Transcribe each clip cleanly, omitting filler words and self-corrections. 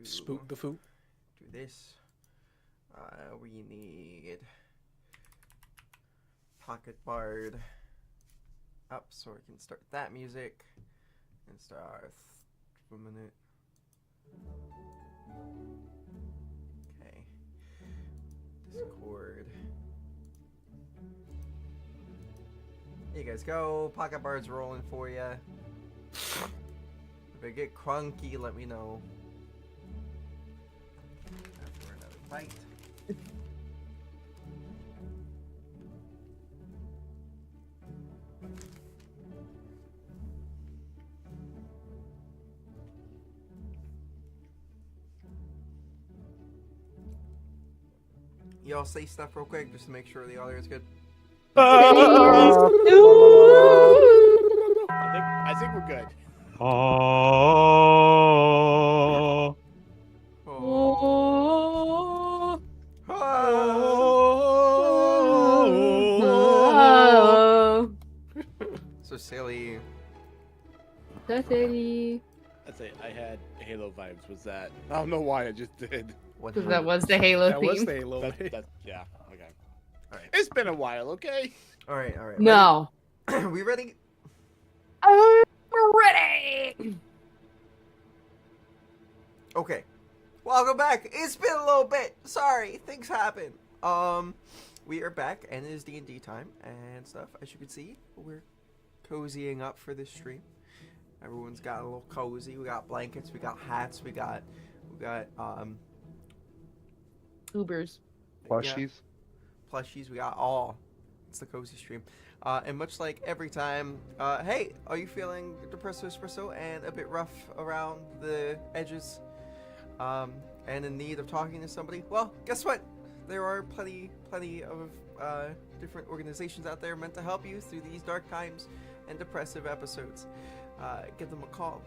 Spook the food. Do this. We need pocket bard up so we can start that music and start 1 minute. Okay. Discord. Here you guys go. Pocket bard's rolling for you. If I get crunky, let me know. After another fight. Y'all say stuff real quick just to make sure the audio is good. I think we're good. Oh. Oh. Oh. So silly. So silly. That's it. I had Halo vibes. Was that? I don't know why I just did. What Because that was the Halo That theme. was the Halo. Yeah. Okay. All right. It's been a while. Okay. All right, all right. No. We ready? I'm ready. Okay. Welcome back. It's been a little bit. Sorry, things happen. We are back, and it is D&D time and stuff. As you can see, we're cozying up for this stream. Everyone's got a little cozy. We got blankets. We got hats. We got Ubers. Plushies. Yeah, plushies. We got all. It's the cozy stream. And much like every time, hey, are you feeling depressed espresso and a bit rough around the edges, and in need of talking to somebody? Well, guess what? There are plenty of different organizations out there meant to help you through these dark times and depressive episodes. Give them a call,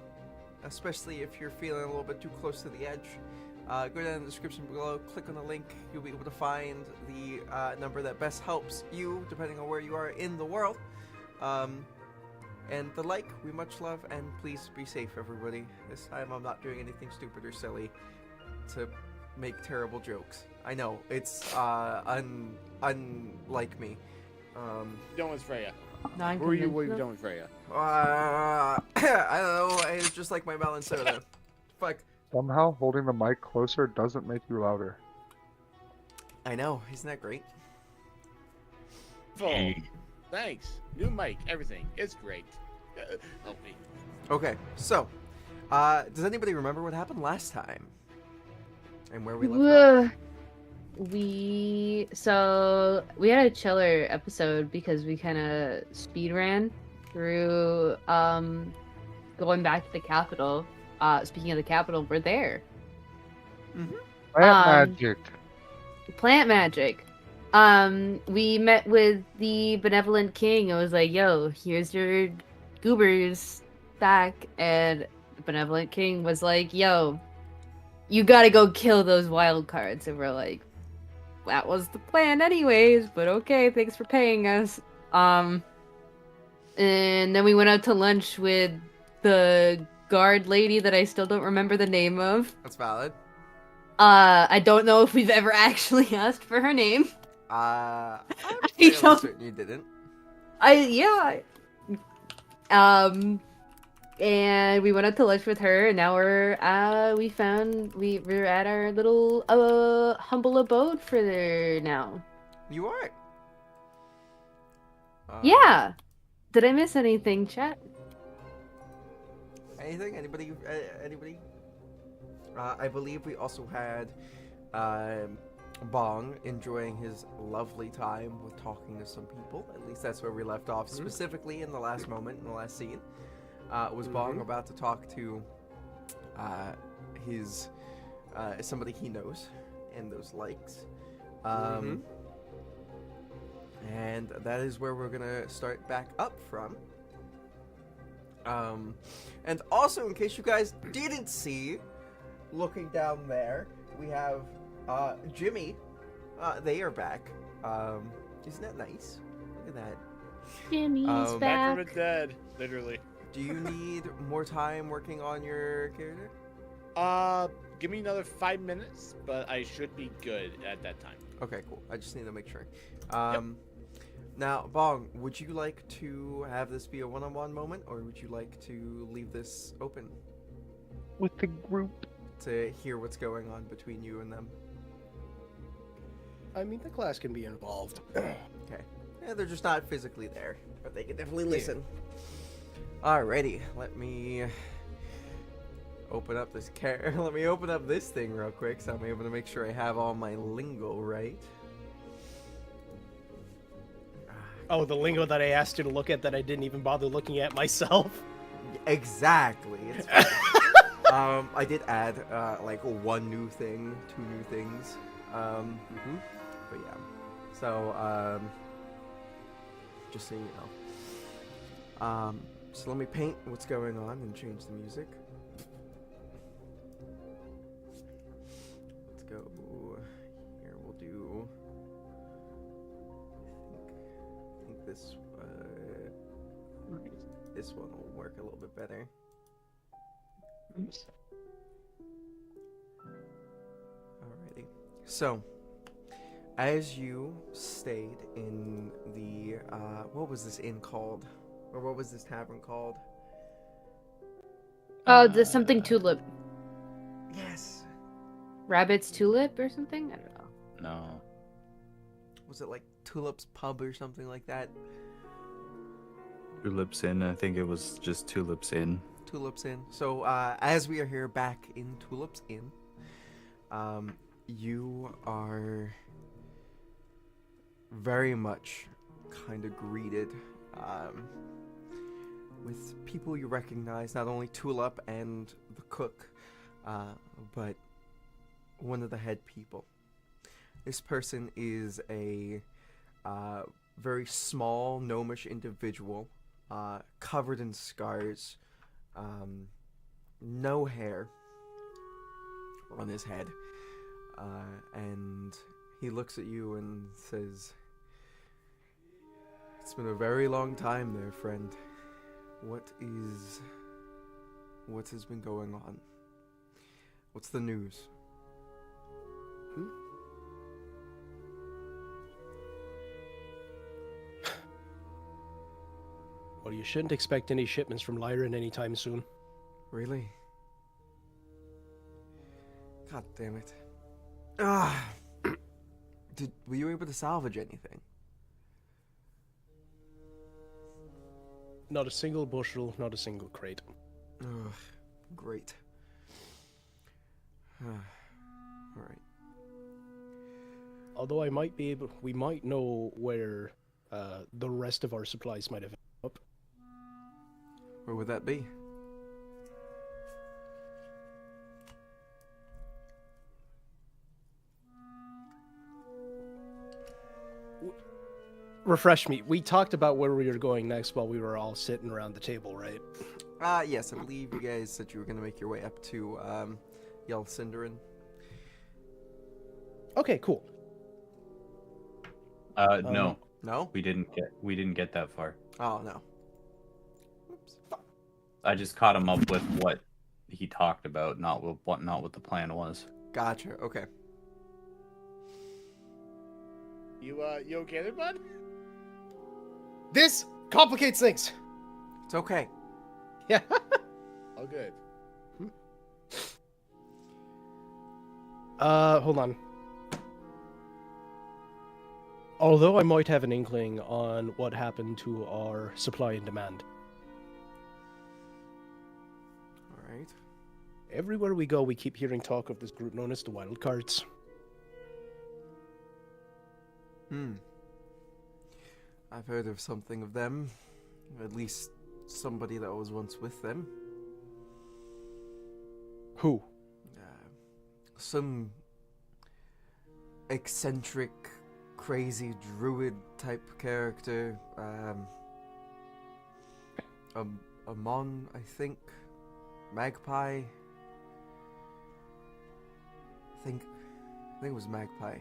especially if you're feeling a little bit too close to the edge. Go down in the description below, click on the link, you'll be able to find the number that best helps you, depending on where you are in the world. And the like, we much love, and please be safe, everybody. This time I'm not doing anything stupid or silly to make terrible jokes. I know, it's unlike me. Doing with Freya. No, What are you doing with Freya? I don't know, it's just like my melon soda. Fuck. Somehow holding the mic closer doesn't make you louder. I know, isn't that great? Full. Thanks. New mic. Everything. It's great. Help me. Okay, so, does anybody remember what happened last time? And where we left off? We had a chiller episode because we kind of speed ran through going back to the capital. Speaking of the capital, we're there. Mm-hmm. Plant magic. Plant magic. We met with the benevolent king. It was like, yo, here's your goobers back. And the benevolent king was like, yo, you gotta go kill those wild cards. And we're like, that was the plan anyways, but okay, thanks for paying us. And then we went out to lunch with the guard lady that I still don't remember the name of. That's valid. I don't know if we've ever actually asked for her name. I'm I fairly don't- certain you didn't. And we went out to lunch with her, and now we're at our little humble abode for there now. You are. Yeah. Did I miss anything, chat? Anything? Anybody? Anybody? I believe we also had Bong enjoying his lovely time with talking to some people. At least that's where we left off, specifically in the last moment, in the last scene. Was Bong about to talk to his somebody he knows and those likes. And that is where we're gonna start back up from. And also, in case you guys didn't see, looking down there, we have Jimmy. They are back. Isn't that nice? Look at that. Jimmy's Back back. from the dead. Literally. Do you need more time working on your character? Give me another 5 minutes, but I should be good at that time. Okay, cool. I just need to make sure. Now, Bong, would you like to have this be a one-on-one moment, or would you like to leave this open With the group. to hear what's going on between you and them? I mean, the class can be involved. Okay. Yeah, they're just not physically there, but they can definitely listen. Alrighty, let me open up this let me open up this thing real quick so I'm able to make sure I have all my lingo right. Oh, the lingo that I asked you to look at that I didn't even bother looking at myself. Exactly. It's I did add like one new thing, 2 new things. But yeah. So just so you know. So let me paint what's going on and change the music. Let's go here. We'll do. I think this one will work a little bit better. Alrighty. So, as you stayed in the what was this inn called? Or what was this tavern called? Oh, there's something tulip. Yes. Rabbit's tulip or something? I don't know. No. Was it like Tulip's Pub or something like that? Tulips Inn. I think it was just Tulips Inn. Tulips Inn. So, as we are here back in Tulips Inn, you are very much kind of greeted with people you recognize, not only Tulip and the cook, but one of the head people. This person is a very small, gnomish individual, covered in scars, no hair on his head, and he looks at you and says, "It's been a very long time there, friend. What has been going on? What's the news?" Well, you shouldn't expect any shipments from Lyran anytime soon. Really? God damn it. Ah. Were you able to salvage anything? Not a single bushel, not a single crate. Ugh, great. Alright. Although we might know where the rest of our supplies might have ended up. Where would that be? Refresh me. We talked about where we were going next while we were all sitting around the table, right? Yes, I believe you guys said you were going to make your way up to, Yelcinderin. Okay, cool. No. No? We didn't get that far. Oh, no. Oops. I just caught him up with what he talked about, not what the plan was. Gotcha, okay. You okay there, bud? This complicates things. It's okay. Yeah. Oh, good. Hold on. Although I might have an inkling on what happened to our supply and demand. Alright. Everywhere we go, we keep hearing talk of this group known as the Wild Cards. I've heard of something of them. At least somebody that was once with them. Who? Some eccentric, crazy druid type character. Amon, I think. Magpie. I think it was Magpie.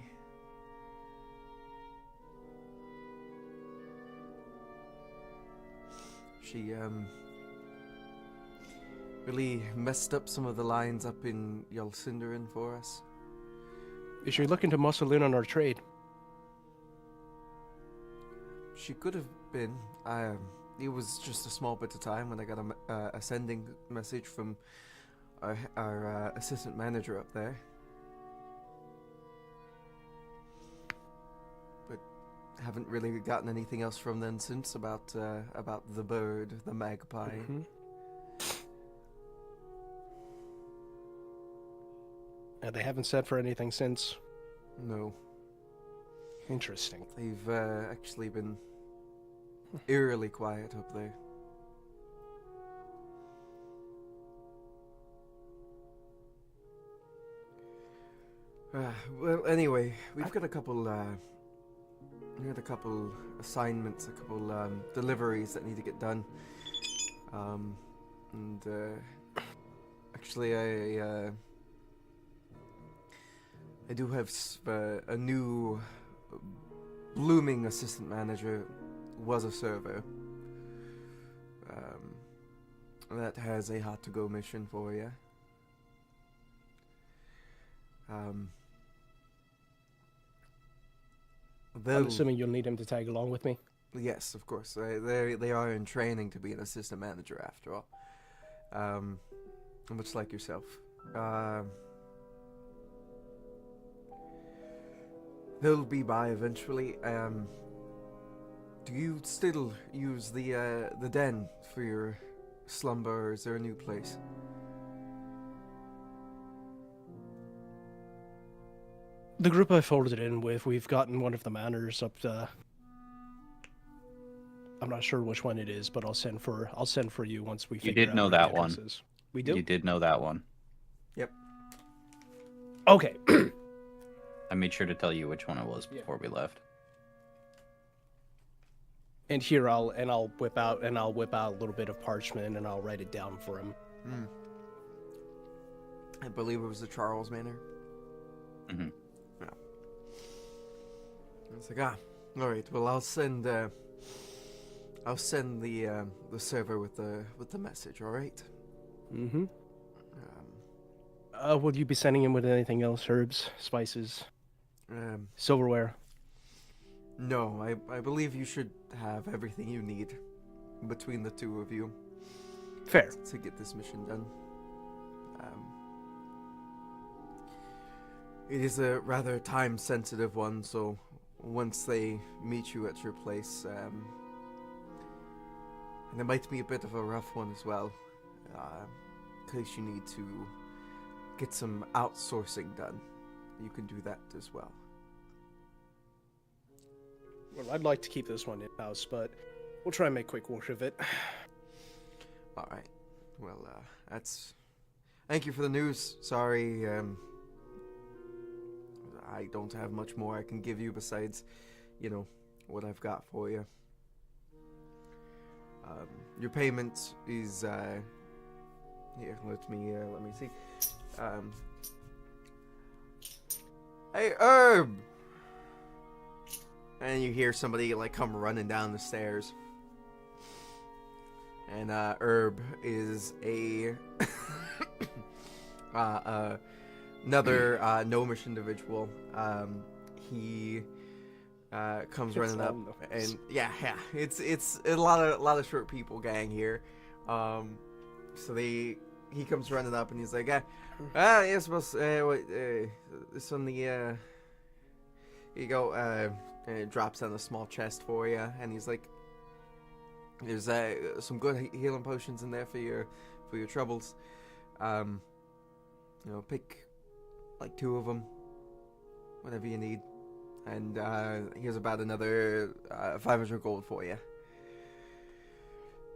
really messed up some of the lines up in Yalcinderin for us. Is she looking to muscle in on our trade? She could have been. It was just a small bit of time when I got a sending message from our assistant manager up there. But haven't really gotten anything else from them since about the bird, the magpie. Mm-hmm. And they haven't said for anything since. No, Interesting. they've actually been eerily quiet up there. Well, anyway, we've got a couple. We had a couple assignments, a couple deliveries that need to get done. And actually, I do have a new blooming assistant manager. Was a server. That has a hot to go mission for you. I'm they'll- assuming you'll need him to tag along with me. Yes, of course. They are in training to be an assistant manager after all. Much like yourself. They'll be by eventually. Do you still use the den for your slumber, or is there a new place? The group I folded in with, we've gotten one of the manors up to... I'm not sure which one it is, but I'll send for you once we figure did out know where that the one. address is. We do? You did know that one. Okay. I made sure to tell you which one it was before we left. And here I'll whip out a little bit of parchment and I'll write it down for him. I believe it was the Charles Manor. Mm-hmm. Yeah. I was like, all right. Well, I'll send the server with the message. All right. Mm-hmm. Will you be sending him with anything else? Herbs, spices, silverware? No, I believe you should have everything you need between the two of you. Fair. To get this mission done. It is a rather time-sensitive one, so once they meet you at your place, and it might be a bit of a rough one as well, in case you need to get some outsourcing done. You can do that as well. Well, I'd like to keep this one in-house, but we'll try and make quick work of it. All right. Well, thank you for the news. Sorry, I don't have much more I can give you besides, what I've got for you. Your payment is here. Let me see. Hey, Herb. And you hear somebody come running down the stairs. And Herb is another gnomish individual. He comes running up, and yeah, it's a lot of short people gang here. So he comes running up, and he's like, yes, boss. This on the here you go. And it drops down a small chest for you, and he's like, "There's some good healing potions in there for your troubles. Pick like 2 of them, whatever you need, and here's about another 500 gold for you.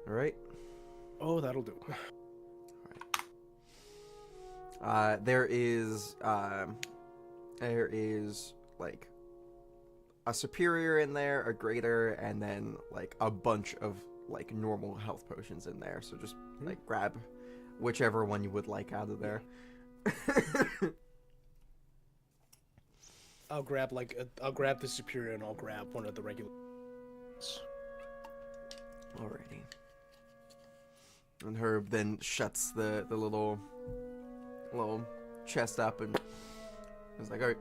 All right." Oh, that'll do. There is like a superior in there, a greater, and then like a bunch of like normal health potions in there. So just like grab whichever one you would like out of there. I'll grab the superior and I'll grab one of the regular. Alrighty. And Herb then shuts the little chest up and is like, all right,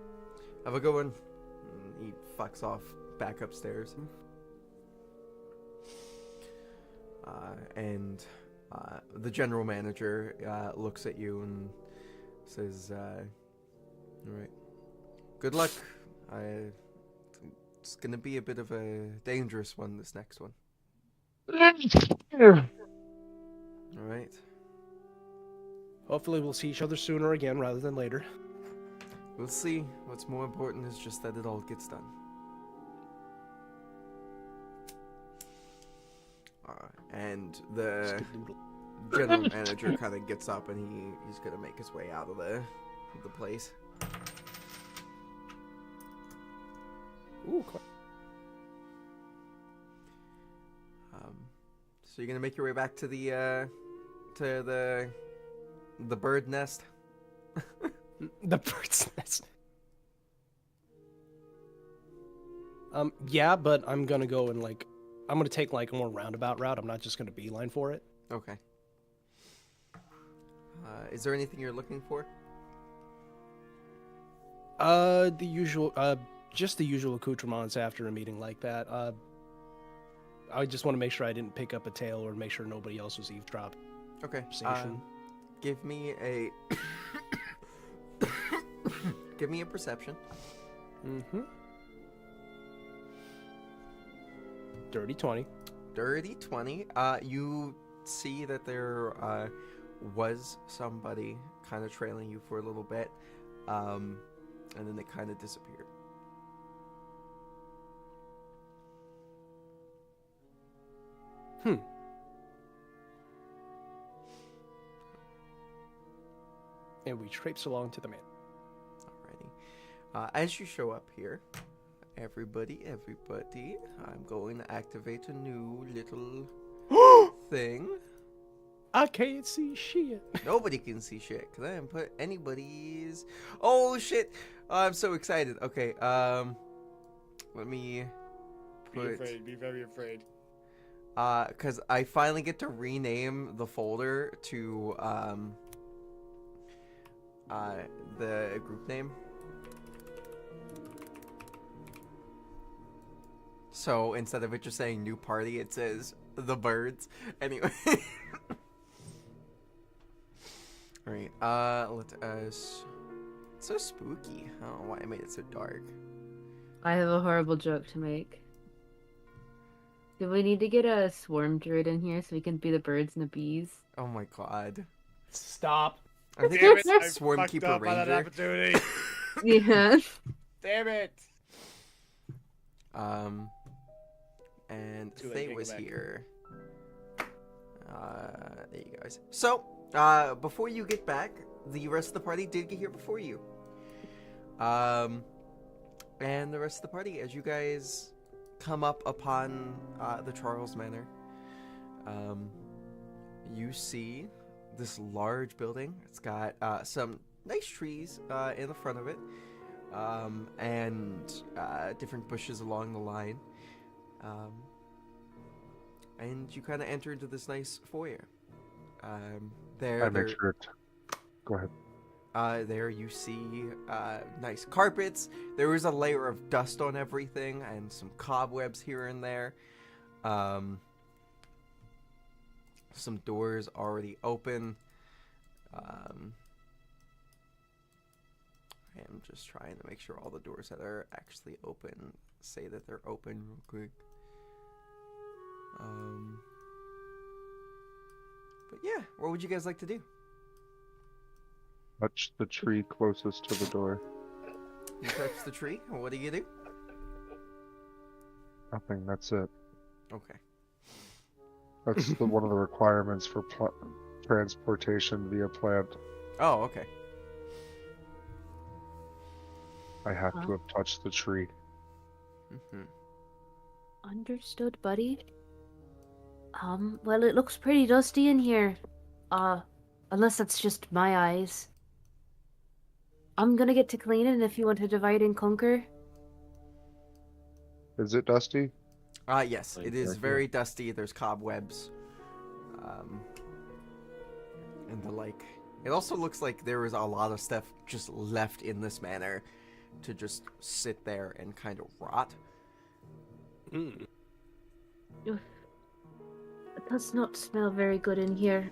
have a good one. And he fucks off back upstairs. And the general manager looks at you and says, all right, good luck. It's gonna be a bit of a dangerous one, this next one. All right. Hopefully we'll see each other sooner again rather than later. We'll see. What's more important is just that it all gets done. And the general manager kind of gets up and he's gonna make his way out of the place. Ooh, cool. So you're gonna make your way back to the bird nest. The bird's nest. Yeah, but I'm gonna go and I'm gonna take a more roundabout route. I'm not just gonna beeline for it. Okay. Is there anything you're looking for? The usual, just the usual accoutrements after a meeting like that. I just want to make sure I didn't pick up a tail or make sure nobody else was eavesdropping. Okay. Conversation. Give me a give me a perception. Mm-hmm. Dirty 20. Dirty 20. You see that there was somebody kind of trailing you for a little bit, and then they kind of disappeared. And we traipse along to the man. Alrighty. As you show up here, everybody, I'm going to activate a new little thing. I can't see shit. Nobody can see shit because I didn't put anybody's. Oh shit! I'm so excited. Okay, let me Be put. afraid. Be very afraid. Because I finally get to rename the folder to the group name. So instead of it just saying new party, it says the birds. Anyway. Alright, let us. It's so spooky. I don't know why I made it so dark. I have a horrible joke to make. Do we need to get a swarm druid in here so we can be the birds and the bees? Oh my god. Stop. I think Damn it! it's I Swarm fucked Keeper up on that Ranger. opportunity. Yeah. Damn it! And Too late, Faye can't was go back. here. There you guys. So, before you get back, the rest of the party did get here before you. And the rest of the party, as you guys come up upon the Charles Manor, you see this large building. It's got some nice trees in the front of it, and different bushes along the line. And you kind of enter into this nice foyer. I make sure it. Go ahead. There you see nice carpets. There is a layer of dust on everything and some cobwebs here and there. Some doors already open. I'm just trying to make sure all the doors that are actually open say that they're open real quick. But yeah, what would you guys like to do? Touch the tree closest to the door. You touch the tree, and what do you do? Nothing. That's it. Okay. That's one of the requirements for transportation via plant. Oh, okay. I have to have touched the tree. Mm-hmm. Understood, buddy. Well, it looks pretty dusty in here. Unless that's just my eyes. I'm gonna get to cleaning if you want to divide and conquer. Is it dusty? Yes, it is very dusty. There's cobwebs. and the like. It also looks like there is a lot of stuff just left in this manor to just sit there and kind of rot. Mm. It does not smell very good in here.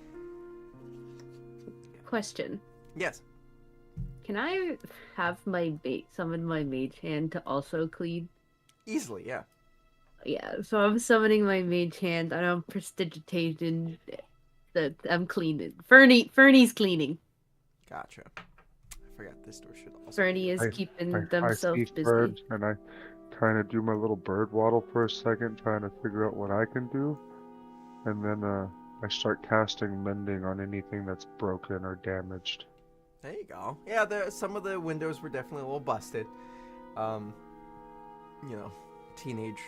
Question. Yes. Can I have summon my mage hand to also clean? Easily, yeah. Yeah, so I'm summoning my mage hand and I'm prestidigitating that I'm cleaning. Fernie's cleaning. Gotcha. I forgot this door should also Fernie be is I keeping themselves see busy. bird, and I kind of do my little bird waddle for a second, trying to figure out what I can do, and then I start casting mending on anything that's broken or damaged. There you go. Yeah, some of the windows were definitely a little busted. You know, teenage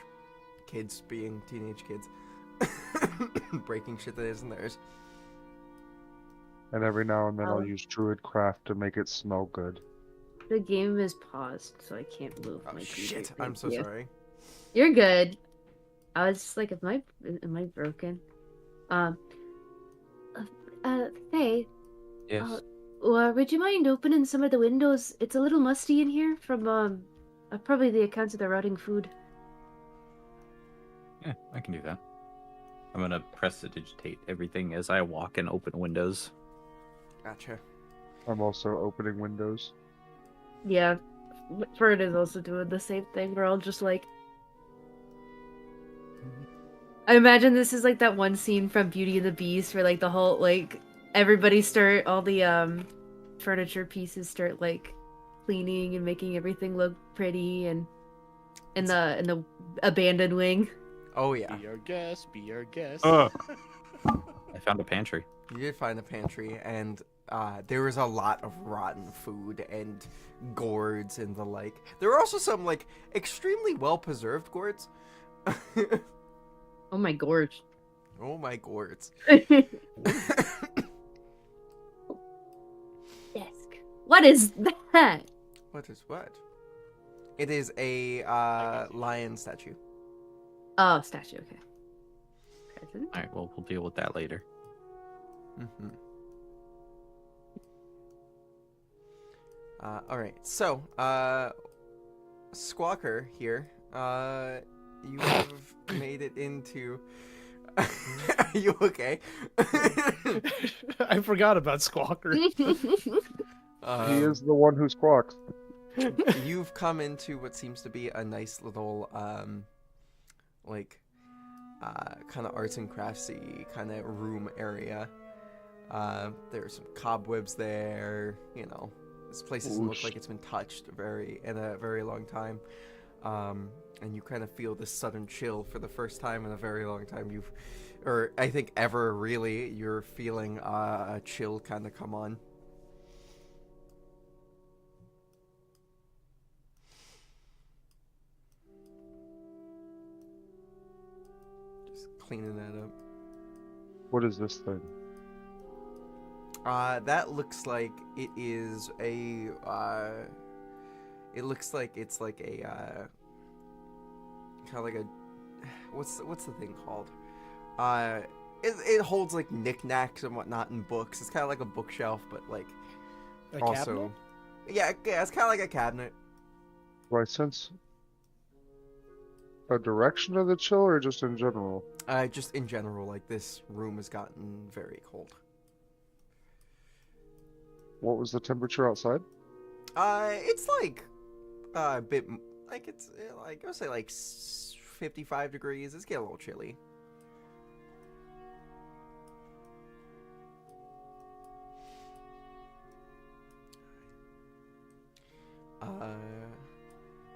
kids being teenage kids. Breaking shit that isn't theirs. And every now and then I'll Oh. use Druidcraft to make it smell good. The game is paused, so I can't move Oh my shit, keyboard. I'm so Yeah. sorry. You're good. I was just like, am I broken? Faye, Yes. would you mind opening some of the windows? It's a little musty in here from probably the accounts of the rotting food. Yeah, I can do that. I'm gonna prestidigitate everything as I walk and open windows. Gotcha. I'm also opening windows. Yeah, Fern is also doing the same thing. We're all just like. I imagine this is like that one scene from Beauty and the Beast where like the whole like all the furniture pieces start like cleaning and making everything look pretty and in the abandoned wing. Oh yeah. Be our guest. Be our guest. I found a pantry. You did find a pantry, and there was a lot of rotten food and gourds and the like. There were also some like extremely well preserved gourds. Oh my gorge. Oh my gourds. Desk. What is that? What is what? It is a lion statue. Oh, statue. Okay. Present. All right, well, we'll deal with that later. Mm-hmm. All right. So, Squawker here. You have made it into. Are you okay? I forgot about Squawker. He is the one who squawks. You've come into what seems to be a nice little, kind of arts and craftsy kind of room area. There's some cobwebs there. You know, this place doesn't look like it's been touched in a very long time. And you kind of feel this sudden chill for the first time in a very long time. Or I think ever really, you're feeling a chill kind of come on. Just cleaning that up. What is this thing? That looks like it is a. It looks like it's like a. Kind of like a. What's the thing called? It holds like knickknacks and whatnot and books. It's kind of like a bookshelf, but like A also. cabinet? Yeah, it's kind of like a cabinet. Do I sense a direction of the chill, or just in general? Just in general, like this room has gotten very cold. What was the temperature outside? It's like a bit like it's like I would say like 55 degrees. It's getting a little chilly.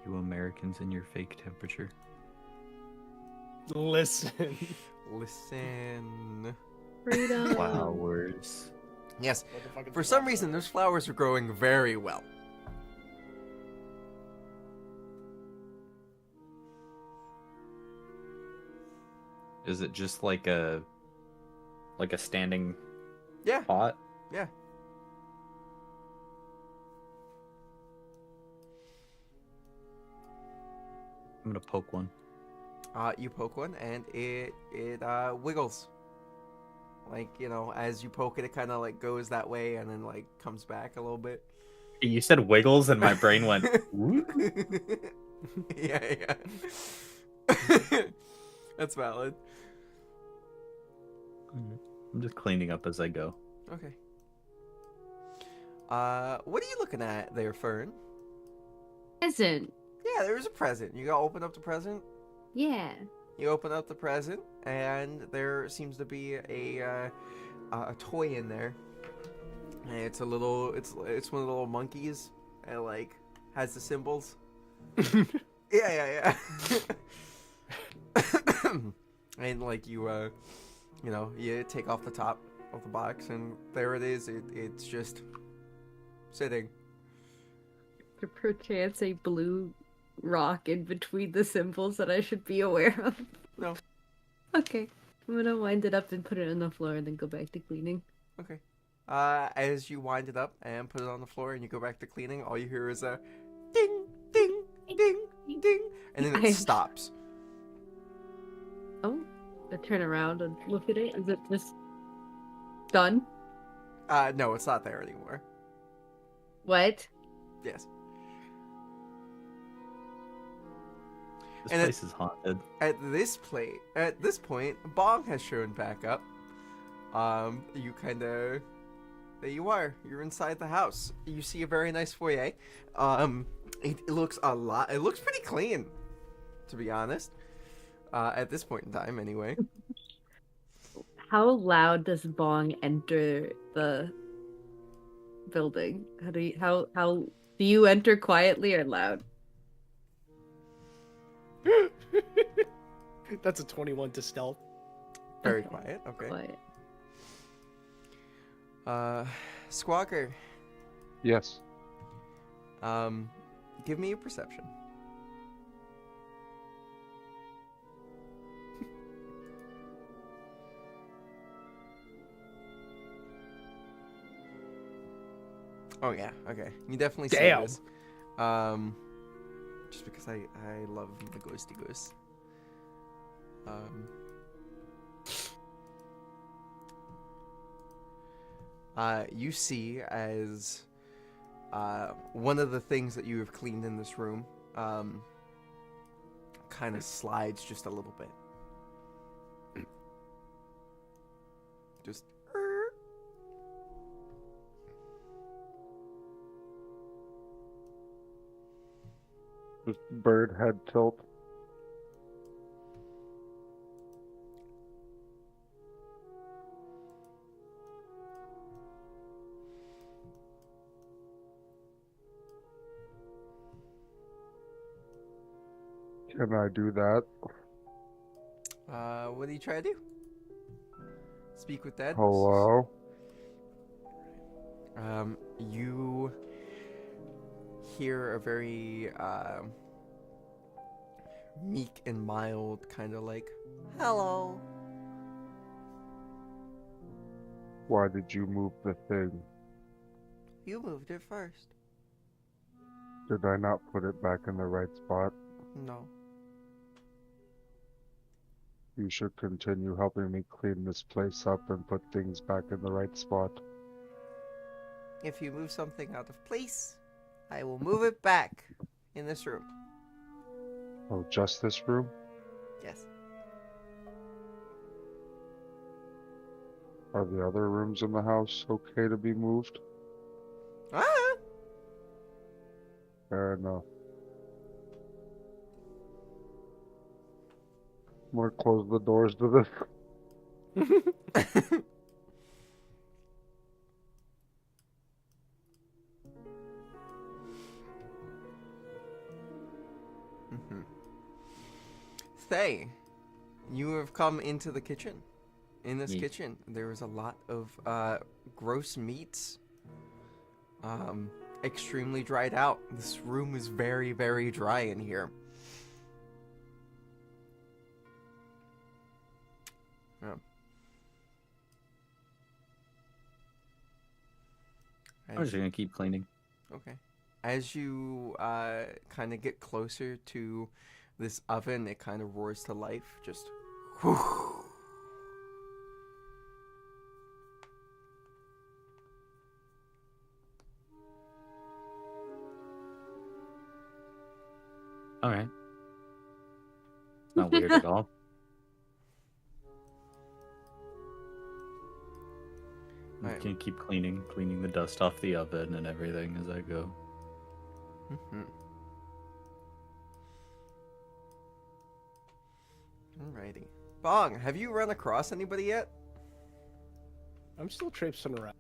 You Americans and your fake temperature. Listen. Listen. Freedom. Flowers. Yes, for some reason those flowers are growing very well. Is it just like a standing Yeah, pot? yeah. I'm gonna poke one. You poke one and it wiggles Like, you know, as you poke it, it kind of like goes that way and then like comes back a little bit. You said wiggles, and my brain went. "Whoop." Yeah. That's valid. I'm just cleaning up as I go. Okay. What are you looking at there, Fern? Present. Yeah, there's a present. You gotta open up the present. Yeah. You open up the present, and there seems to be a toy in there. And it's one of the little monkeys, and like has the symbols. Yeah. And like you take off the top of the box, and there it is. It's just sitting. Perchance a blue rock in between the symbols that I should be aware of. No. Okay. I'm gonna wind it up and put it on the floor and then go back to cleaning. Okay. As you wind it up and put it on the floor and you go back to cleaning, all you hear is a ding, ding, ding, ding, and then it stops. Oh, I turn around and look at it. Is it just done? No, it's not there anymore. What? Yes. This And place is haunted. At this point, Bong has shown back up. There you are. You're inside the house. You see a very nice foyer. It looks pretty clean, to be honest. At this point in time, anyway. How loud does Bong enter the building? How do you enter quietly or loud? That's a 21 to stealth. Very quiet. Okay. Quiet. Squawker. Yes. Give me a perception. Oh yeah, okay. You definitely see Damn. this. Just because I love the ghosty goose. You see as one of the things that you have cleaned in this room kind of slides just a little bit. Just Just bird head tilt. Can I do that? what do you try to do? Speak with Dad? Hello? You hear a very meek and mild kind of like, hello. Why did you move the thing? You moved it first. Did I not put it back in the right spot? No. You should continue helping me clean this place up and put things back in the right spot. If you move something out of place, I will move it back in this room. Oh, just this room? Yes. Are the other rooms in the house okay to be moved? Ah! Fair enough. I'm gonna close the doors to this. Thay, you have come into the kitchen. In this Ye- kitchen, there is a lot of gross meats. Extremely dried out. This room is very, very dry in here. Yeah. I'm just gonna keep cleaning. Okay. As you kind of get closer to this oven, it kind of roars to life. Just. Okay. Not weird at all. I Alright. can keep cleaning the dust off the oven and everything as I go. Mhm. Alrighty. Bong, have you run across anybody yet? I'm still traipsing around.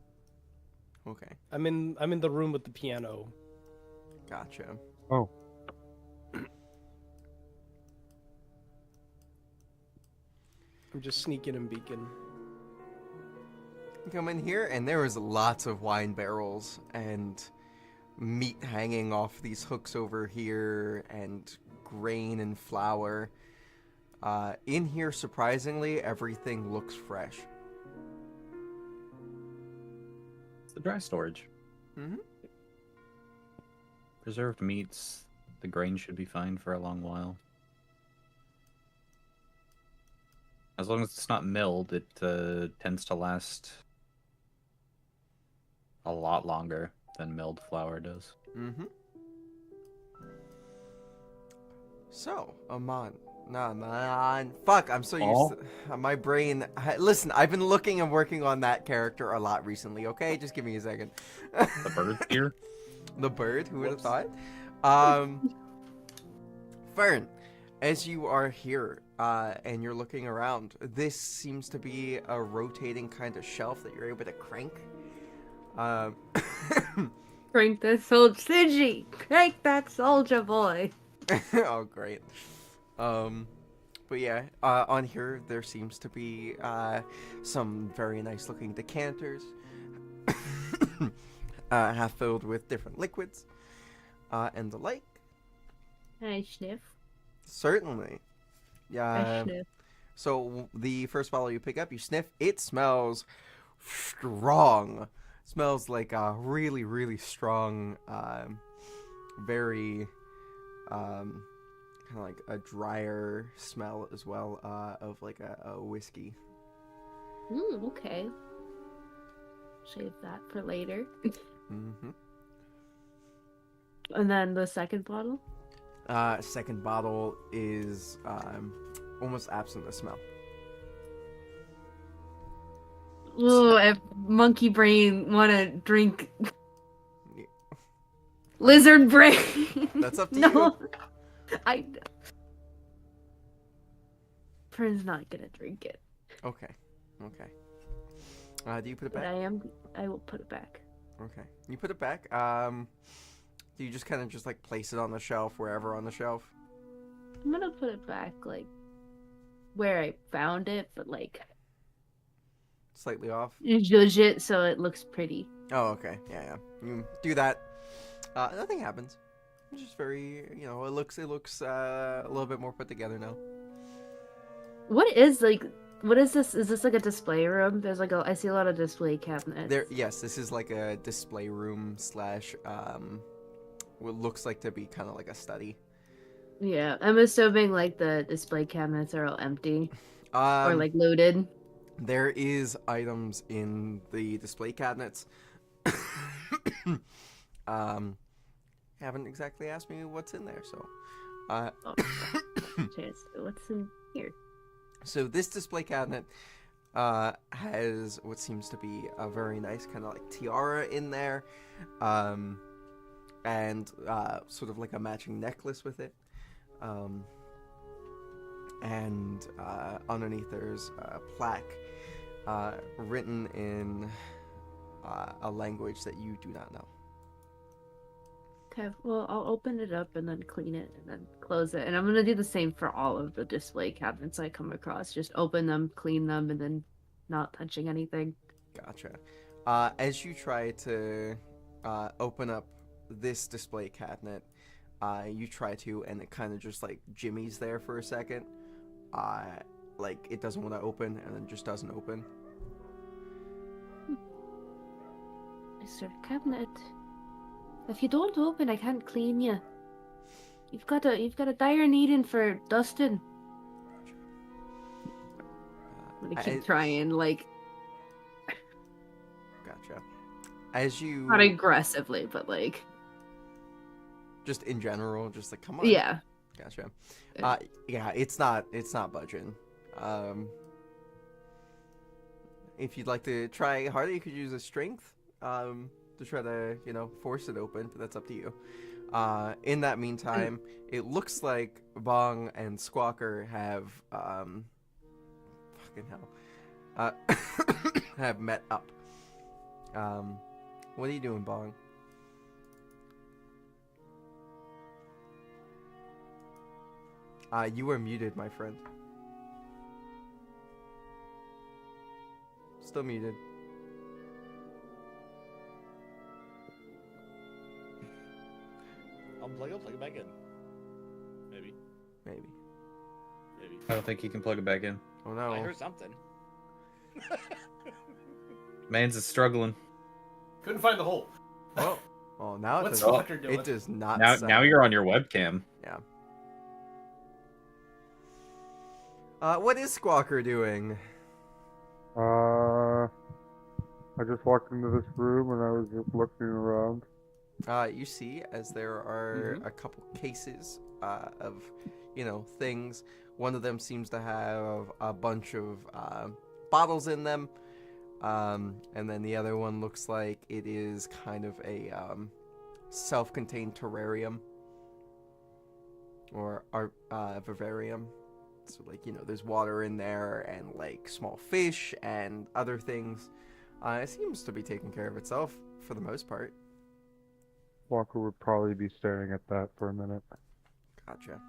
Okay, I'm in the room with the piano. gotcha. Oh, I'm just sneaking and beaking. You come in here, and there is lots of wine barrels and meat hanging off these hooks over here, and grain and flour. In here, surprisingly, everything looks fresh. It's the dry storage. Mm-hmm. Preserved meats. The grain should be fine for a long while. As long as it's not milled, it tends to last a lot longer than milled flour does. Mm-hmm. So, Aman. Nah, man. Fuck, I'm so used to... my brain... Listen, I've been looking and working on that character a lot recently, okay? Just give me a second. The bird's here. The bird? Who would have Whoops. thought? Fern, as you are here and you're looking around, this seems to be a rotating kind of shelf that you're able to crank. Crank that soldier, Shinji! Crank that soldier boy! Oh, great. But yeah, on here there seems to be some very nice looking decanters, half filled with different liquids, and the like. I sniff. Certainly. I Yeah. sniff. So the first bottle you pick up, you sniff. It smells strong. Smells like a really, really strong, very, kind of like a drier smell as well of like a whiskey. Okay. Save that for later. Mm-hmm. And then the second bottle? Second bottle is almost absent of smell. Ooh, if monkey brain wanna drink Yeah. lizard brain. That's up to no. I Friend's not gonna drink it. Okay. Okay. Do you put it But back? I will put it back. Okay. You put it back. Do you just kind of just like place it on the shelf wherever on the shelf? I'm gonna put it back like where I found it, but like Slightly off. zhuzh it so it looks pretty. Oh, okay. Yeah, yeah. You do that. Nothing happens. It's just very, it looks a little bit more put together now. What is this? Is this like a display room? There's like I see a lot of display cabinets. Yes, this is like a display room slash what looks like to be kind of like a study. Yeah, I'm assuming like the display cabinets are all empty or like loaded. There is items in the display cabinets. Haven't exactly asked me what's in there, so. Oh, cheers. What's in here? So this display cabinet has what seems to be a very nice kind of like tiara in there, and sort of like a matching necklace with it. And underneath there's a plaque written in a language that you do not know. Okay, well, I'll open it up and then clean it and then close it. And I'm gonna do the same for all of the display cabinets I come across. Just open them, clean them, and then not touching anything. Gotcha. As you try to open up this display cabinet, you try to, and it kind of just like jimmies there for a second. Like it doesn't want to open, and then just doesn't open. Mr. Cabinet, if you don't open, I can't clean you. You've got a dire needing for dusting. I'm gonna keep trying, like Gotcha. As you not aggressively, but like just in general, just like come on. yeah. Gotcha. Yeah, it's not budging. If you'd like to try harder, you could use a strength to try to, force it open, but that's up to you. In that meantime, it looks like Bong and Squawker have fucking hell, have met up. What are you doing, Bong? You are muted, my friend. Still muted. I'll plug it back in. Maybe. I don't think he can plug it back in. Oh no. I heard something. Man's is struggling. Couldn't find the hole. Oh. Oh, now What's does, Squawker doing? it does not Now sound. you're on your webcam. Yeah. What is Squawker doing? I just walked into this room and I was just looking around. You see, as there are a couple cases of, things. One of them seems to have a bunch of bottles in them, and then the other one looks like it is kind of a self-contained terrarium or vivarium. So, there's water in there and, small fish and other things. It seems to be taking care of itself for the most part. Walker would probably be staring at that for a minute. Gotcha.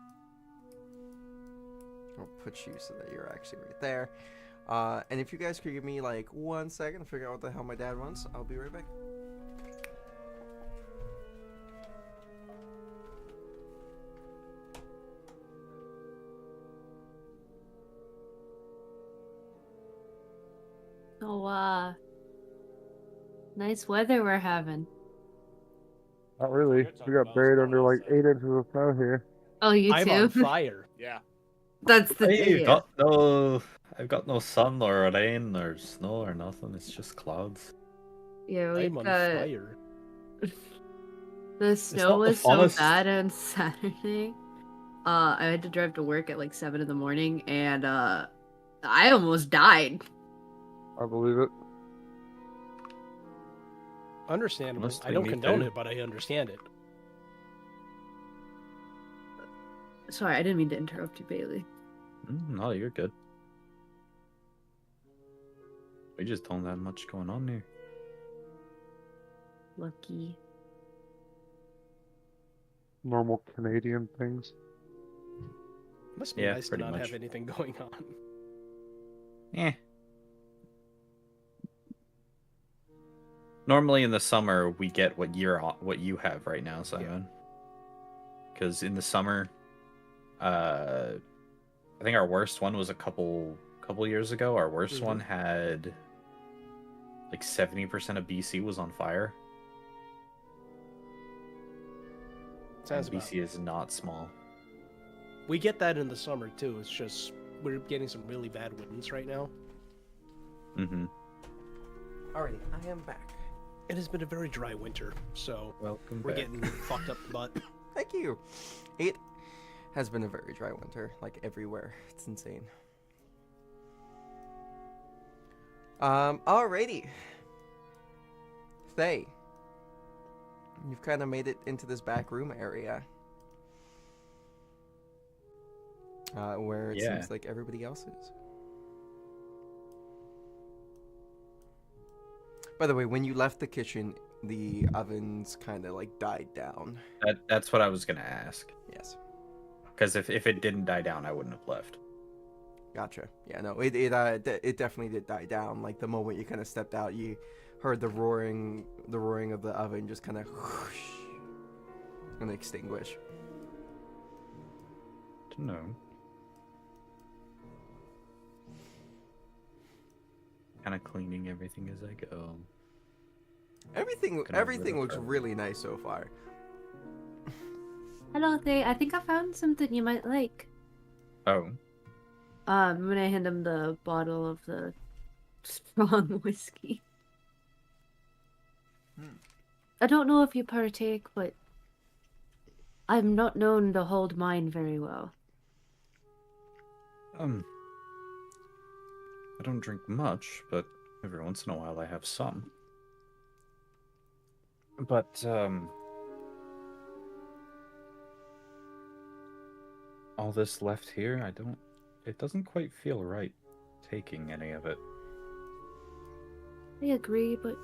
I'll put you so that you're actually right there. And if you guys could give me 1 second to figure out what the hell my dad wants, I'll be right back. So, nice weather we're having. Not really. We got buried under 8 inches of snow here. Oh, you I'm too? on fire. Yeah. That's the Hey, thing. I've got no sun or rain or snow or nothing. It's just clouds. Yeah, we I'm on got... fire. The snow not the was so funnest. bad on Saturday. I had to drive to work at 7 in the morning, and I almost died. I believe it. Understandable. Must I be don't me condone too. it, but I understand it. Sorry, I didn't mean to interrupt you, Bailey. No, you're good. We just don't have much going on here. Lucky. Normal Canadian things. Must be Yeah, nice to pretty not much. have anything going on. Eh. Normally in the summer we get what you have right now, Simon. Because in the summer, I think our worst one was a couple years ago. Our worst one had 70% of BC was on fire. Sounds And about. BC is not small. We get that in the summer too. It's just we're getting some really bad winds right now. Mm-hmm. Alrighty, I am back. It has been a very dry winter, so Welcome we're back. getting fucked up the butt. Thank you. It has been a very dry winter, everywhere. It's insane. Alrighty. Thay, you've kind of made it into this back room area. Where it seems like everybody else is. By the way, when you left the kitchen, the ovens kind of died down. That's what I was gonna ask. Yes. Because if it didn't die down, I wouldn't have left. Gotcha. Yeah, no, it definitely did die down. The moment you kind of stepped out, you heard the roaring of the oven just kind of whoosh and extinguish. To know. Kind of cleaning everything as I go. Everything looks really nice so far. Hello, Thay. I think I found something you might like. Oh. I'm gonna hand him the bottle of the strong whiskey. I don't know if you partake, but I'm not known to hold mine very well. I don't drink much, but every once in a while I have some. But, all this left here, it doesn't quite feel right taking any of it. I agree, but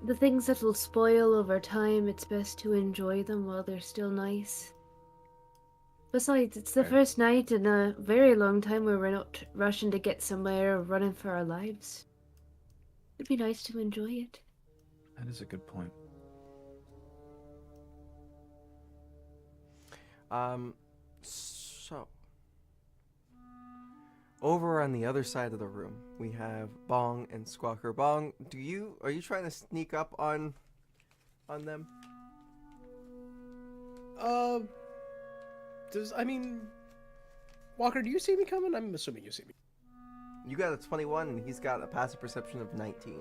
the things that will spoil over time, it's best to enjoy them while they're still nice. Besides, it's the Right. first night in a very long time where we're not rushing to get somewhere or running for our lives. It'd be nice to enjoy it. That is a good point. So over on the other side of the room, we have Bong and Squawker. Bong, are you trying to sneak up on them? Walker, do you see me coming? I'm assuming you see me. You got a 21, and he's got a passive perception of 19.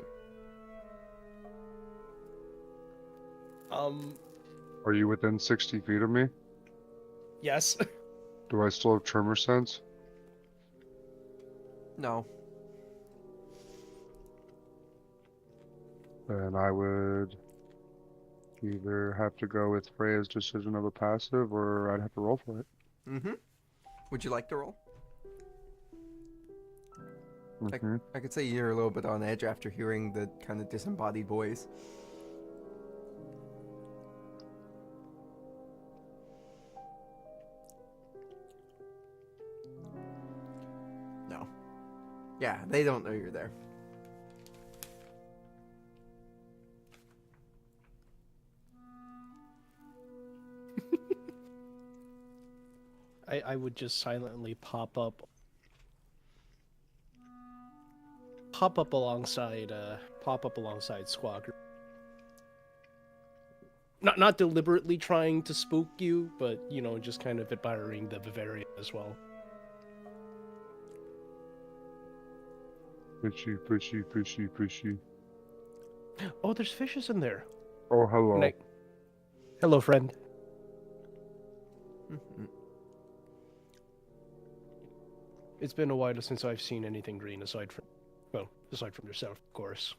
Are you within 60 feet of me? Yes. Do I still have tremor sense? No. Then I would either have to go with Freya's decision of a passive, or I'd have to roll for it. Mm-hmm. Would you like to roll? Mm-hmm. I could say you're a little bit on edge after hearing the kind of disembodied voice. No. Yeah, they don't know you're there. I would just silently pop up alongside Squawker. Not deliberately trying to spook you, but just kind of admiring the Bavaria as well. Fishy, fishy, fishy, fishy. Oh, there's fishes in there. Oh, hello. Hello, friend. Mm-hmm. It's been a while since I've seen anything green aside from yourself, of course.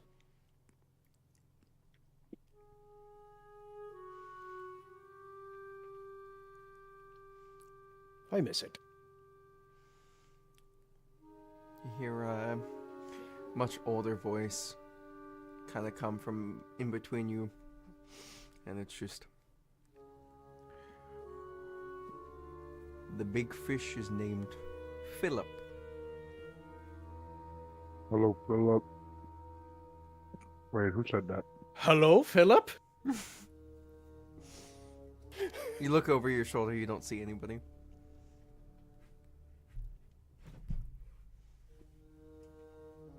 I miss it. You hear a much older voice kind of come from in between you, and it's just, the big fish is named Philip. Hello, Philip. Wait, who said that? Hello, Philip? You look over your shoulder, you don't see anybody.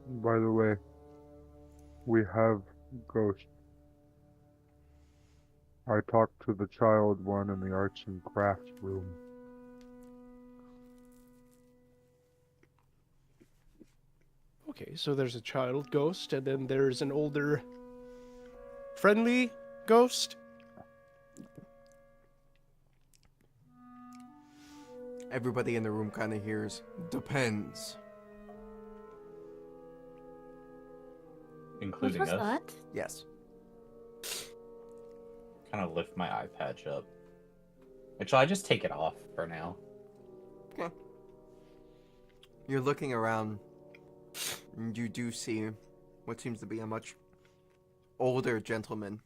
By the way, we have ghosts. I talked to the child one in the arts and crafts room. Okay, so there's a child ghost, and then there's an older, friendly ghost. Everybody in the room kind of hears, depends. Including What was us. that? Yes. Kind of lift my eye patch up. Actually, I just take it off for now. Okay. You're looking around, and you do see what seems to be a much older gentleman.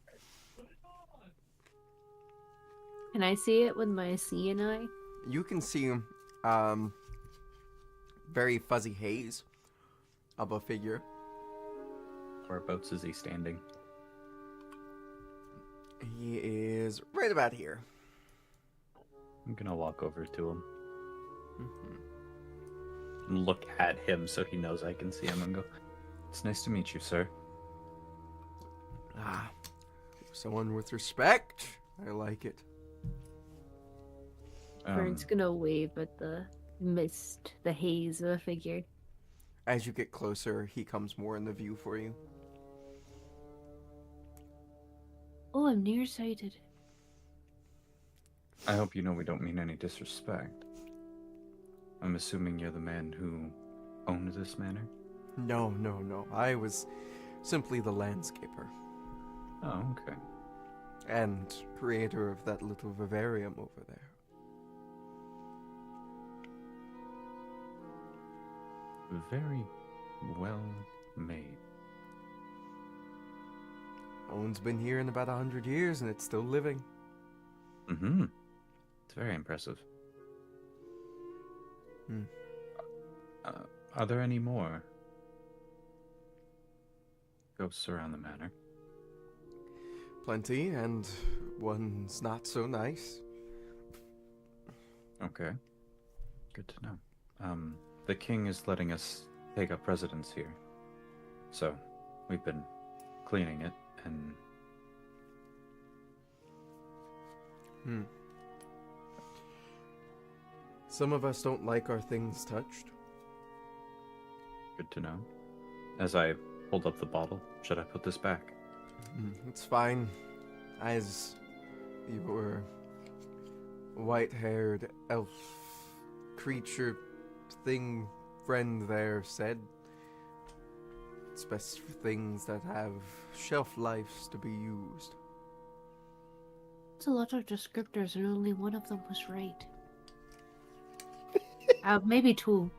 Can I see it with my seeing eye? You can see very fuzzy haze of a figure. Whereabouts is he standing? He is right about here. I'm gonna walk over to him Mm-hmm. and look at him so he knows I can see him and go, "It's nice to meet you, sir." Ah, someone with respect. I like it. Vern's gonna wave at the mist, the haze of a figure. As you get closer, he comes more in the view for you. Oh, I'm nearsighted. I hope you know we don't mean any disrespect. I'm assuming you're the man who owned this manor? No, no, no. I was simply the landscaper Oh, okay. and creator of that little vivarium over there. Very well made. Owen's been here in about 100 years and it's still living. Mm-hmm. It's very impressive. Hmm. Are there any more ghosts around the manor? Plenty, and one's not so nice. Okay. Good to know. The king is letting us take up residence here. So, we've been cleaning it, and... Some of us don't like our things touched. Good to know. As I hold up the bottle, should I put this back? It's fine. As your white-haired elf creature thing friend there said, it's best for things that have shelf lives to be used. It's a lot of descriptors, and only one of them was right. Maybe two.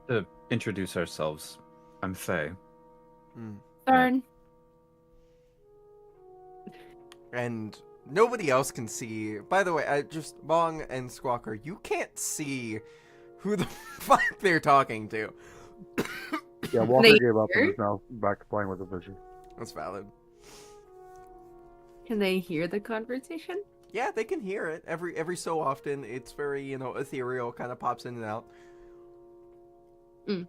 To introduce ourselves, I'm Faye. Fern. And nobody else can see. By the way, just Bong and Squawker, you can't see who the fuck they're talking to. Yeah, Walker They gave up and hear? is now back to playing with the vision. That's valid. Can they hear the conversation? Yeah, they can hear it every so often. It's very, ethereal, kind of pops in and out. The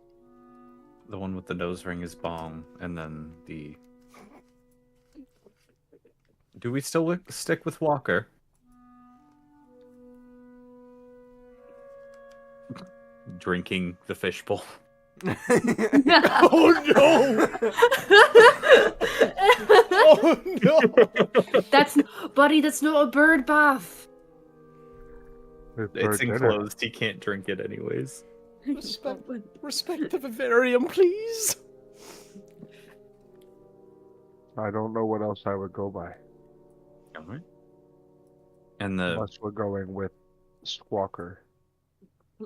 one with the nose ring is Bong, and then the... Do we still stick with Walker? Drinking the fishbowl. Oh no! Oh no! Buddy, that's not a bird bath. It's enclosed. He can't drink it anyways. Respect the vivarium, please. I don't know what else I would go by. Alright. And the... Unless we're going with Squawker.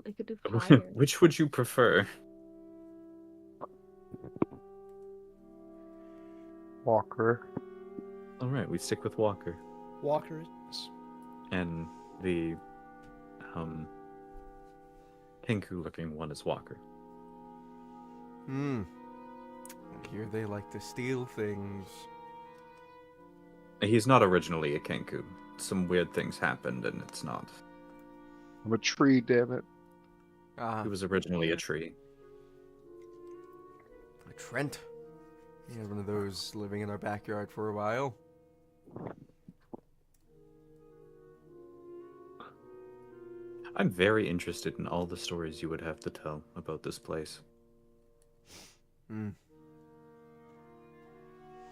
I could do fire. Which would you prefer? Walker. Alright, we stick with Walker. Walker is. And the... Kenku-looking one is Walker. I hear they like to steal things. He's not originally a Kenku. Some weird things happened, and it's not. I'm a tree, damn it. He was originally a tree. Trent. He had one of those living in our backyard for a while. I'm very interested in all the stories you would have to tell about this place.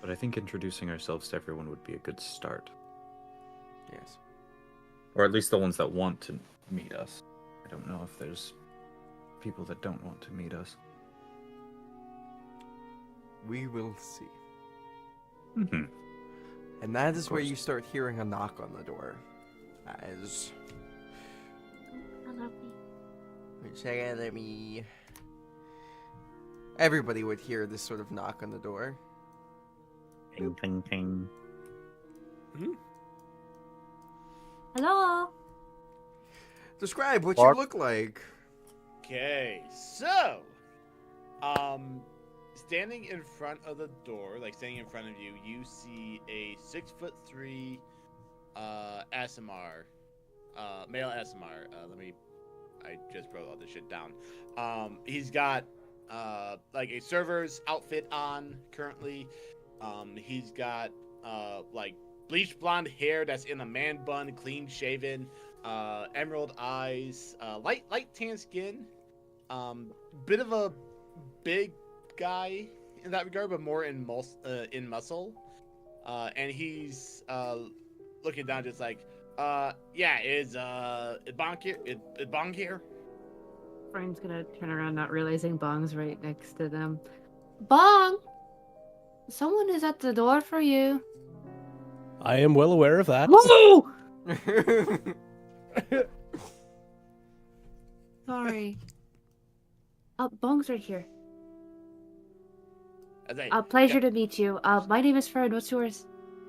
But I think introducing ourselves to everyone would be a good start. Yes. Or at least the ones that want to meet us. I don't know if there's people that don't want to meet us. We will see. Mm-hmm. And that is where course. you start hearing a knock on the door. As... Wait a second, let me... Everybody would hear this sort of knock on the door. Ping, ping, ping. Hello. Describe what Bark. you look like. Okay, so, standing in front of the door, like standing in front of you, you see a 6'3", Asimar, male Asimar. I just wrote all this shit down. He's got, like a server's outfit on currently. He's got, like bleached blonde hair that's in a man bun, clean shaven, emerald eyes, light tan skin. Bit of a big guy in that regard, but more in muscle. And he's looking down, just like, yeah, is Bong here? Is Bong here? Brian's gonna turn around, not realizing Bong's right next to them. Bong! Someone is at the door for you. I am well aware of that. Whoa! Sorry. Bong's right here. Pleasure to meet you. My name is Fern. What's yours?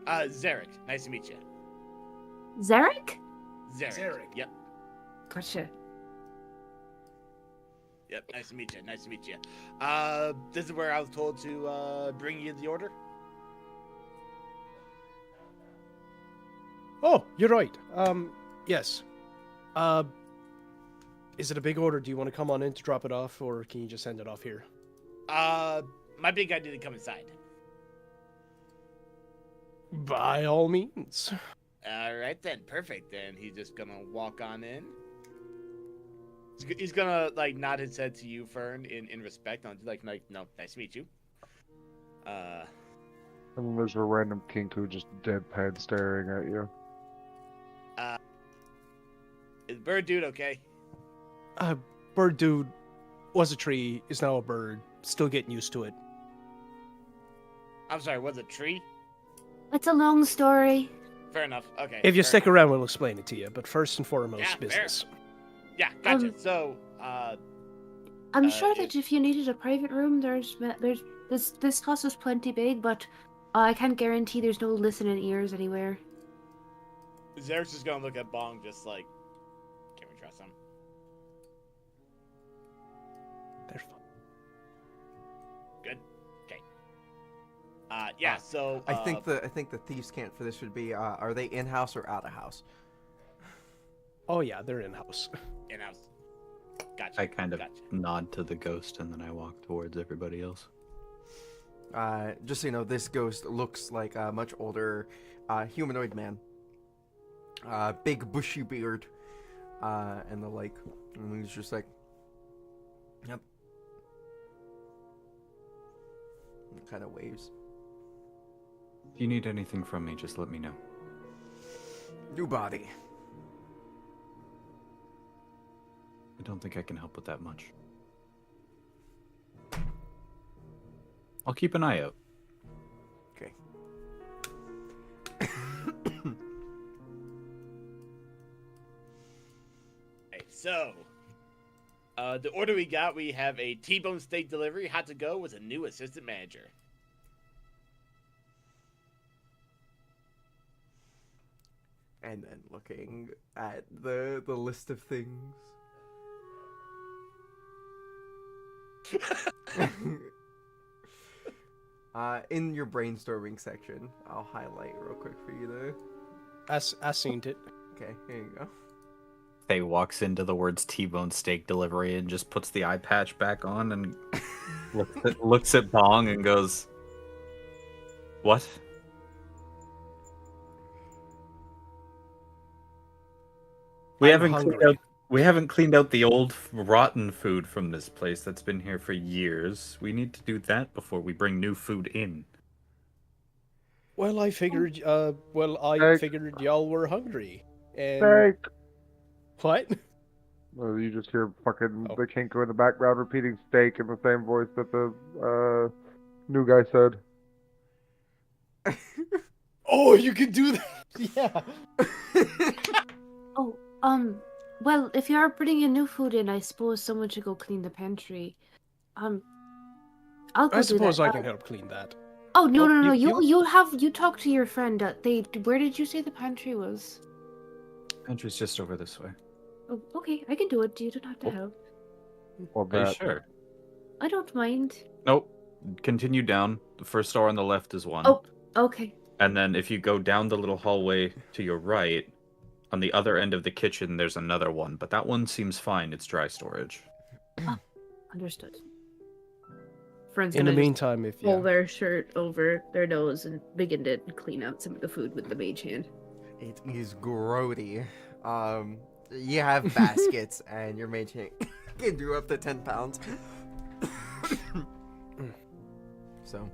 Zarek. Nice to meet you. Zarek? Zarek. Yep. Gotcha. Yep. Nice to meet you. Nice to meet you. This is where I was told to bring you the order. Oh, you're right. Yes. Is it a big order? Do you want to come on in to drop it off, or can you just send it off here? My big guy didn't come inside. By all means. All right then, perfect. Then he's just gonna walk on in. He's gonna like nod his head to you, Fern, in respect. On like no, nice to meet you. And then there's a random kinku just deadpan staring at you. Is Bird Dude okay? Bird dude was a tree, is now a bird. Still getting used to it. I'm sorry, was it tree? It's a long story. Fair enough. Okay. If you fair stick enough. around, we'll explain it to you. But first and foremost, Yeah, fair. business. Yeah, gotcha. Um, So, I'm sure that it- if you needed a private room, there's this house is plenty big, but I can't guarantee there's no listening ears anywhere. Zarek's just gonna look at Bong, just like, can we trust him? They're fine. Good. Okay. Yeah. So I think the thieves' cant for this would be: are they in house or out of house? Oh yeah, they're in house. in house. Gotcha. I kind of gotcha. nod to the ghost and then I walk towards everybody else. Just so you know, this ghost looks like a much older humanoid man. Big bushy beard, and the like. And he's just like, yep. Kind of waves. If you need anything from me, just let me know. New body. I don't think I can help with that much. I'll keep an eye out. Okay. Okay, so the order we got, we have a T-bone steak delivery, hot to go, with a new assistant manager. And then looking at the list of things. In your brainstorming section, I'll highlight real quick for you though. I seen it. Okay, here you go. Faye walks into the words T-bone steak delivery and just puts the eye patch back on and looks at Bong and goes, "What?" We I'm haven't hungry. cleaned out the old rotten food from this place that's been here for years. We need to do that before we bring new food in. Well, I figured. Steak. Figured y'all were hungry. And Steak! what? Well, you just hear fucking Oh. the kinku in the background repeating steak in the same voice that the new guy said. Oh, you can do that. Yeah. Oh, well, if you are bringing new food in, I suppose someone should go clean the pantry. I'll go I do suppose that. I can help clean that. Oh no, Oh, no, no! you- You talk to your friend. Where did you say the pantry was? Entry's just over this way. Oh, okay, I can do it. You don't have to Oh. help. Well, Are you that. sure? I don't mind. Nope. Continue down. The first door on the left is one. Oh, okay. And then if you go down the little hallway to your right, on the other end of the kitchen, there's another one. But that one seems fine. It's dry storage. Understood. Friends In the gonna just meantime, if pull you their shirt over their nose and begin to clean out some of the food with the mage hand. It is grody. You have baskets, and your mage hand can do up to 10 pounds. So,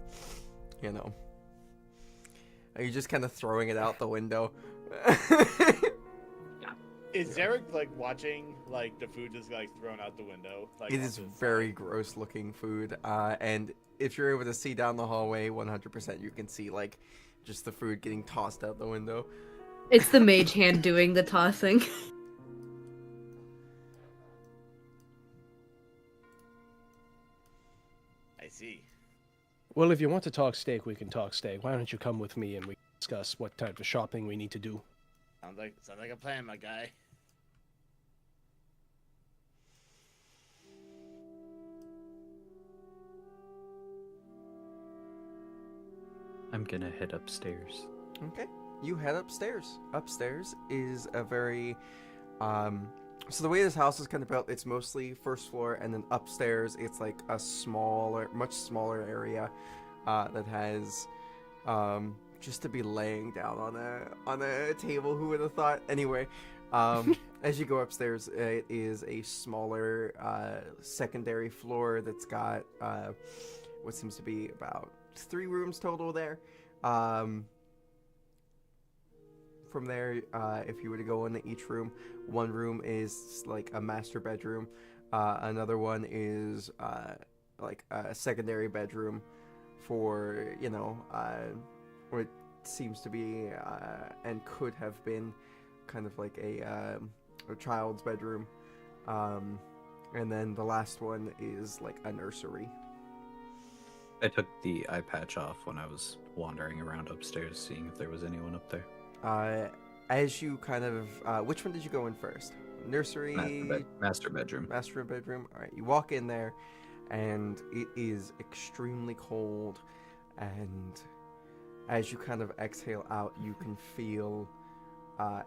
you know. Are you just kind of throwing it out the window? Is Zarek like watching like the food just like thrown out the window? Like, It off is to the very side? gross looking food, and if you're able to see down the hallway, 100% you can see like just the food getting tossed out the window. It's the mage hand doing the tossing. I see. Well, if you want to talk steak, we can talk steak. Why don't you come with me and we discuss what type of shopping we need to do? Sounds like a plan, my guy. I'm gonna head upstairs. Okay, you head upstairs. Upstairs is a very, so the way this house is kind of built, it's mostly first floor, and then upstairs it's like a smaller, much smaller area that has, just to be laying down on a table. Who would have thought? Anyway, as you go upstairs, it is a smaller secondary floor that's got what seems to be about 3 rooms total there. From there, if you were to go into each room, one room is like a master bedroom, another one is like a secondary bedroom for, you know, what seems to be and could have been kind of like a child's bedroom, and then the last one is like a nursery. I took the eye patch off when I was wandering around upstairs, seeing if there was anyone up there. As you kind of, which one did you go in first? Nursery? Master bedroom. Master bedroom. All right, you walk in there, and it is extremely cold, and as you kind of exhale out, you can feel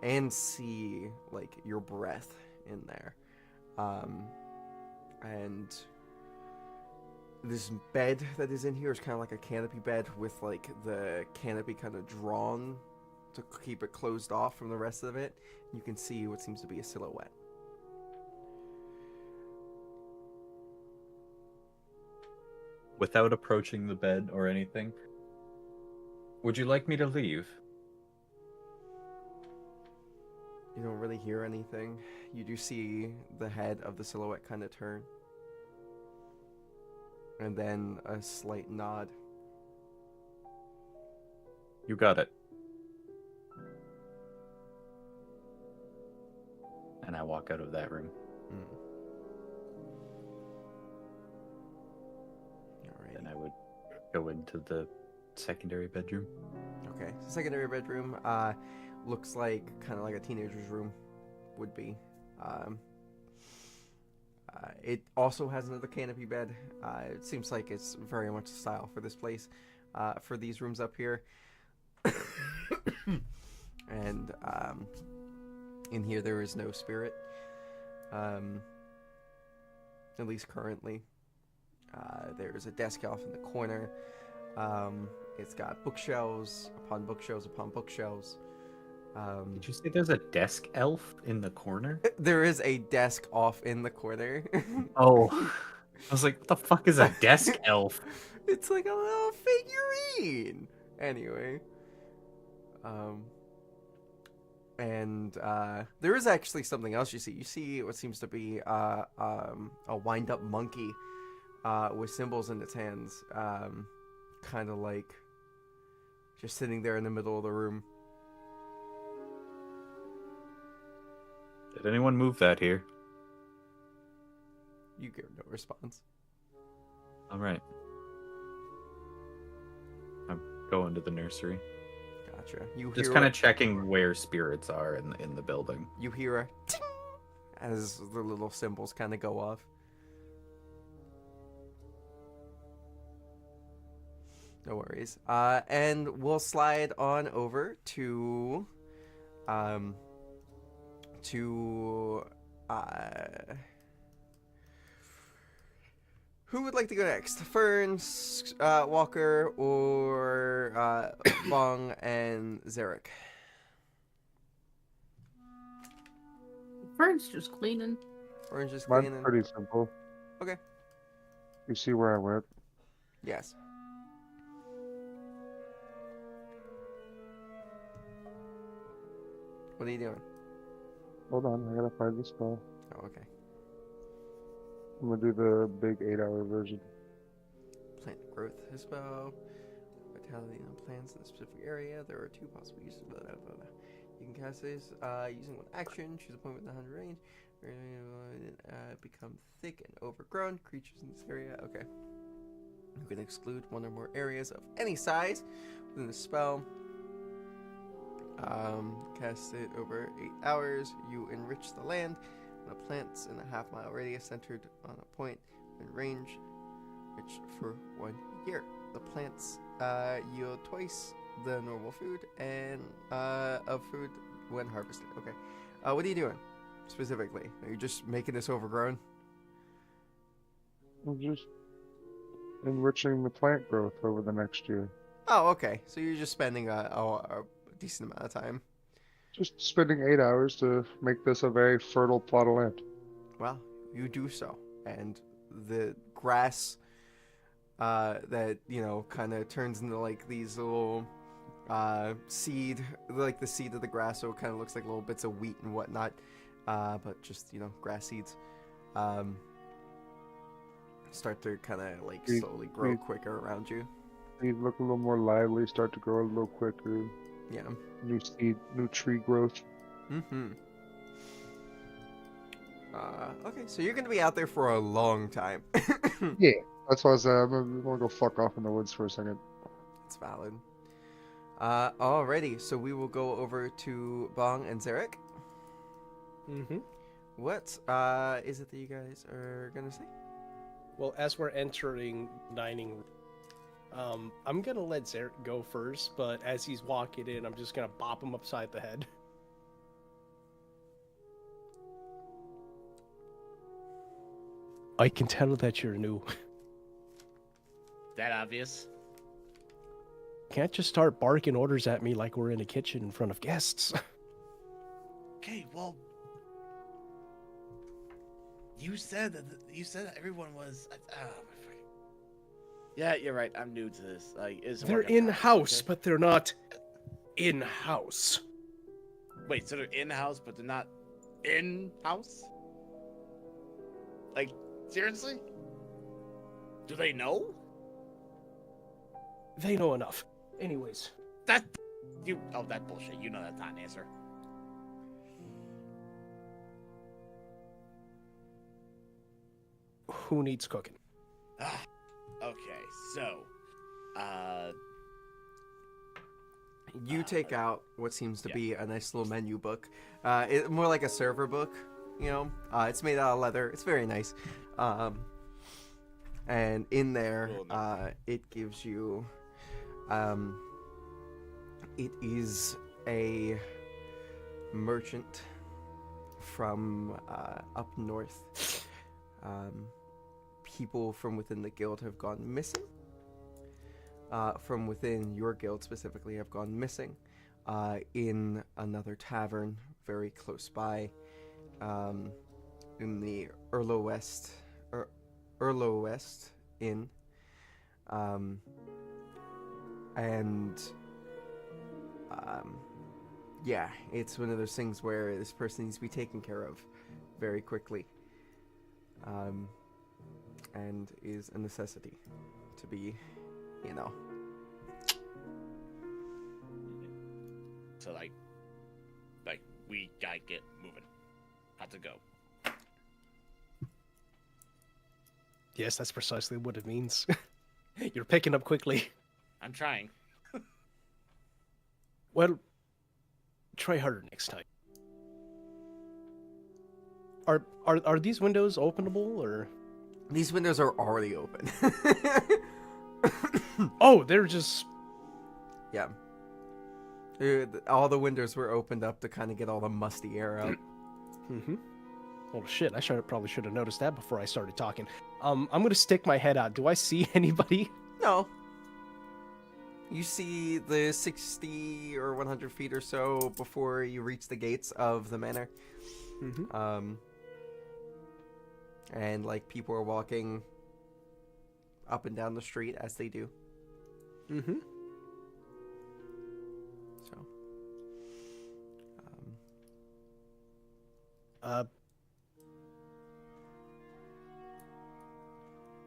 and see like your breath in there, and this bed that is in here is kind of like a canopy bed with like the canopy kind of drawn to keep it closed off from the rest of it. You can see what seems to be a silhouette. Without approaching the bed or anything, would you like me to leave? You don't really hear anything. You do see the head of the silhouette kind of turn. And then a slight nod. You got it. And I walk out of that room. Alright. Then I would go into the secondary bedroom. Okay. So secondary bedroom looks like kind of like a teenager's room would be. It also has another canopy bed. It seems like it's very much the style for this place, for these rooms up here. And in here there is no spirit, at least currently. There's a desk off in the corner. It's got bookshelves upon bookshelves upon bookshelves. Did you say there's a desk elf in the corner? There is a desk off in the corner. Oh. I was like, what the fuck is a desk elf? It's like a little figurine. Anyway. And there is actually something else you see. You see what seems to be a wind-up monkey with symbols in its hands. Kind of like just sitting there in the middle of the room. Did anyone move that here? You give no response. All right. I'm going to the nursery. Gotcha. You Just hear kind of checking where spirits are in the building. you hear a ting as the little symbols kind of go off. No worries. And we'll slide on over to who would like to go next? Ferns, Walker, or Bong and Zarek? Fern's just cleaning. Ferns just Mine's cleaning. pretty simple. Okay. You see where I went? Yes. What are you doing? Hold on, I gotta find the spell. Oh, okay. I'm gonna do the big 8-hour version. Plant growth spell. Vitality on plants in a specific area. There are 2 possible uses. Blah, blah, blah, blah. You can cast this using 1 action. Choose a point within 100 range. Become thick and overgrown. Creatures in this area. Okay. You can exclude 1 or more areas of any size within the spell. Cast it over 8 hours. You enrich the land on the plants in a half-mile radius centered on a point in range, which for 1 year. The plants yield twice the normal food and of food when harvested. Okay. What are you doing specifically? Are you just making this overgrown? I'm just enriching the plant growth over the next year. Oh, okay. So you're just spending a decent amount of time. Just spending 8 hours to make this a very fertile plot of land. Well, you do so, and the grass that kind of turns into like these little seed, like the seed of the grass, so it kind of looks like little bits of wheat and whatnot, but just grass seeds. Start to kind of like slowly grow quicker around you. These look a little more lively, start to grow a little quicker. Yeah. New seed, new tree growth. Mm-hmm. Okay, so you're gonna be out there for a long time. Yeah, that's why I said I'm gonna go fuck off in the woods for a second. It's valid. Alrighty, so we will go over to Bong and Zarek. Mm-hmm. What is it that you guys are gonna say? Well, as we're entering dining room, I'm gonna let Zarek go first, but as he's walking in, I'm just gonna bop him upside the head. I can tell that you're new. That obvious? Can't just start barking orders at me like we're in a kitchen in front of guests. Okay, well, you said that everyone was. My fucking... Yeah, you're right. I'm new to this. Like, They're in-house, but they're not in-house. Wait, so they're in-house, but they're not in-house? Like, seriously? Do they know? They know enough. Anyways. That bullshit. You know that's not an answer. Who needs cooking? Okay, so, You take out what seems to be a nice little menu book. More like a server book, It's made out of leather. It's very nice. And in there, it gives you... it is a merchant from up north. People from within the guild have gone missing. From within your guild specifically have gone missing in another tavern very close by, in the Erlo West Inn, yeah, it's one of those things where this person needs to be taken care of very quickly, and is a necessity to be, So like we gotta get moving. Have to go. Yes, that's precisely what it means. You're picking up quickly. I'm trying. Well, try harder next time. Are these windows openable, or? These windows are already open. Oh, they're just... Yeah. All the windows were opened up to kind of get all the musty air out. Mm-hmm. Oh shit, probably should have noticed that before I started talking. I'm gonna stick my head out. Do I see anybody? No. You see the 60 or 100 feet or so before you reach the gates of the manor. Mm-hmm. And like people are walking up and down the street as they do. Mm-hmm. So,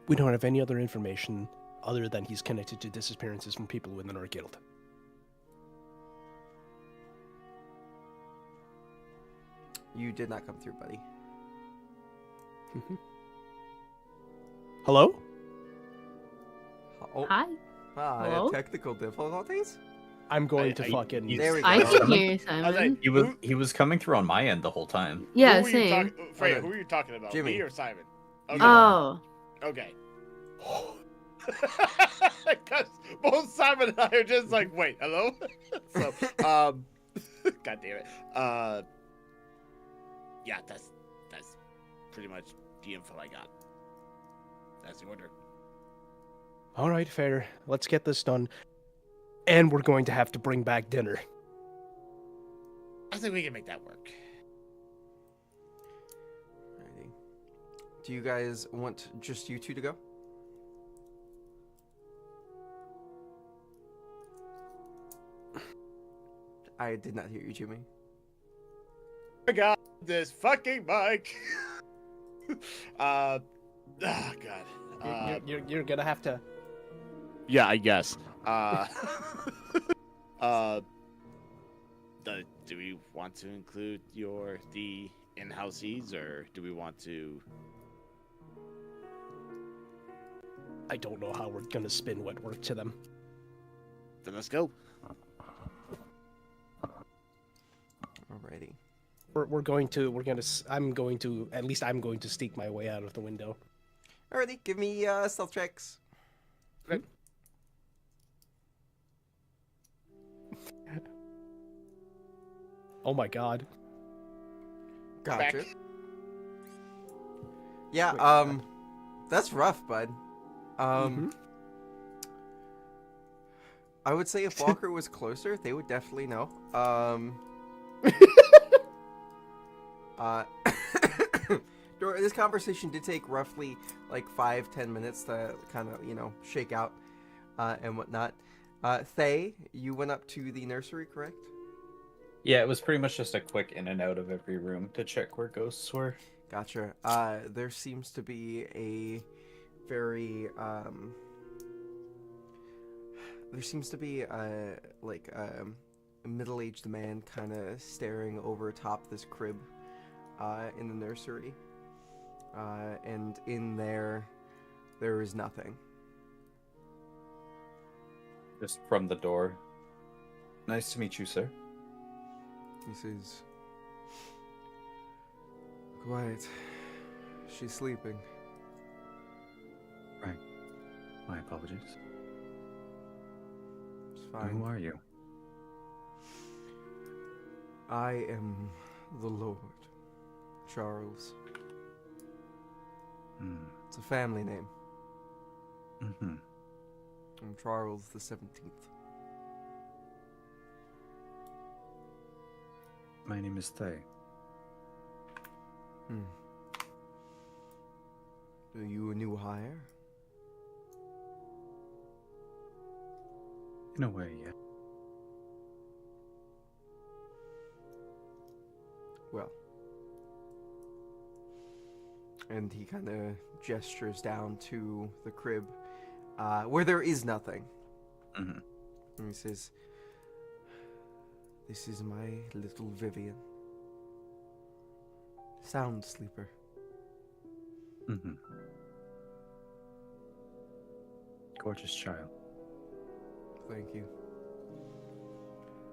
We don't have any other information other than he's connected to disappearances from people within our guild. You did not come through, buddy. Hello? Oh, Hi. Hello? technical difficulties? I'm going I- to I- fucking... he's- There we I go. can hear you, I was Simon. like, He was coming through on my end the whole time. Yeah, who were you same. talking? Freya, Okay. who are you talking about? Jimmy. Me or Simon? Okay. Oh. Okay. Because both Simon and I are just like, wait, hello? So, God damn it. Yeah, that's pretty much the info I got. That's the order. All right, fair. Let's get this done. And we're going to have to bring back dinner. I think we can make that work. Alrighty. Do you guys want just you two to go? I did not hear you, Jimmy. I got this fucking mic. God. You're gonna have to... Yeah, I guess. Do we want to include the in-housees, or do we want to? I don't know how we're gonna spin wet work to them. Then let's go. Alrighty. I'm going to sneak my way out of the window. Alrighty, give me stealth checks. Okay. Oh my god. Gotcha. Back. Yeah, Wait, that's rough, bud. Mhm. I would say if Walker was closer, they would definitely know. This conversation did take roughly like 5-10 minutes to kind of, shake out and whatnot. Thay, you went up to the nursery, correct? Yeah, it was pretty much just a quick in and out of every room to check where ghosts were. Gotcha. There seems to be a very a middle-aged man kind of staring over top this crib in the nursery, and in there is nothing. Just from the door. Nice to meet you, sir. He says, "Quiet. She's sleeping." Right. My apologies. It's Who fine. are you? I am the Lord, Charles. It's a family name. Mm-hmm. I'm Charles the 17th. My name is Thay. Are you a new hire? In a way, yeah. Well. And he kind of gestures down to the crib, where there is nothing. Mm-hmm. And he says, "This is my little Vivian. Sound sleeper." Mm-hmm. Gorgeous child. Thank you.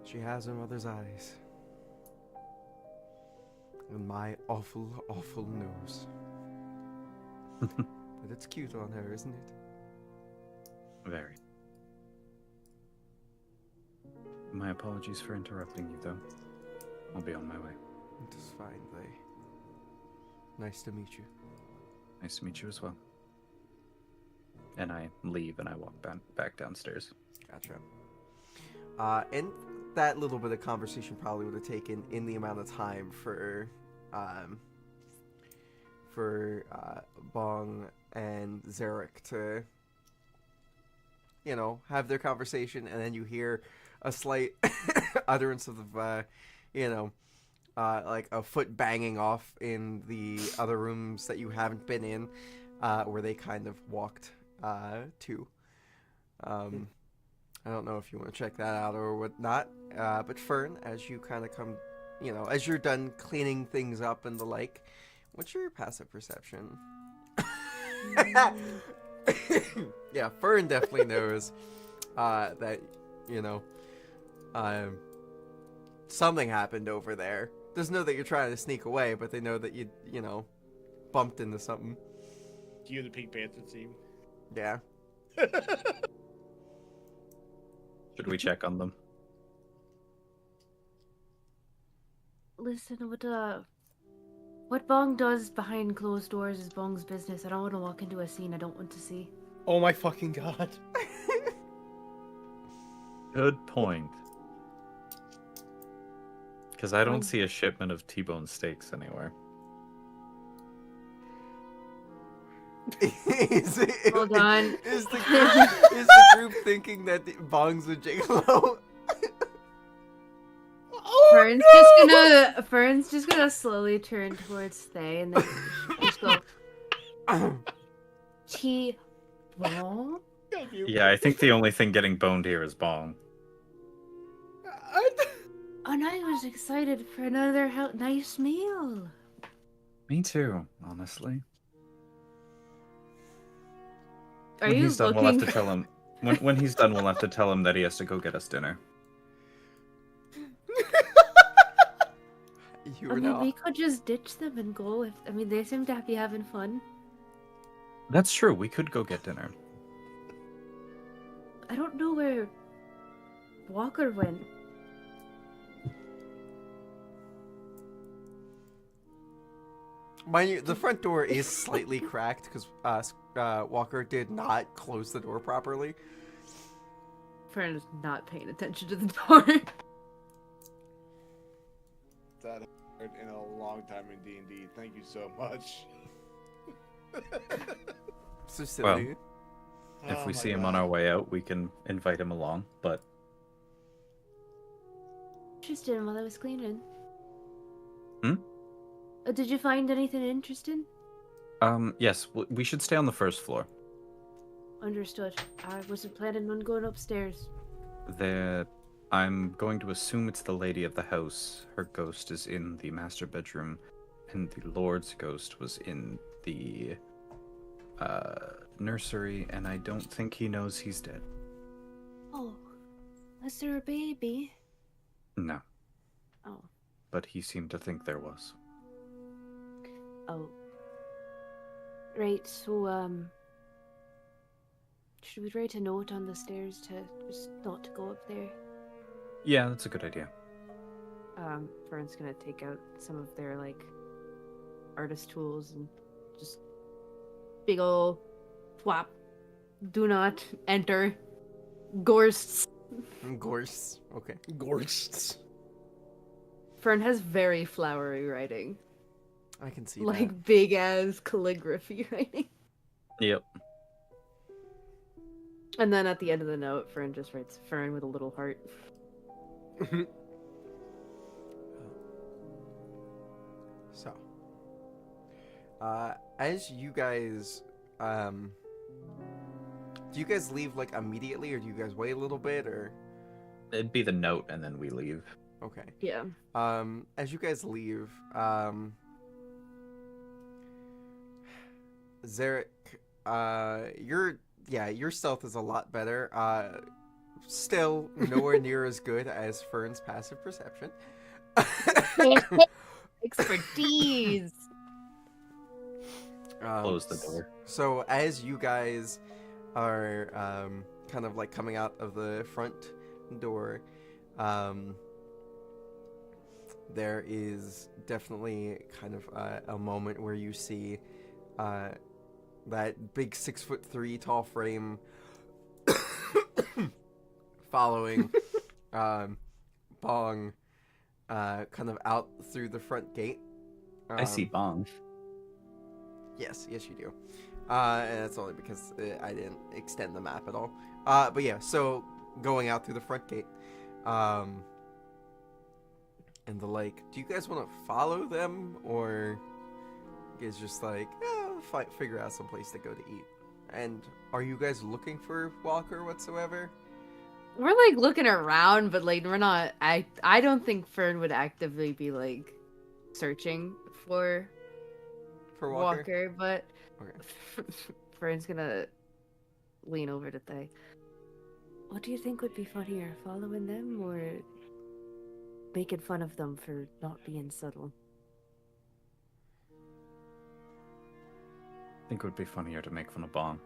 She has her mother's eyes. And my awful, awful nose. But it's cute on her, isn't it? Very. My apologies for interrupting you, though. I'll be on my way. It is fine, Thay. Nice to meet you. Nice to meet you as well. And I leave and I walk back downstairs. Gotcha. And that little bit of conversation probably would have taken in the amount of time for Bong and Zarek to, have their conversation, and then you hear a slight utterance of, like a foot banging off in the other rooms that you haven't been in, where they kind of walked to. I don't know if you want to check that out or whatnot, but Fern, as you kind of come, as you're done cleaning things up and the like, what's your passive perception? Yeah, Fern definitely knows that, something happened over there. Doesn't know that you're trying to sneak away, but they know that you bumped into something. Do you hear the Pink Panther theme? Yeah. Should we check on them? Listen, what Bong does behind closed doors is Bong's business. I don't want to walk into a scene I don't want to see. Oh my fucking god. Good point. Because I don't see a shipment of T-bone steaks anywhere. Hold on. Is the group thinking that Bong's a gigolo? Fern's just gonna slowly turn towards Thay and then just go T-bone? Yeah, I think the only thing getting boned here is Bong. And I was excited for another nice meal. Me too, honestly. Are When you he's done, looking? we'll have to tell him. When he's done, we'll have to tell him that he has to go get us dinner. We could just ditch them and go. They seem to be having fun. That's true. We could go get dinner. I don't know where Walker went. Mind you, the front door is slightly cracked because Walker did not close the door properly. Fern is not paying attention to the door. That hurt in a long time in D&D. Thank you so much. So silly. If we see him on our way out, we can invite him along, but... Interesting while I was cleaning. Hmm? Did you find anything interesting? Yes, we should stay on the first floor. Understood. I wasn't planning on going upstairs. I'm going to assume it's the lady of the house. Her ghost is in the master bedroom, and the Lord's ghost was in the nursery, and I don't think he knows he's dead. Oh, is there a baby? No. Oh. But he seemed to think there was. Oh. Right, so, should we write a note on the stairs to just not to go up there? Yeah, that's a good idea. Fern's gonna take out some of their, artist tools and just big ol' whap. Do not enter. Gorsts. Gorse. Okay. Gorsts. Fern has very flowery writing. I can see that. Big ass calligraphy writing. Yep. And then at the end of the note, Fern just writes Fern with a little heart. So, as you guys, do you guys leave immediately, or do you guys wait a little bit, or? It'd be the note, and then we leave. Okay. Yeah. As you guys leave, Zarek, your stealth is a lot better. Still nowhere near as good as Fern's passive perception. Expertise. Close the door. So as you guys are kind of coming out of the front door, there is definitely kind of a moment where you see that big 6'3" tall frame following Bong kind of out through the front gate. I see Bong. Yes, you do. And that's only because I didn't extend the map at all. But yeah, so going out through the front gate, and the like. Do you guys want to follow them, or you guys just like figure out some place to go to eat? And are you guys looking for Walker whatsoever? We're like looking around, but like we're not. I don't think Fern would actively be like searching for Walker, but Okay. Fern's gonna lean over to Thay. What do you think would be funnier, following them or making fun of them for not being subtle? I think it would be funnier to make fun of Bong.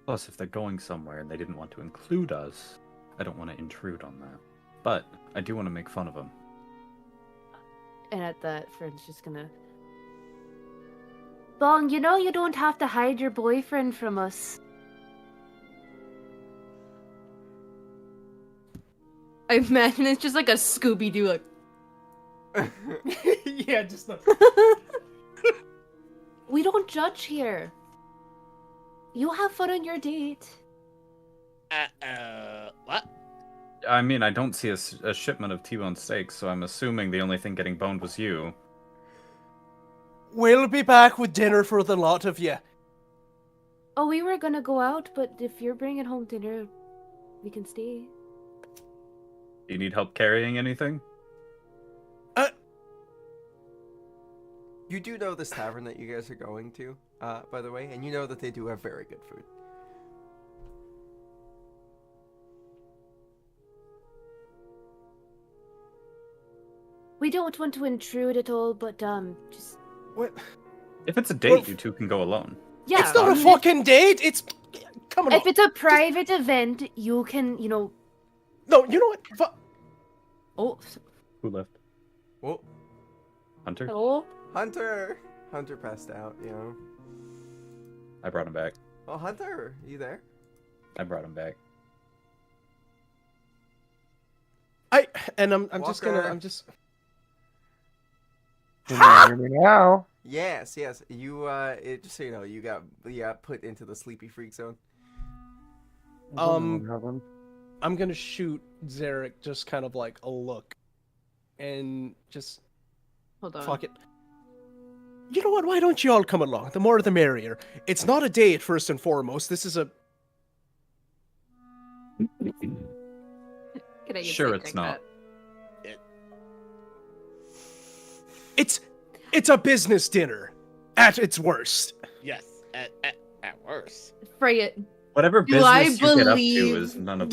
Plus, if they're going somewhere and they didn't want to include us, I don't want to intrude on that. But I do want to make fun of them. And at that, Fern's just gonna... Bong, you know you don't have to hide your boyfriend from us. I imagine it's just like a Scooby-Doo, like... Yeah, just not. We don't judge here. You have fun on your date. What? I mean, I don't see a shipment of T-bone steaks, so I'm assuming the only thing getting boned was you. We'll be back with dinner for the lot of you. Oh, we were gonna go out, but if you're bringing home dinner, we can stay. Do you need help carrying anything? You do know this tavern that you guys are going to, by the way, and you know that they do have very good food. We don't want to intrude at all, but just... What? If it's a date, Well, you two can go alone. Yeah, It's not I a mean, fucking date. It's come on. If it's a private event, you can, you know... No, you know what? Oh, Who left? Well, Hunter? hello? Hunter passed out, you know. I brought him back. Oh, Hunter, you there? I brought him back. I'm just gonna, Walker. I'm just... Can you hear me now? Yes. You, just so you know, you got put into the sleepy freak zone. I'm gonna shoot Zarek just kind of like a look. And just... Hold on. Fuck it. You know what? Why don't you all come along? The more the merrier. It's not a date, first and foremost. This is a... Can I get Sure, sick it's like not. that? It's a business dinner. At its worst. Yes, at worst. Frey it. Whatever Do I business you get up to believe- is none of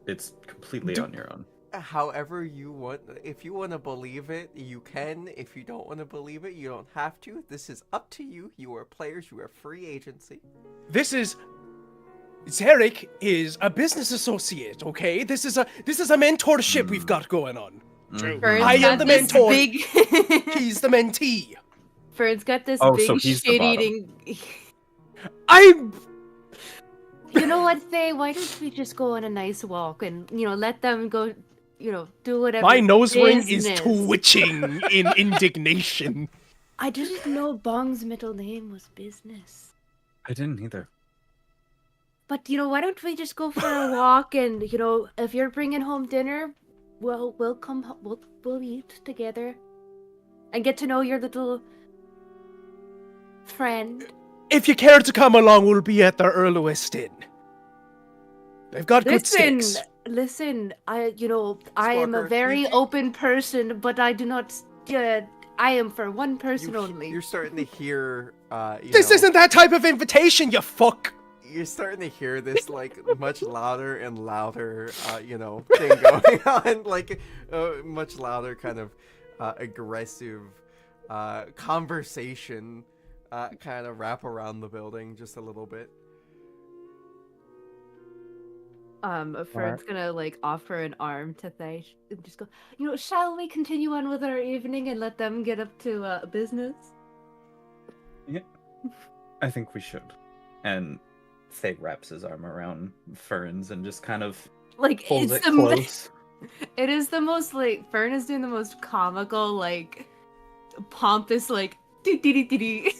it's completely on your own. However you want, if you want to believe it, you can. If you don't want to believe it, you don't have to. This is up to you. You are players. You are free agency. This is... Zarek is a business associate, okay? This is a mentorship we've got going on. True. Fern's I am got the this mentor. Big... He's the mentee. Fern's got this Oh, big so he's the shit-eating... I'm... You know what, Thay? Why don't we just go on a nice walk and, you know, let them go, you know, do whatever. My nose ring is business. twitching in indignation. I didn't know Bong's middle name was Business. I didn't either. But, you know, why don't we just go for a walk and, you know, if you're bringing home dinner, well, we'll eat together and get to know your little friend. If you care to come along, we'll be at the Earlwest Inn. They've got good steaks. Listen, I am a Squawker, very you do- open person, but I do not, I am for one person only. You're starting to hear, This isn't that type of invitation, you fuck! You're starting to hear this, like, much louder and louder, thing going on. Like, much louder kind of aggressive conversation kind of wrap around the building just a little bit. Fern's gonna, like, offer an arm to Thay and just go, you know, shall we continue on with our evening and let them get up to business? Yeah, I think we should. And Thay wraps his arm around Fern's and just kind of Like, holds it's it close. It is the most, like, Fern is doing the most comical, like, pompous, like, dee-dee-dee-dee-dee.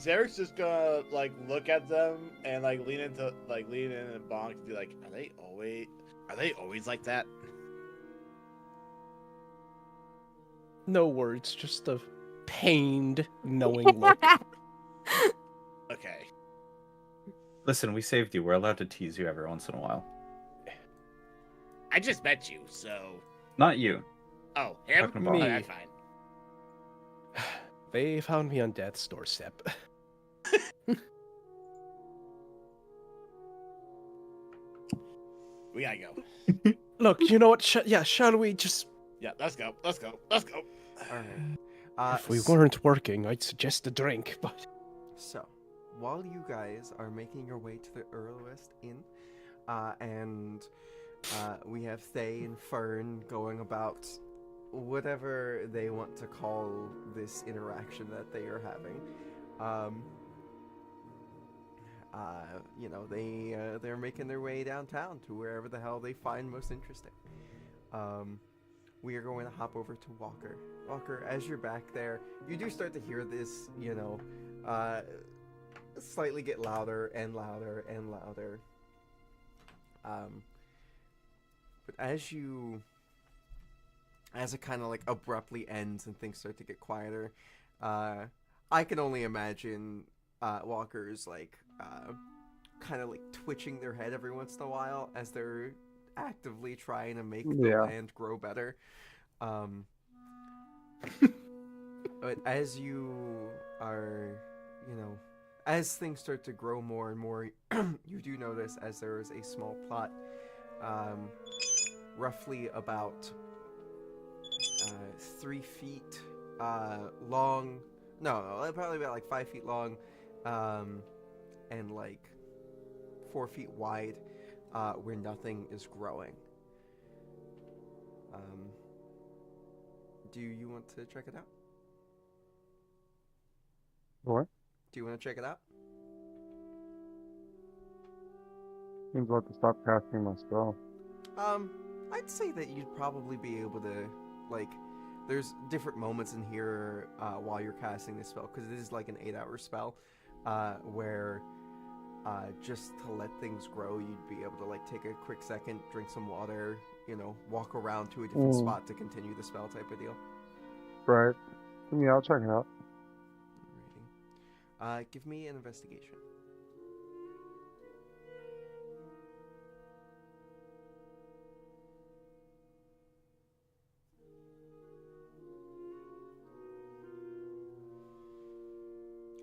Zarek's just gonna like look at them and like lean in and bonk and be like, are they always like that? No words, just a pained, knowing look. Okay. Listen, we saved you. We're allowed to tease you every once in a while. I just met you, so. Not you. Oh, him? Talking about Oh, me. that's fine. They found me on death's doorstep. We gotta go. Look, you know what? Shall we just... Yeah, let's go. All right. if we weren't working, I'd suggest a drink, but... So, while you guys are making your way to the Earl West Inn, and we have Thay and Fern going about whatever they want to call this interaction that they are having. You know, they're making their way downtown to wherever the hell they find most interesting. We are going to hop over to Walker. Walker, as you're back there, you do start to hear this, you know, slightly get louder and louder and louder. But as it kind of like abruptly ends and things start to get quieter, I can only imagine Walker's like kind of like twitching their head every once in a while as they're actively trying to make the land grow better. But as you are, you know, as things start to grow more and more, you do notice as there is a small plot, roughly about 3 feet long. No, probably about like 5 feet long, and like 4 feet wide, where nothing is growing. Do you want to check it out? What? Do you want to check it out? Seems like to stop casting my spell. I'd say that you'd probably be able to, like, there's different moments in here while you're casting this spell, because it is like an 8-hour spell, where just to let things grow, you'd be able to like take a quick second, drink some water, you know, walk around to a different spot to continue the spell type of deal. Right. Yeah, I'll check it out. Alrighty. Give me an investigation.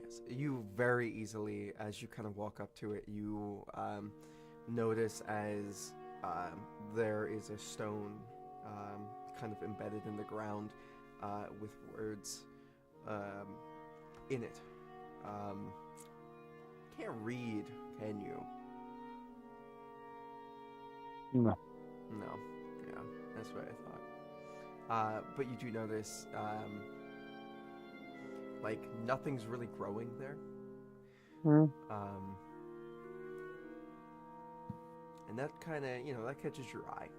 Yes, you very easily, as you kind of walk up to it, you notice as there is a stone kind of embedded in the ground with words in it. Can't read, can you? No. No. Yeah, that's what I thought. But you do notice, like, nothing's really growing there. Mm. And that kind of, you know, that catches your eye.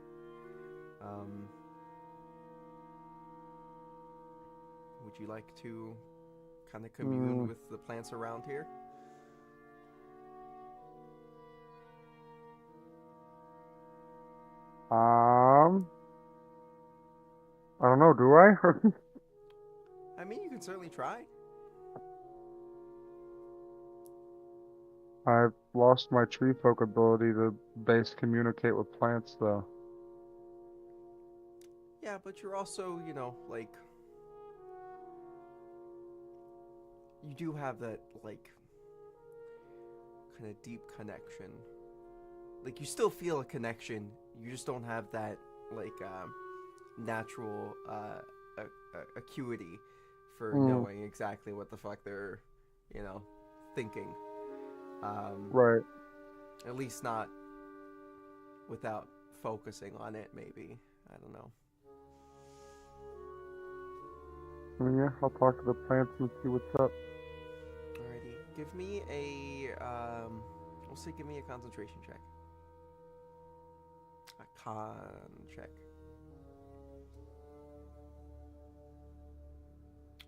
Would you like to kind of commune with the plants around here? I don't know, do I? I mean, you can certainly try. I've lost my tree folk ability to base communicate with plants, though. Yeah, but you're also, you know, like, you do have that, like, kind of deep connection. Like, you still feel a connection, you just don't have that, like, natural acuity for knowing exactly what the fuck they're, you know, thinking. Right. At least not without focusing on it, maybe. I don't know. Yeah, I'll talk to the plants and see what's up. Alrighty. Give me a, we'll say give me a concentration check. A con check.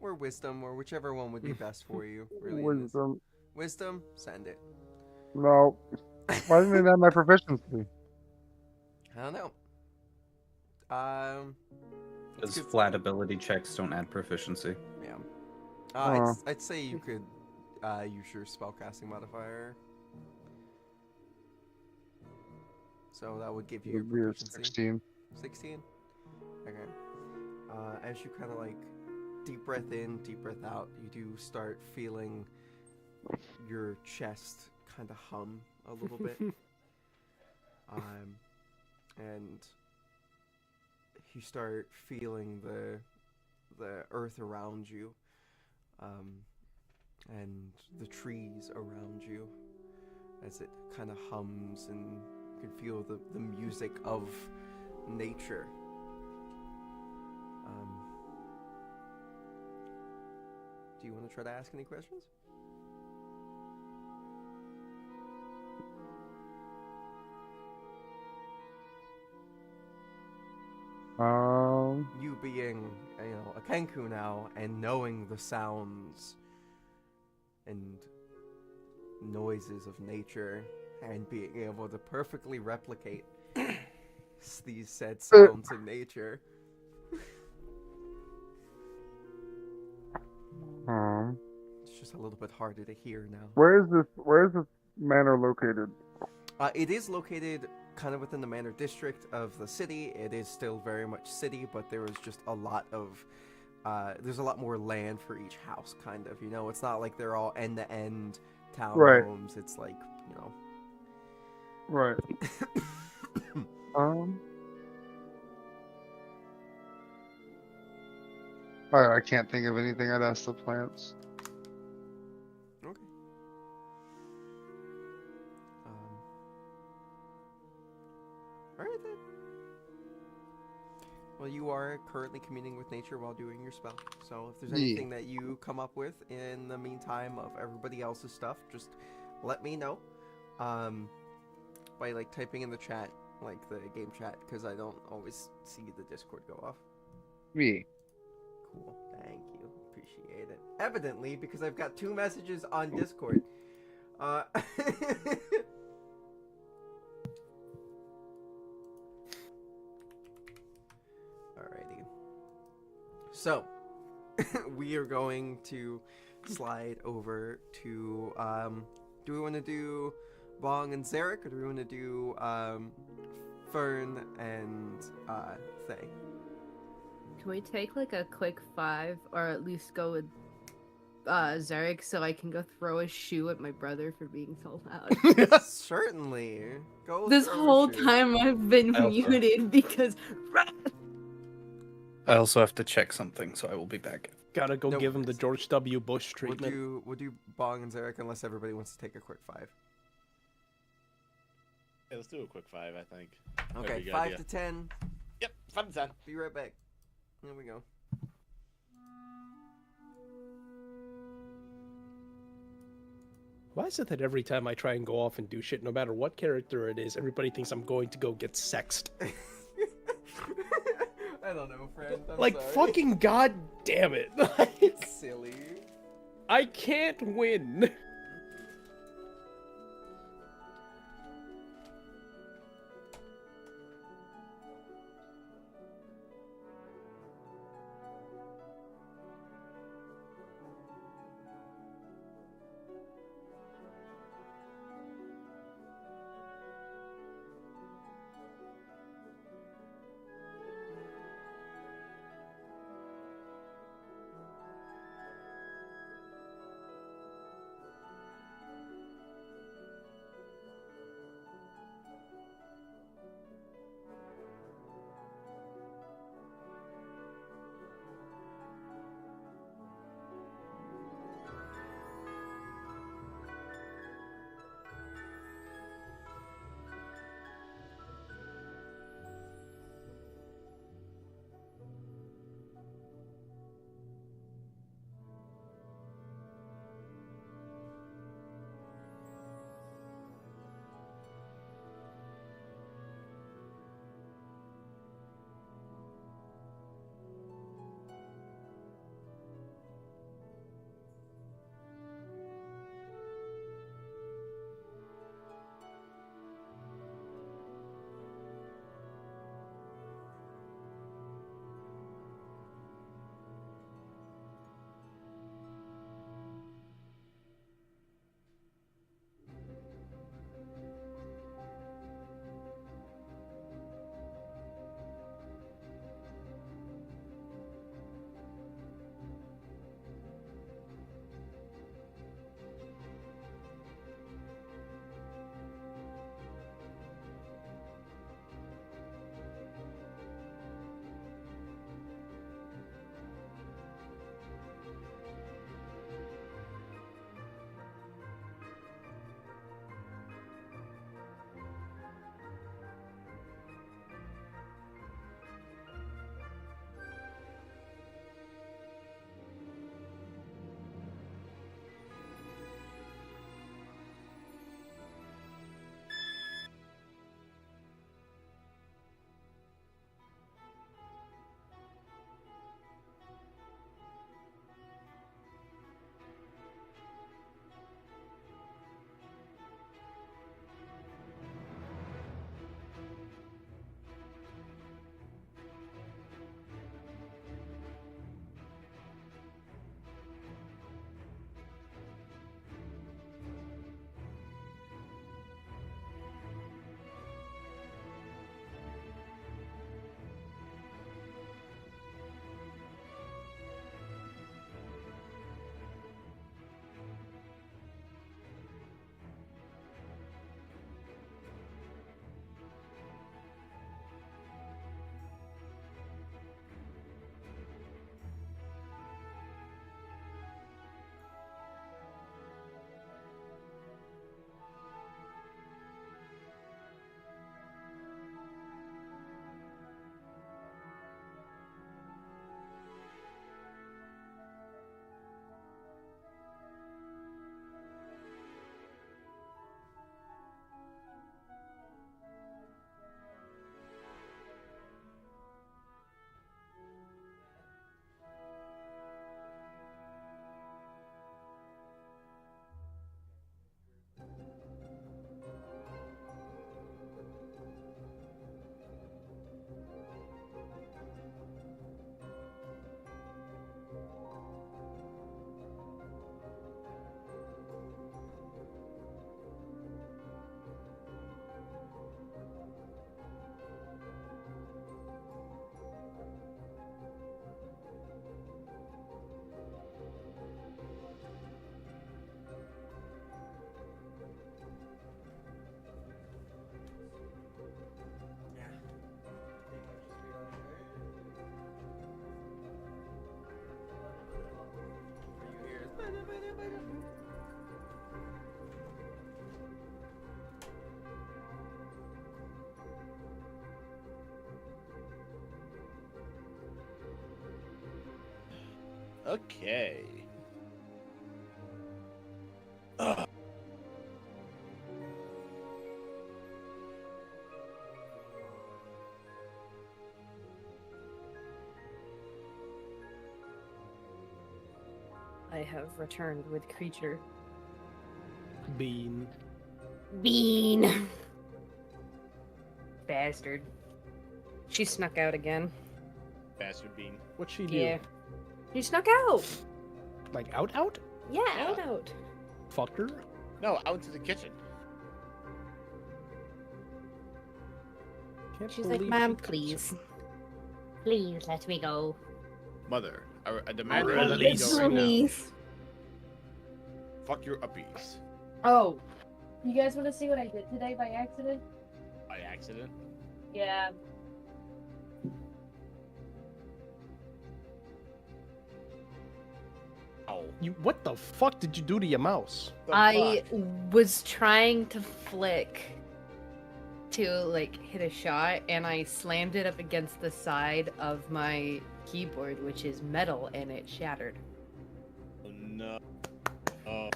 or wisdom, or whichever one would be best for you. Really, in this. Wisdom. Wisdom, send it. No. Why didn't it add my proficiency? I don't know. It's Because good. flat ability checks don't add proficiency. Yeah. Aw. I'd say you could use your spellcasting modifier. So that would give you It'd be a proficiency. 16. 16? Okay. As you kind of like deep breath in, deep breath out, you do start feeling your chest kind of hum a little bit. And you start feeling the earth around you, and the trees around you as it kind of hums, and you can feel the music of nature. Do you want to try to ask any questions? You being, a Kenku now, and knowing the sounds and noises of nature, and being able to perfectly replicate these said sounds in nature. It's just a little bit harder to hear now. Where is this manor located? It is located kind of within the manor district of the city. It is still very much city, but there is just a lot of there's a lot more land for each house, kind of. It's not like they're all end-to-end townhomes. Right. It's like, Right. I can't think of anything I'd ask the plants. Okay. Alright then. Well, you are currently communing with nature while doing your spell. So if there's anything that you come up with in the meantime of everybody else's stuff, just let me know. By like typing in the chat, like the game chat, because I don't always see the Discord go off. Me. Cool. Thank you. Appreciate it. Evidently, because I've got 2 messages on Discord. Alrighty. So, we are going to slide over to, do we want to do Bong and Zarek, or do we want to do, Fern and, Faye? Can we take like a quick 5, or at least go with Zarek so I can go throw a shoe at my brother for being so loud? Certainly. Go This throw a whole shoe. time I've been I also- muted because I also have to check something, so I will be back. Gotta go No give him the worries. George W. Bush treatment. We'll do Bong and Zarek unless everybody wants to take a quick 5. Yeah, let's do a quick 5, I think. Okay, That'd be a good 5 idea. to 10. Yep, 5 to 10. Be right back. Here we go. Why is it that every time I try and go off and do shit, no matter what character it is, everybody thinks I'm going to go get sexed? I don't know, friend. I'm Like, sorry. fucking god damn it. Like, silly. I can't win. Okay. Ugh. I have returned with creature. Bean. Bean! Bastard. She snuck out again. Bastard bean. What'd she do? Yeah. She snuck out! Like out? Yeah, Yeah. out. Fucked her? No, out into the kitchen. Can't She's like, believe Mom, she could- please. Please, let me go. Mother, I demand I you let me release go right now. Please. Fuck your uppies. Oh. You guys want to see what I did today by accident? By accident? Yeah. Oh. What the fuck did you do to your mouse? The I fuck? was trying to flick to like hit a shot and I slammed it up against the side of my keyboard, which is metal, and it shattered. Oh, no. Oh.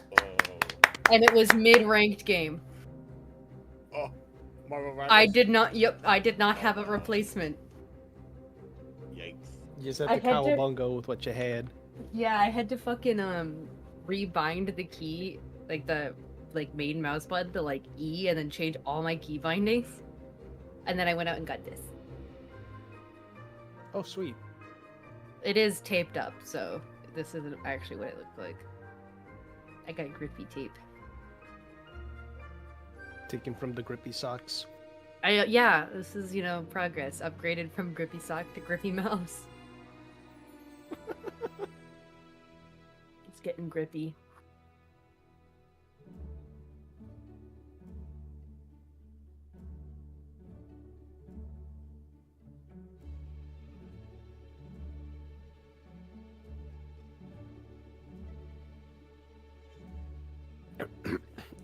And it was mid-ranked game. Oh. Marvel Rivals. I did not have a replacement. Yikes. You just had I to had to- cowabunga with what you had. Yeah, I had to fucking rebind the key, like the main mouse button to like E, and then change all my key bindings. And then I went out and got this. Oh, sweet. It is taped up, so this isn't actually what it looked like. I got grippy tape. Taken from the grippy socks. Yeah, this is, progress. Upgraded from grippy sock to grippy mouse. It's getting grippy.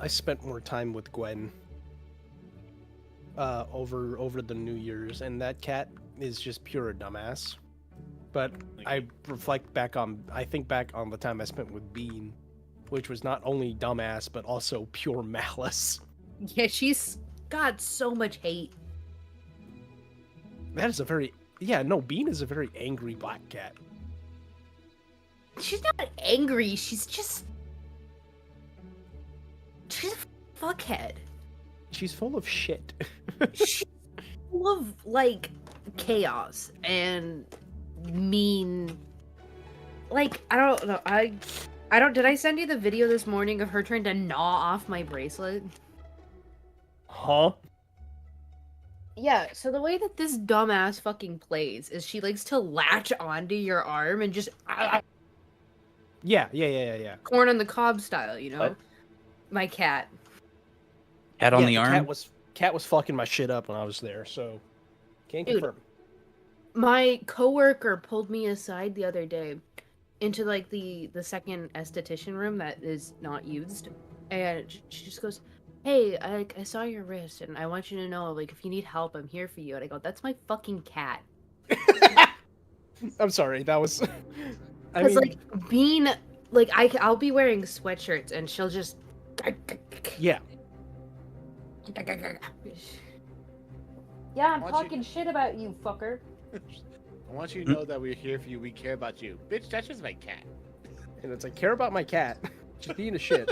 I spent more time with Gwen over the New Year's, and that cat is just pure dumbass. But I think back on the time I spent with Bean, which was not only dumbass but also pure malice. Yeah, she's got so much hate. That is Bean is a very angry black cat. She's not angry, she's a fuckhead. She's full of shit. She's full of, like, chaos and mean. Like, I don't know. Did I send you the video this morning of her trying to gnaw off my bracelet? Huh? Yeah, so the way that this dumbass fucking plays is she likes to latch onto your arm and just Yeah. corn on the cob style, What? My cat. Cat on the Cat arm. was fucking my shit up when I was there, so can't Dude. confirm. My coworker pulled me aside the other day into like the second esthetician room that is not used, and she just goes, "Hey, I saw your wrist, and I want you to know, like, if you need help, I'm here for you." And I go, "That's my fucking cat." I'm sorry, that was. I Because mean, like being like I'll be wearing sweatshirts, and she'll just yeah. Yeah, I'm Why don't you- talking shit about you, fucker. I want you to know that we're here for you. We care about you. Bitch, that's just my cat. And it's like, care about my cat. She's being a shit.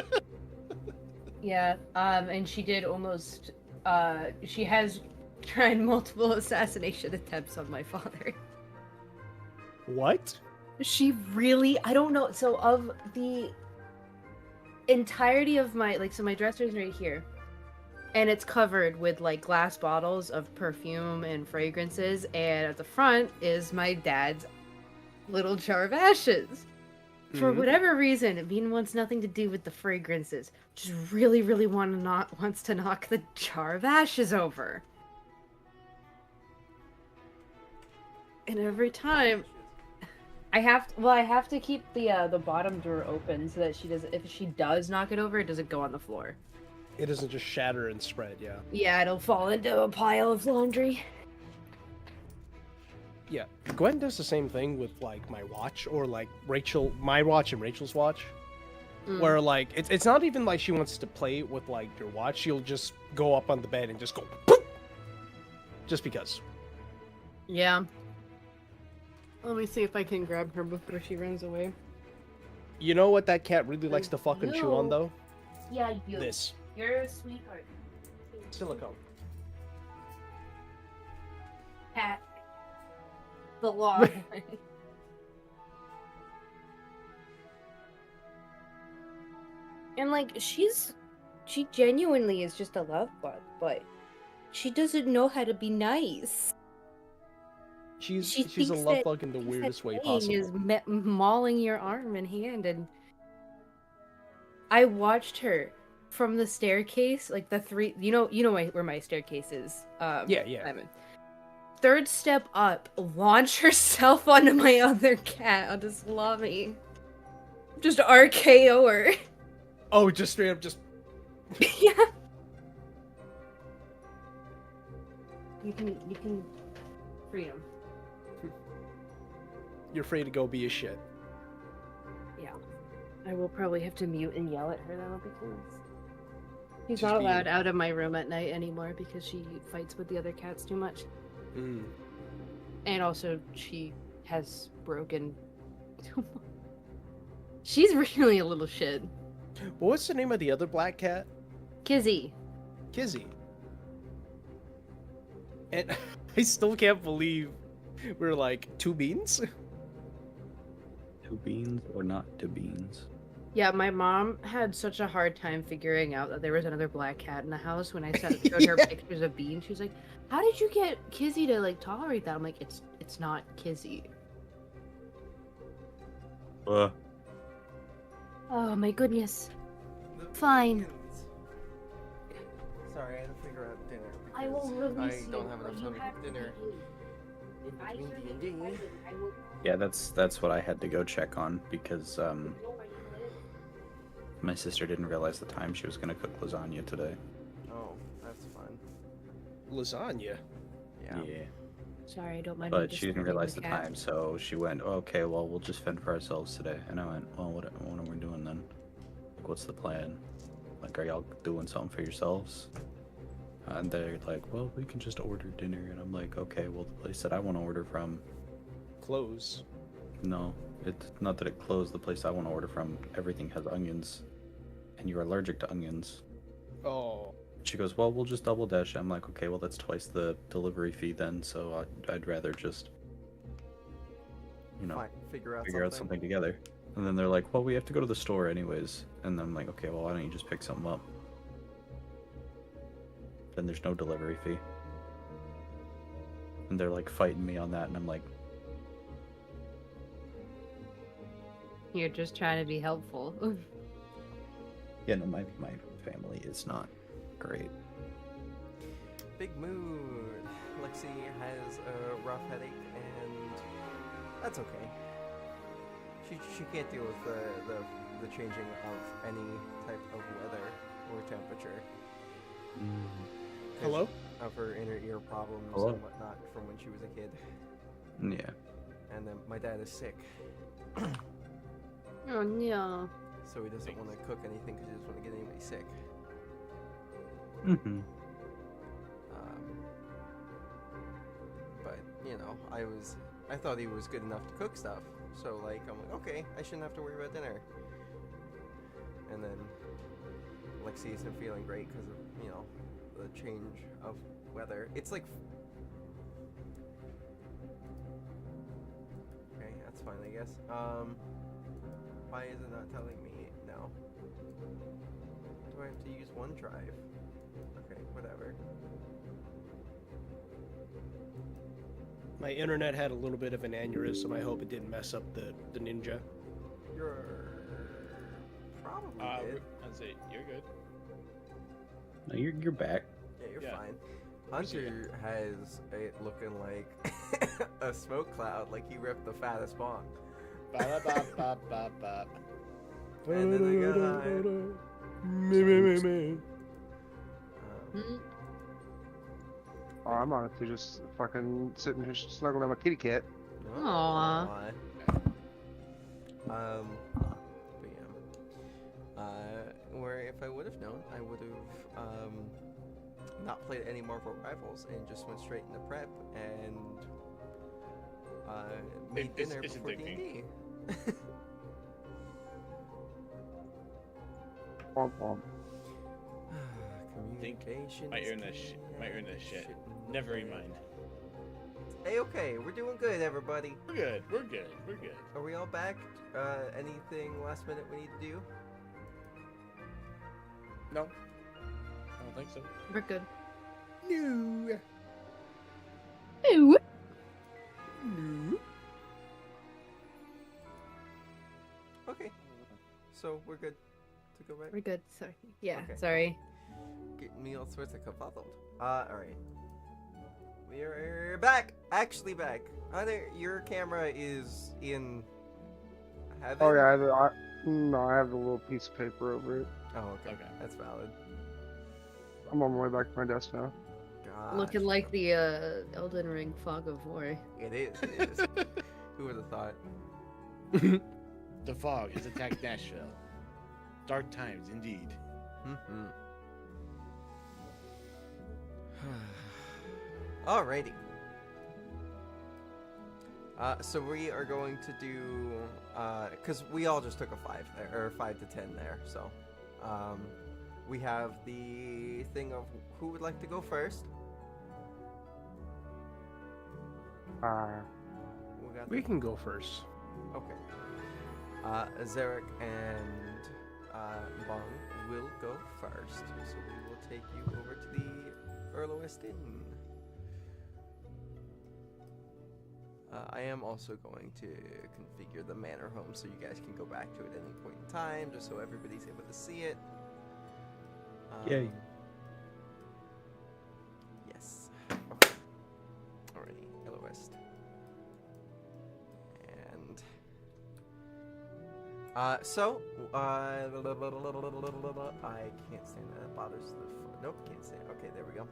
Yeah, and she did almost, she has tried multiple assassination attempts on my father. What? She really, I don't know, so of the entirety of my, like, so my dresser's right here, and it's covered with, like, glass bottles of perfume and fragrances, and at the front is my dad's little jar of ashes. For Mhm. whatever reason, Bean wants nothing to do with the fragrances. Just really, really wants to knock the jar of ashes over. And every time, I have to keep the bottom drawer open so that if she does knock it over, it doesn't go on the floor. It doesn't just shatter and spread, yeah. Yeah, it'll fall into a pile of laundry. Yeah, Gwen does the same thing with like my watch or like my watch and Rachel's watch. Where like it's not even like she wants to play with like your watch. She'll just go up on the bed and just go boop, just because. Yeah. Let me see if I can grab her before she runs away. You know what that cat really likes to fucking chew on though? Yeah, you. This You're a sweetheart. silicone. Cat. The law. And like she genuinely is just a love bug, but she doesn't know how to be nice. She's She a thinks love that- bug in the thinks that weirdest way playing possible. is mauling your arm and hand, and I watched her from the staircase, like the three. You know where my staircase is. Yeah. Simon. Third step up, launch herself onto my other cat on the salami. Just RKO her. Oh, just straight up, just Yeah. You can freedom. you're free to go be a shit. Yeah. I will probably have to mute and yell at her though because she's Just not be- allowed out of my room at night anymore because she fights with the other cats too much. Mm. And also she has broken She's really a little shit. What's the name of the other black cat? Kizzy. Kizzy. And I still can't believe we're like 2 beans. 2 beans or not 2 beans? Yeah, my mom had such a hard time figuring out that there was another black cat in the house when I showed her Yeah. pictures of Bean. She's like, "How did you get Kizzy to like tolerate that?" I'm like, "It's not Kizzy." Oh my goodness. Fine. Sorry, I had to figure out dinner. I will because release I don't you, have but enough you time to have cook to dinner. behave. If I between hear you D&D. fighting, I will Yeah, that's what I had to go check on because know where you live. my sister didn't realize the time she was gonna cook lasagna today. Oh, that's fun. Lasagna. Yeah. Sorry, I don't mind. But she didn't disturbing realize the cat. time, so she went, oh, okay, well, we'll just fend for ourselves today. And I went, well, what are we doing then? Like, what's the plan? Like, are y'all doing something for yourselves? And they're like, well, we can just order dinner. And I'm like, okay, well, the place that I want to order from, Clothes. no, it's not that it closed. The place I want to order from, everything has onions. And you're allergic to onions. Oh. She goes, well, we'll just double dash. I'm like, okay, well, that's twice the delivery fee then, so I'd rather just, you know, Figure out something together. And then they're like, well, we have to go to the store anyways. And I'm like, okay, well, why don't you just pick something up? Then there's no delivery fee. And they're like fighting me on that, and I'm like, You're just trying to be helpful. yeah, no, my family is not great. Big mood. Lexi has a rough headache, and that's okay. She can't deal with the changing of any type of weather or temperature. Hello? Of her inner ear problems Hello? and whatnot from when she was a kid. Yeah. And then my dad is sick, Oh no. so he doesn't want to cook anything because he doesn't want to get anybody sick. Mm-hmm. But you know, I thought he was good enough to cook stuff. So like, I'm like, okay, I shouldn't have to worry about dinner. And then Lexi isn't feeling great because of, you know, the change of weather. It's like, okay, that's fine, I guess. Why is it not telling me now? Do I have to use OneDrive? Okay, whatever. My internet had a little bit of an aneurysm. I hope it didn't mess up the ninja. You're probably did. I'd say you're good. No, you're back. Yeah, you're Yeah. fine. Hunter has it looking like a smoke cloud, like he ripped the fattest bong. Ba-da-ba-ba-ba-ba. And then they got Me. um, Oh, I'm honestly just fucking sitting here snuggling my kitty cat. Aw. Aw. But yeah. Where if I would have known, I would have not played any Marvel Rivals and just went straight into prep and made dinner it's before addicting. D&D. Womp womp. Communication. Might earn this shit. Never mind. Hey, okay, we're doing good, everybody. We're good. We're good. We're good. Are we all back? Anything last minute we need to do? No, I don't think so. We're good. No. Ooh. Okay, so we're good to go back. We're good. Sorry. Yeah. Okay. Sorry. Getting me all sorts of kerfuffled. Alright. We're back! Actually back. Your camera is in heaven? Oh yeah, I have a little piece of paper over it. Oh, okay. Okay. That's valid. I'm on my way back to my desk now. God. Looking like the Elden Ring fog of war. It is. It is. Who would have thought? The fog has attacked Nashville. Dark times, indeed. Mm-hmm. Alrighty. So we are going to do, because we all just took a 5 there, or 5 to 10 there, so, we have the thing of who would like to go first. We can go first. Okay. Zarek and Bong will go first, so we will take you over to the Earlowest Inn. I am also going to configure the manor home so you guys can go back to it at any point in time, just so everybody's able to see it. Yay. Yes. Okay. Alrighty, Earlowest. And I can't stand that. It bothers the nope, can't stand. Okay, there we go.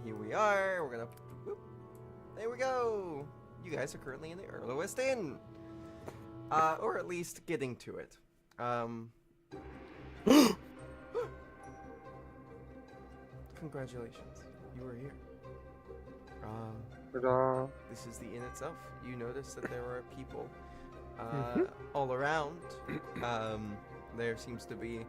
Here we are. We're gonna. Whoop. There we go. You guys are currently in the Earlowest Inn, or at least getting to it. Congratulations, you were here. Ta-da. This is the inn itself. You notice that there are people all around. There seems to be,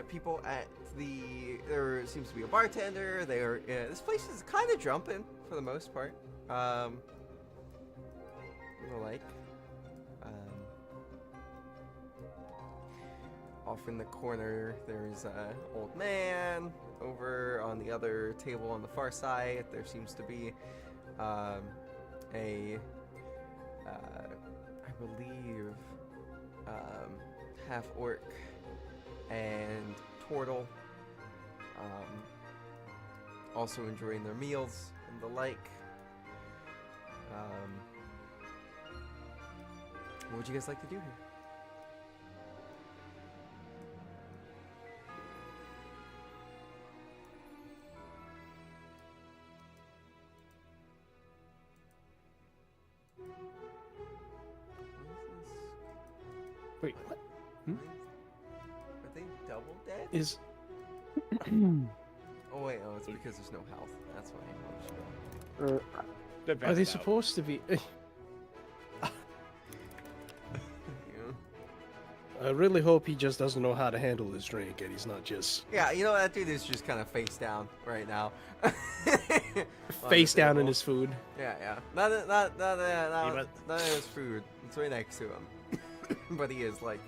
people at the. There seems to be a bartender. This place is kind of jumping for the most part. The like. Off in the corner, there's an old man. Over on the other table on the far side, there seems to be I believe, half orc and turtle, also enjoying their meals and the like. What would you guys like to do here? Wait, what? Are they double dead? Is Oh wait, it's because there's no health. That's why. Oh, shit. are they supposed to be? I really hope he just doesn't know how to handle his drink and he's not just Yeah, you know that dude is just kind of face down right now. face down in his food. Yeah, yeah. Not in his food. It's right next to him. But he is like.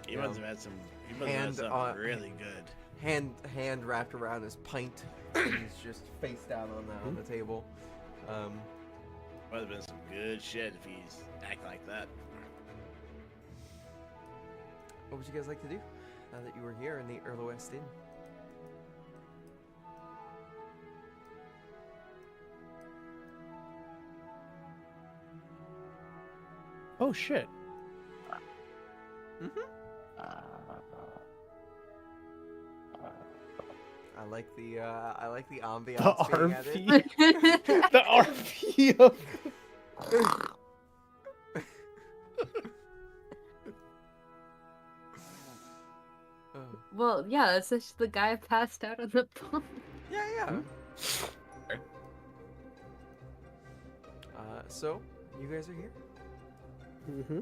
He must have had some. He must have had something really good. Hand wrapped around his pint. And he's just face down on the table. Might have been some good shit if he's acting like that. What would you guys like to do now that you were here in the Earlowest Inn? Oh shit. I like the ambiance The being added. RP. The RP of... Oh. Well, yeah, that's just the guy passed out on the pump. Yeah. So you guys are here. Mm-hmm.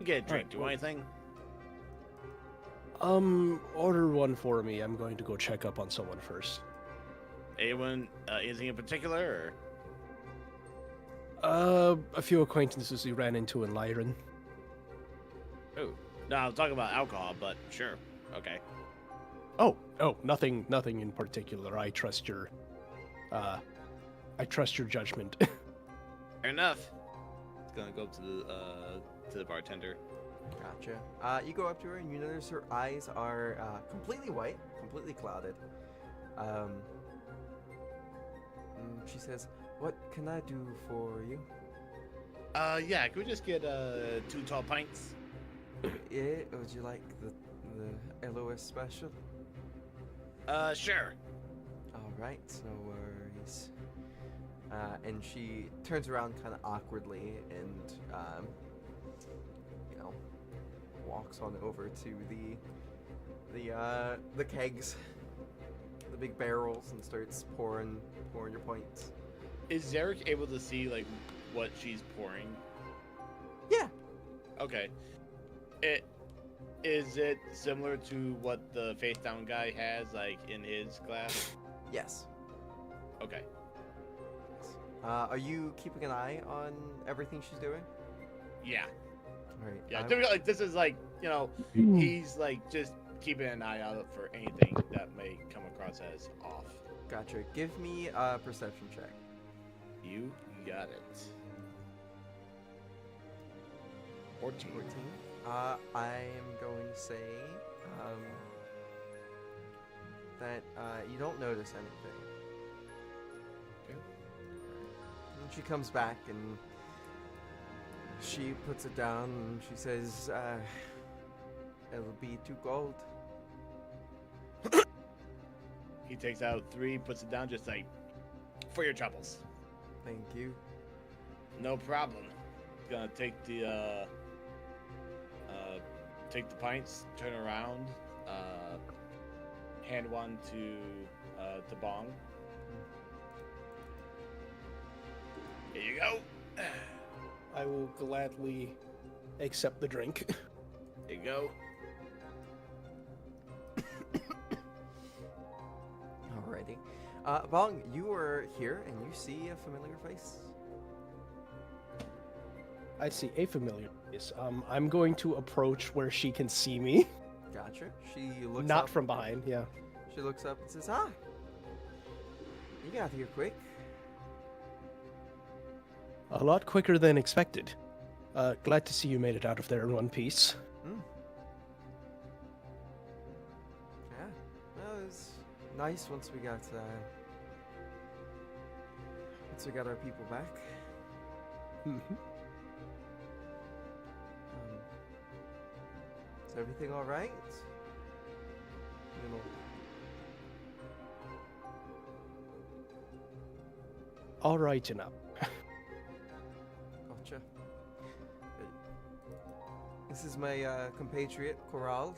Get a drink. Alright, Do well- anything? Order one for me. I'm going to go check up on someone first. Anyone? Anything in particular? A few acquaintances we ran into in Lyran. Or... Oh, no, I was talking about alcohol, but sure. Okay. Oh, nothing in particular. I trust your judgment. Fair enough. It's gonna go up to the bartender. Gotcha. You go up to her and you notice her eyes are completely white, completely clouded. And she says, "What can I do for you?" Yeah. Can we just get 2 tall pints? Yeah. Would you like the LOS special? Sure. All right. No worries. And she turns around kind of awkwardly and walks on over to the kegs, the big barrels, and starts pouring your points. Is Zarek able to see like what she's pouring? Yeah. Okay. Is it similar to what the face down guy has like in his glass? Yes. Okay. Are you keeping an eye on everything she's doing? Yeah. All right. Yeah. Typically, like this is like he's like just keeping an eye out for anything that may come across as off. Gotcha. Give me a perception check. You got it. 14. 14. I am going to say that you don't notice anything. Okay. And she comes back and she puts it down and she says, "It'll be 2 gold." He takes out 3, puts it down, just like for your troubles. Thank you. No problem. Gonna take the pints, turn around, hand one to Bong. Here you go. I will gladly accept the drink. Here you go. Alrighty. Bong, you are here and you see a familiar face. I see a familiar face. I'm going to approach where she can see me. Gotcha. She looks Not up. from behind, yeah. She looks up and says, "Ah, you got here quick." A lot quicker than expected. Glad to see you made it out of there in one piece. Yeah. Well, it was nice once we got our people back. Mhm. Is everything all right? You know, All right enough. gotcha. This is my compatriot, Coral.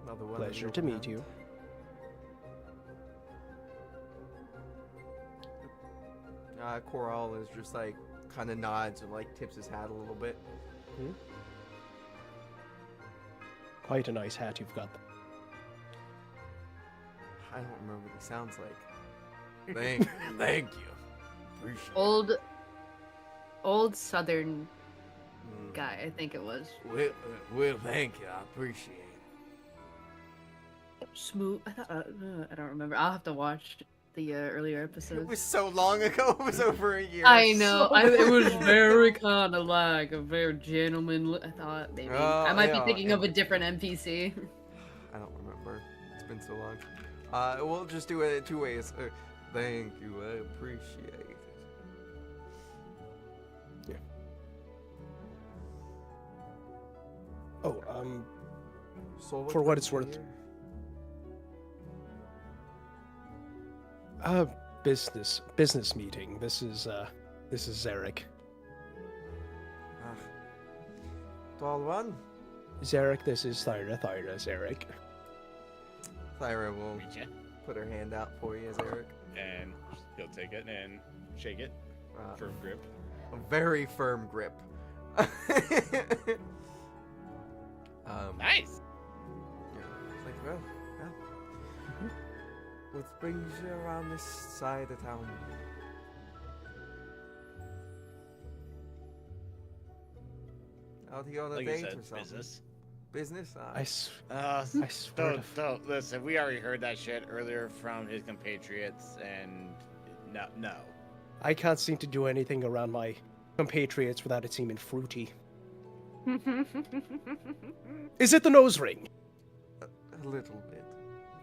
Another one. Pleasure to meet you. Coral is just like kind of nods and like tips his hat a little bit. Quite a nice hat you've got. I don't remember what he sounds like. Thank you. Appreciate Old Southern it. guy, I think it was. Well, thank you. I appreciate it. Smooth. I don't remember. I'll have to watch the earlier It episodes. was so long ago. It was over a year. I know. So It was very kind of like a very gentlemanly. I thought maybe I might yeah, be thinking of yeah. a different NPC. I don't remember. It's been so long. We'll just do it 2 ways. Thank you. I appreciate it. Oh, So For what it's worth. Business meeting. This is Zarek. Ah. Tall one. Zarek, this is Thyra. Thyra, Zarek. Thyra will Reach ya. put her hand out for you, Eric. And he'll take it and shake it. Firm grip. A very firm grip. Nice. Yeah, it's like, well, yeah. What brings you around this side of town? Out here on a Like you date said, or something? business. Business? I swear to Don't listen. We already heard that shit earlier from his compatriots, and no. I can't seem to do anything around my compatriots without it seeming fruity. Is it the nose ring? A little bit.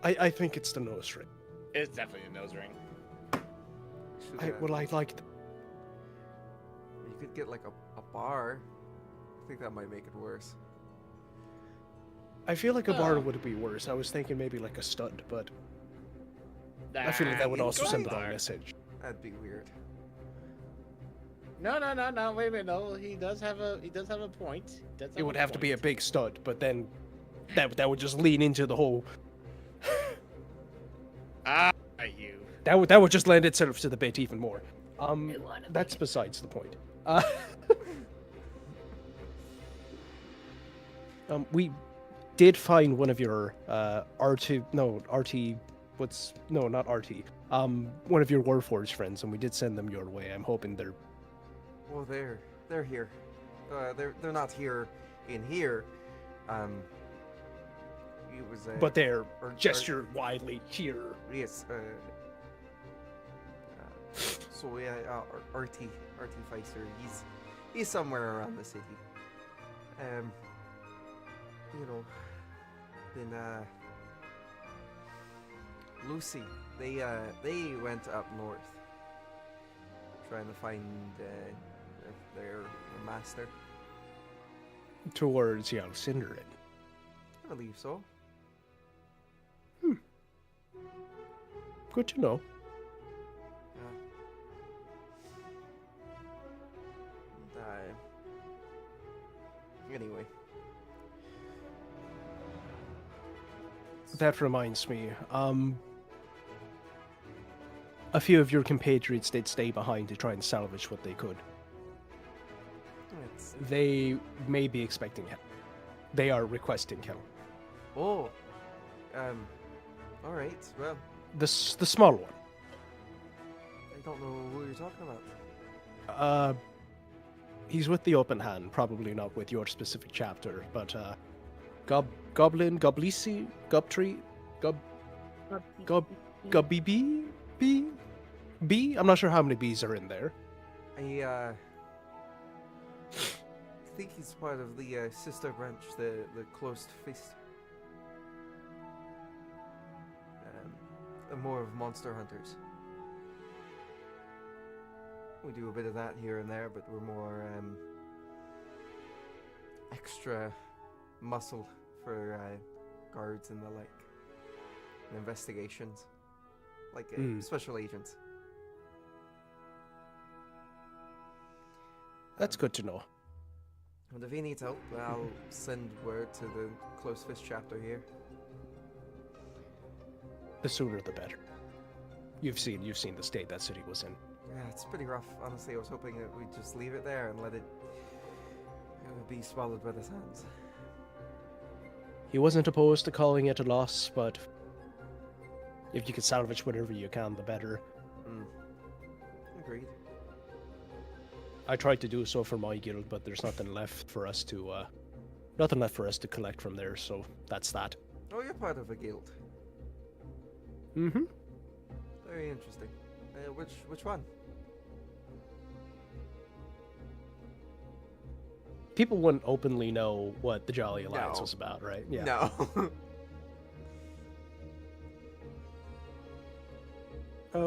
I think it's the nose ring. It's definitely a nose ring. Should, I like. You could get like a bar. I think that might make it worse. I feel like a bar would be worse. I was thinking maybe like a stud, but I feel like that would also send the wrong message. That'd be weird. No. Wait a minute. No, he does have a point. It would have to be a big stud, but then that would just lean into the whole. You. That would just lend itself to the bit even more. That's besides the point. We did find one of your one of your Warforged friends, and we did send them your way. I'm hoping they're. Well, they're here. They're not here in here. It was. But they're gestured widely here. Yes. So yeah, RT Pfizer. He's somewhere around the city. You know. Then Lucy. They went up north, trying to find their master. Towards Cinderin. I believe so. Good to know. Anyway. That reminds me, a few of your compatriots did stay behind to try and salvage what they could. They may be expecting help. They are requesting help. Oh, all right. Well, The small one. I don't know who you're talking about. He's with the Open Hand, probably not with your specific chapter, but Goblin, Goblisi, Gubtree, Gubby B? I'm not sure how many B's are in there. I think he's part of the sister branch, the Closed Fist. More of monster hunters. We do a bit of that here and there, but we're more extra muscle for guards and the like, and investigations, like special agents. That's good to know. And if he needs help, I'll send word to the Close Fist chapter here. The sooner the better. You've seen the state that city was in. Yeah, it's pretty rough. Honestly, I was hoping that we'd just leave it there and let it be swallowed by the sands. He wasn't opposed to calling it a loss, but if you could salvage whatever you can, the better. Agreed. I tried to do so for my guild, but there's nothing left for us to collect from there, so that's that. Oh, you're part of a guild. Mm-hmm. Very interesting. Which one? People wouldn't openly know what the Jolly Alliance was about, right? Yeah. No.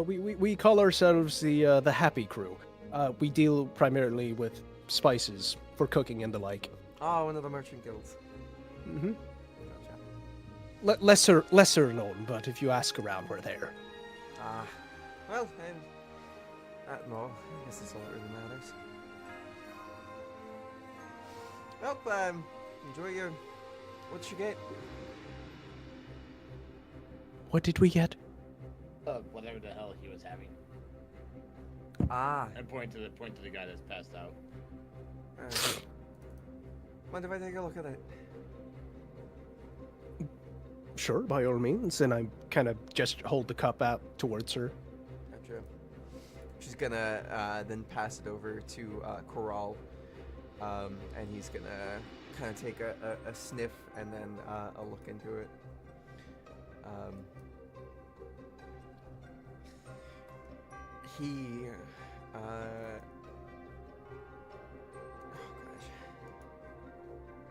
We call ourselves the Happy Crew. We deal primarily with spices for cooking and the like. Oh, one of the merchant guilds. Mm-hmm. Gotcha. Lesser known, but if you ask around, we're there. Ah, well, no, I guess that's all that really matters. Well, enjoy your... What you get? What did we get? Whatever the hell he was having. Ah, And point to the guy that's passed out. mind if I take a look at it? Sure, by all means. And I kind of just hold the cup out towards her. Gotcha. She's gonna then pass it over to Corral, and he's gonna kind of take a sniff and then a look into it. He, oh gosh.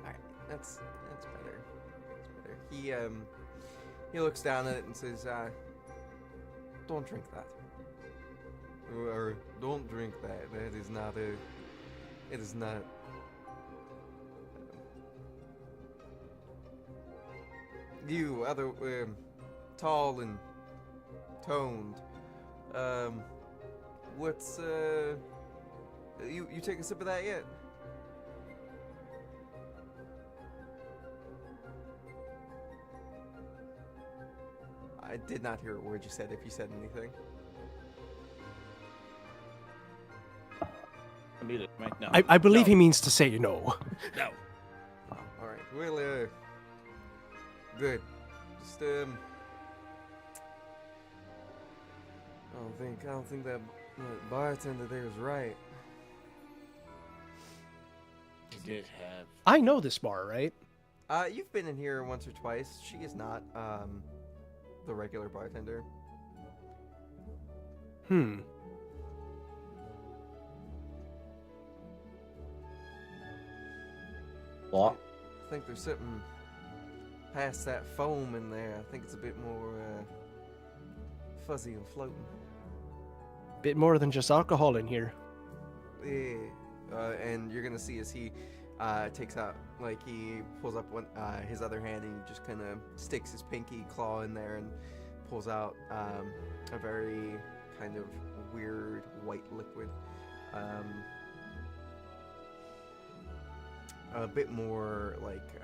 Alright, that's better. That's better. He looks down at it and says, don't drink that. Or don't drink that. That is not a... It is not... You, other, tall and toned, what's, you take a sip of that yet? I did not hear a word you said, if you said anything. No. I believe No. he means to say no. No. Oh, alright. Well, good. Just, I don't think that bartender there is right. He did have. I know this bar, right? You've been in here once or twice. She is not, the regular bartender. What? I think there's something past that foam in there. I think it's a bit more, fuzzy and floating. Bit more than just alcohol in here. Yeah. And you're gonna see as he takes out, like, he pulls up his other hand and he just kind of sticks his pinky claw in there and pulls out a very kind of weird white liquid. A bit more like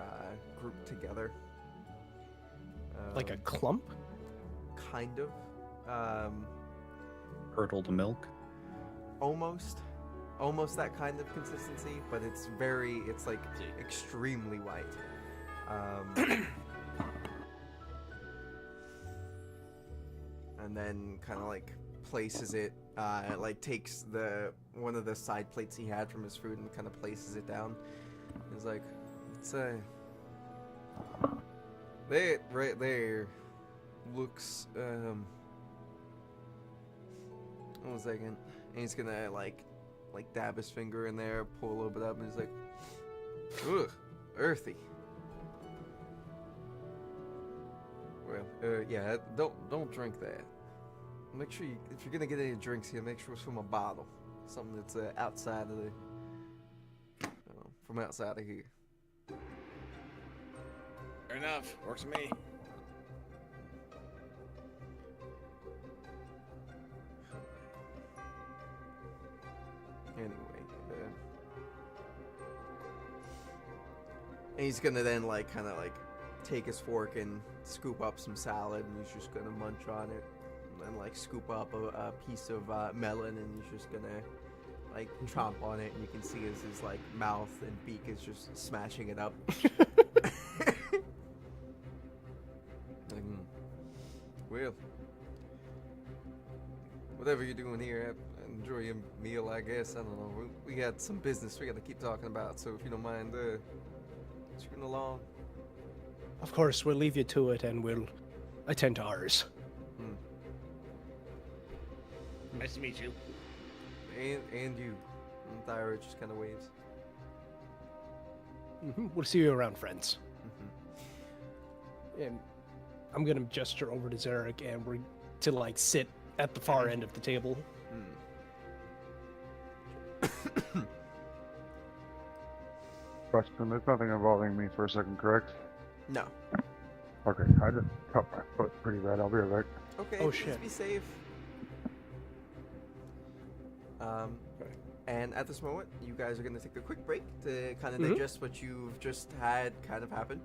grouped together. Like a clump? Kind of. Curdled milk. Almost that kind of consistency, but it's like extremely white. And then kind of like places it, like takes one of the side plates he had from his food and kind of places it down. He's like, it's that right there looks, 1 second. And he's gonna like dab his finger in there, pull a little bit up, and he's like, ugh, earthy. Well, yeah, don't drink that. Make sure if you're gonna get any drinks here, make sure it's from a bottle, something that's outside of from outside of here. Fair enough. Works for me. Anyway, and he's gonna then kind of take his fork and scoop up some salad, and he's just gonna munch on it, and then scoop up a piece of melon, and he's just gonna chomp on it, and you can see as his mouth and beak is just smashing it up. Well, whatever you're doing here, enjoy your meal, I guess. I don't know. We got some business we got to keep talking about, so if you don't mind, scooting along. Of course, we'll leave you to it and we'll attend to ours. Nice to meet you. And you. And Thyra just kind of waves. We'll see you around, friends. And I'm gonna gesture over to Zarek, and we're to sit at the far end of the table. question. There's nothing involving me for a second, correct? No. Okay, I just cut my foot pretty bad. I'll be right back. Okay, Oh, please shit. be safe. And at this moment, you guys are going to take a quick break to kind of digest what you've just had kind of happen.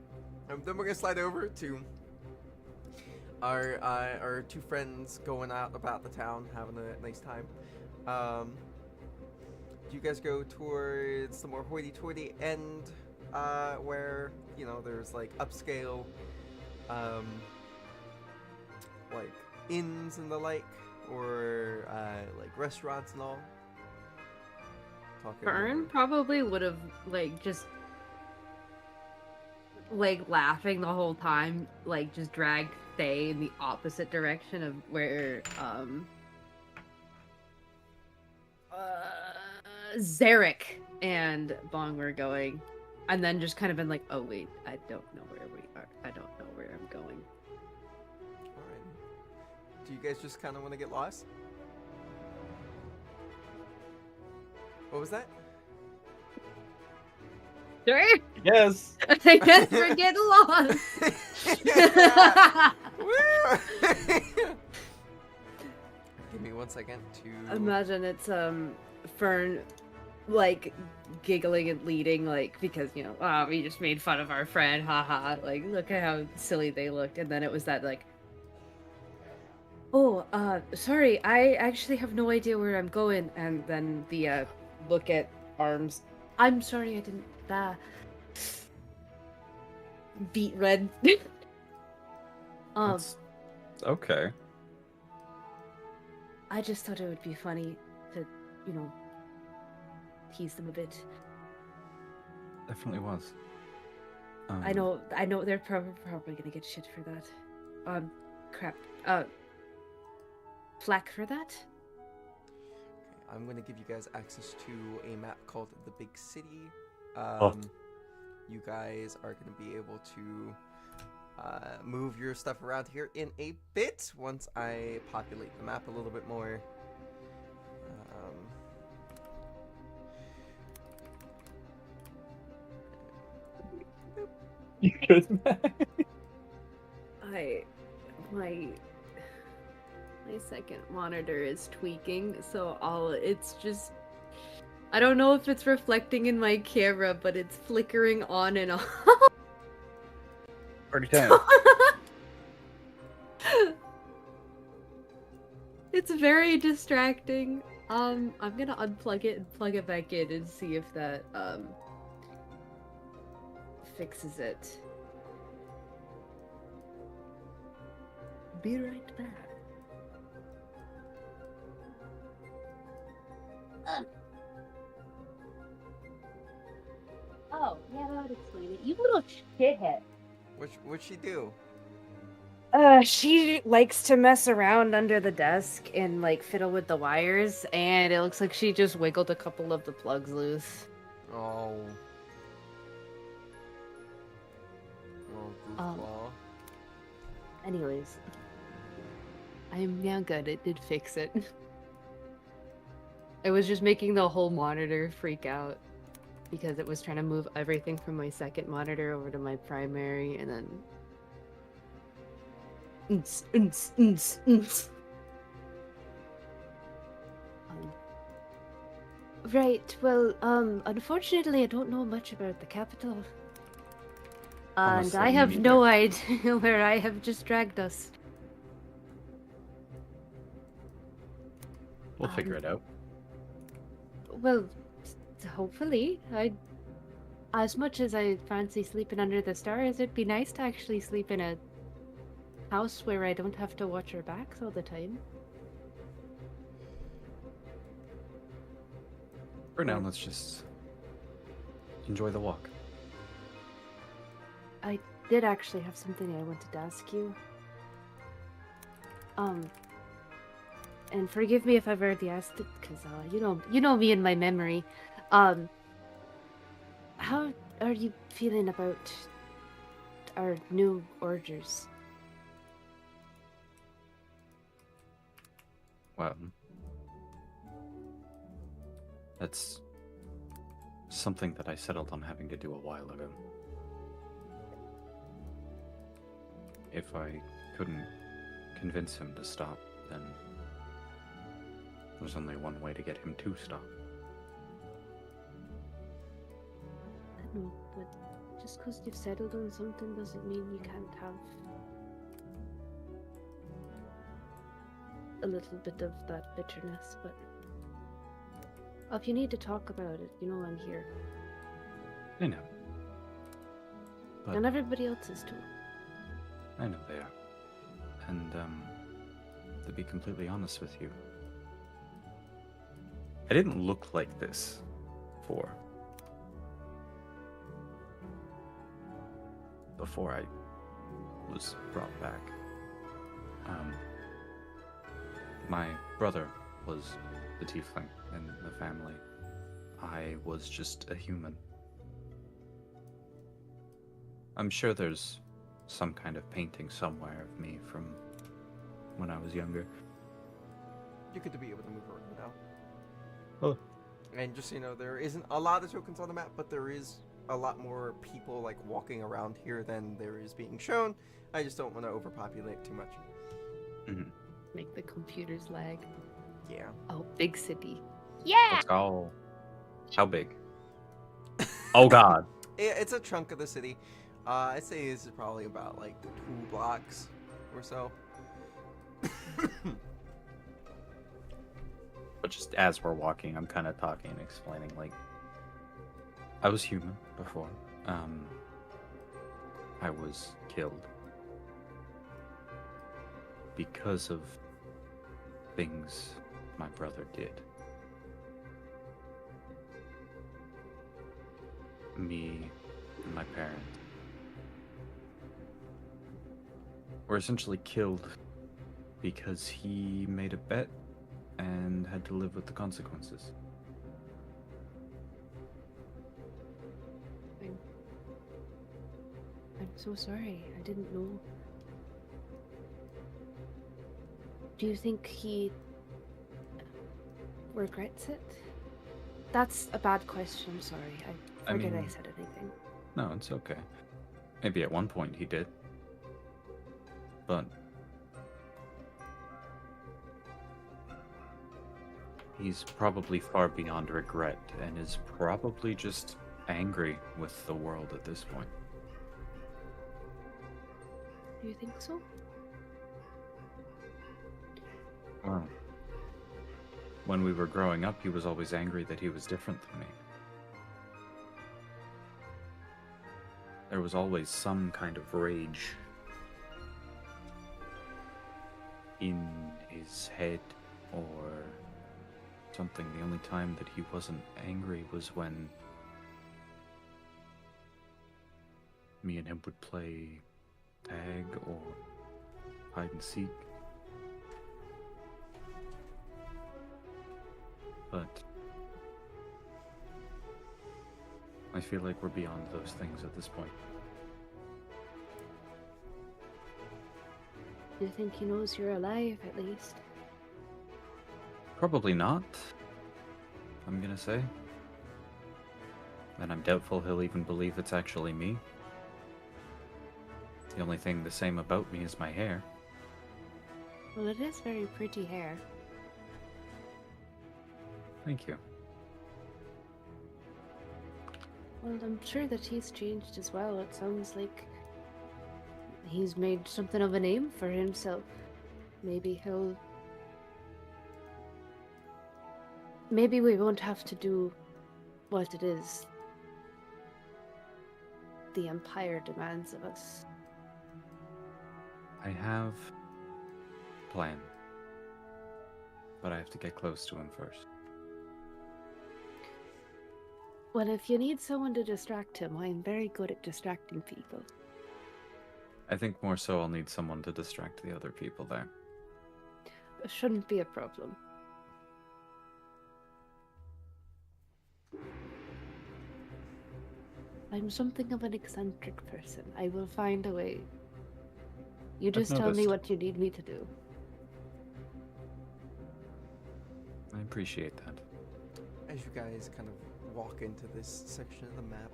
And then we're going to slide over to our two friends going out about the town, having a nice time. Do you guys go towards the more hoity-toity end, where, you know, there's like upscale, like inns and the like, or like restaurants and all? Talking Fern over- probably would have like just like laughing the whole time, like just dragged Faye in the opposite direction of where Zarek and Bong were going, and then just kind of been like, oh wait, I don't know where we are. I don't know where I'm going. Alright. Do you guys just kind of want to get lost? What was that? Sure. Yes. I guess we're getting lost. Give me 1 second to... Imagine it's Fern like giggling and leading, like, because, you know, oh, we just made fun of our friend, haha, like, look at how silly they looked. And then it was that like, oh, sorry, I actually have no idea where I'm going. And then the look at Arms, I'm sorry, I didn't beat red. That's okay. I just thought it would be funny to, you know, tease them a bit. Definitely was. I know they're probably gonna get shit for that. Crap. Flack for that? I'm going to give you guys access to a map called the Big City. You guys are going to be able to move your stuff around here in a bit once I populate the map a little bit more. You good, man? My second monitor is tweaking, so it's just, I don't know if it's reflecting in my camera, but it's flickering on and off. Pretty time. It's very distracting. I'm gonna unplug it and plug it back in and see if that fixes it. Be right back. Oh, yeah, that would explain it. You little shithead. What'd she do? She likes to mess around under the desk and like fiddle with the wires, and it looks like she just wiggled a couple of the plugs loose. Oh. Oh, goofball. Anyways, I'm now good. It did fix it. It was just making the whole monitor freak out because it was trying to move everything from my second monitor over to my primary, and then Right, well, unfortunately I don't know much about the capital. And Honestly, I me have neither. no idea where I have just dragged us. We'll figure it out. Well, hopefully. As much as I fancy sleeping under the stars, it'd be nice to actually sleep in a house where I don't have to watch our backs all the time. For now, let's just enjoy the walk. I did actually have something I wanted to ask you. And forgive me if I've already asked it, because you know me and my memory. How are you feeling about our new orders? Well, that's something that I settled on having to do a while ago. If I couldn't convince him to stop, then there's only one way to get him to stop. I know, but just because you've settled on something doesn't mean you can't have a little bit of that bitterness, but if you need to talk about it, you know I'm here. I know. But And everybody else is too. I know they are. And, to be completely honest with you, I didn't look like this before I was brought back. My brother was the tiefling in the family. I was just a human. I'm sure there's some kind of painting somewhere of me from when I was younger. You're good to be able to move around now. Oh. And just so you know, there isn't a lot of tokens on the map, but there is a lot more people like walking around here than there is being shown. I just don't want to overpopulate too much. Mm-hmm. Make the computers lag. Yeah. Oh, big city. Let's go. How big? Oh God. It's a chunk of the city. I'd say this is probably about like 2 blocks or so. But just as we're walking, I'm kind of talking and explaining, like, I was human before. I was killed because of things my brother did. Me and my parents were essentially killed because he made a bet and had to live with the consequences. I'm so sorry. I didn't know. Do you think he regrets it? That's a bad question. I'm sorry. I forget I said anything. No, it's okay. Maybe at one point he did. But he's probably far beyond regret and is probably just angry with the world at this point. Do you think so? Well, when we were growing up, he was always angry that he was different than me. There was always some kind of rage in his head or something. The only time that he wasn't angry was when me and him would play tag or hide and seek. But I feel like we're beyond those things at this point. Do you think he knows you're alive, at least? Probably not, I'm gonna say. And I'm doubtful he'll even believe it's actually me. The only thing the same about me is my hair. Well, it is very pretty hair. Thank you. Well, I'm sure that he's changed as well. It sounds like he's made something of a name for himself. Maybe we won't have to do what it is the Empire demands of us. I have a plan. But I have to get close to him first. Well, if you need someone to distract him, I'm very good at distracting people. I think more so I'll need someone to distract the other people there. It shouldn't be a problem. I'm something of an eccentric person. I will find a way. You just tell me noticed. what you need me to do. I appreciate that. As you guys kind of walk into this section of the map,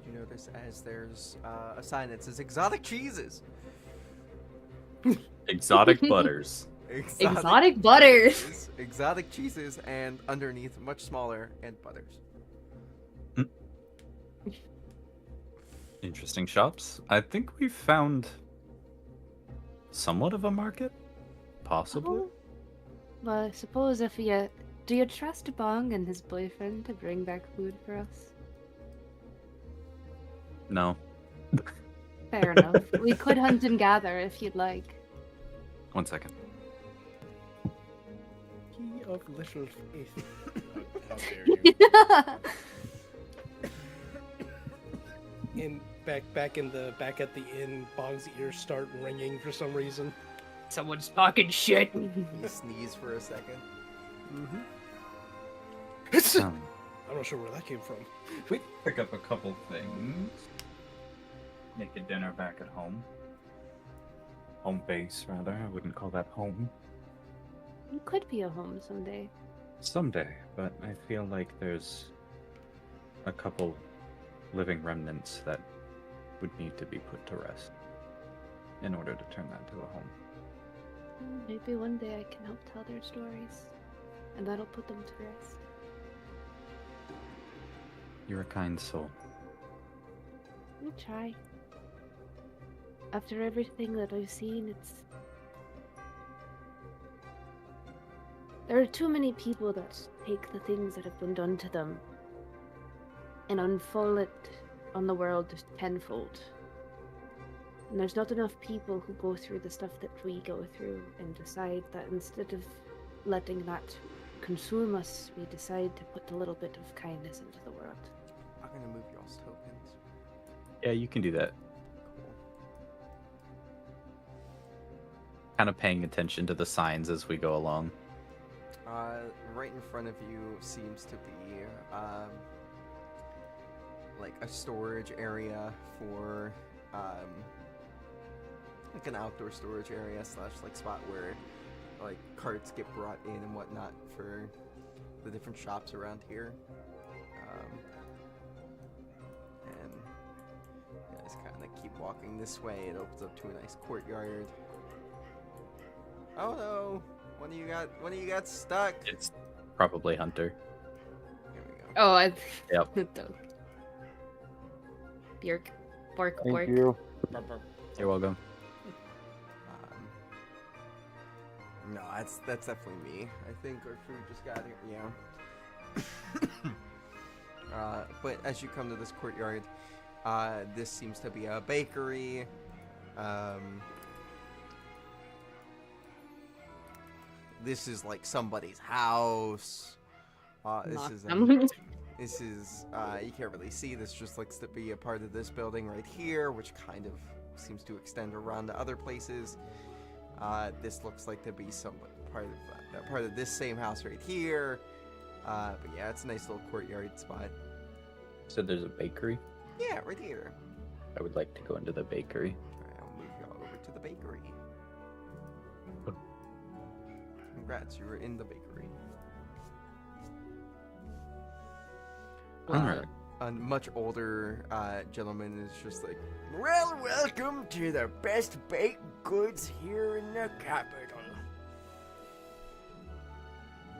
you notice as there's a sign that says exotic cheeses. Exotic butters. Exotic butters. Exotic cheeses, and underneath, much smaller, and butters. Interesting shops. I think we found somewhat of a market, possibly. Oh, well, I suppose if you... Do you trust Bong and his boyfriend to bring back food for us? No. Fair enough. We could hunt and gather if you'd like. 1 second. Key of little faith. How dare you? And back at the inn, Bong's ears start ringing for some reason. Someone's talking shit. You sneeze for a second. Mm-hmm. Um, I'm not sure where that came from. we pick up a couple things. Make a dinner back at home. Home base, rather. I wouldn't call that home. It could be a home someday. Someday, but I feel like there's a couple living remnants that would need to be put to rest in order to turn that to a home. Maybe one day I can help tell their stories, and that'll put them to rest. You're a kind soul. I'll try. After everything that I've seen, there are too many people that take the things that have been done to them and unfold it on the world tenfold. And there's not enough people who go through the stuff that we go through and decide that instead of letting that consume us, we decide to put a little bit of kindness into the world. I'm gonna move y'all's tokens. Yeah, you can do that. Cool. Kind of paying attention to the signs as we go along. Right in front of you seems to be like a storage area for like an outdoor storage area slash like spot where like carts get brought in and whatnot for the different shops around here. And you guys kind of keep walking this way. It opens up to a nice courtyard. Oh no! One of you got stuck. It's probably Hunter. Here we go. Oh, I... Yep. Bjork. Bork, Thank bork. you. You're welcome. No, that's definitely me. I think our food just got here. Yeah. But as you come to this courtyard, this seems to be a bakery. This is like somebody's house. This is you can't really see. This just looks to be a part of this building right here, which kind of seems to extend around to other places. This looks like to be some part of this same house right here. But yeah, it's a nice little courtyard spot. So there's a bakery. Yeah, right here. I would like to go into the bakery. Alright, I'll move y'all over to the bakery. Congrats, you were in the bakery. Alright. A much older gentleman is just like, well, welcome to the best baked goods here in the capital.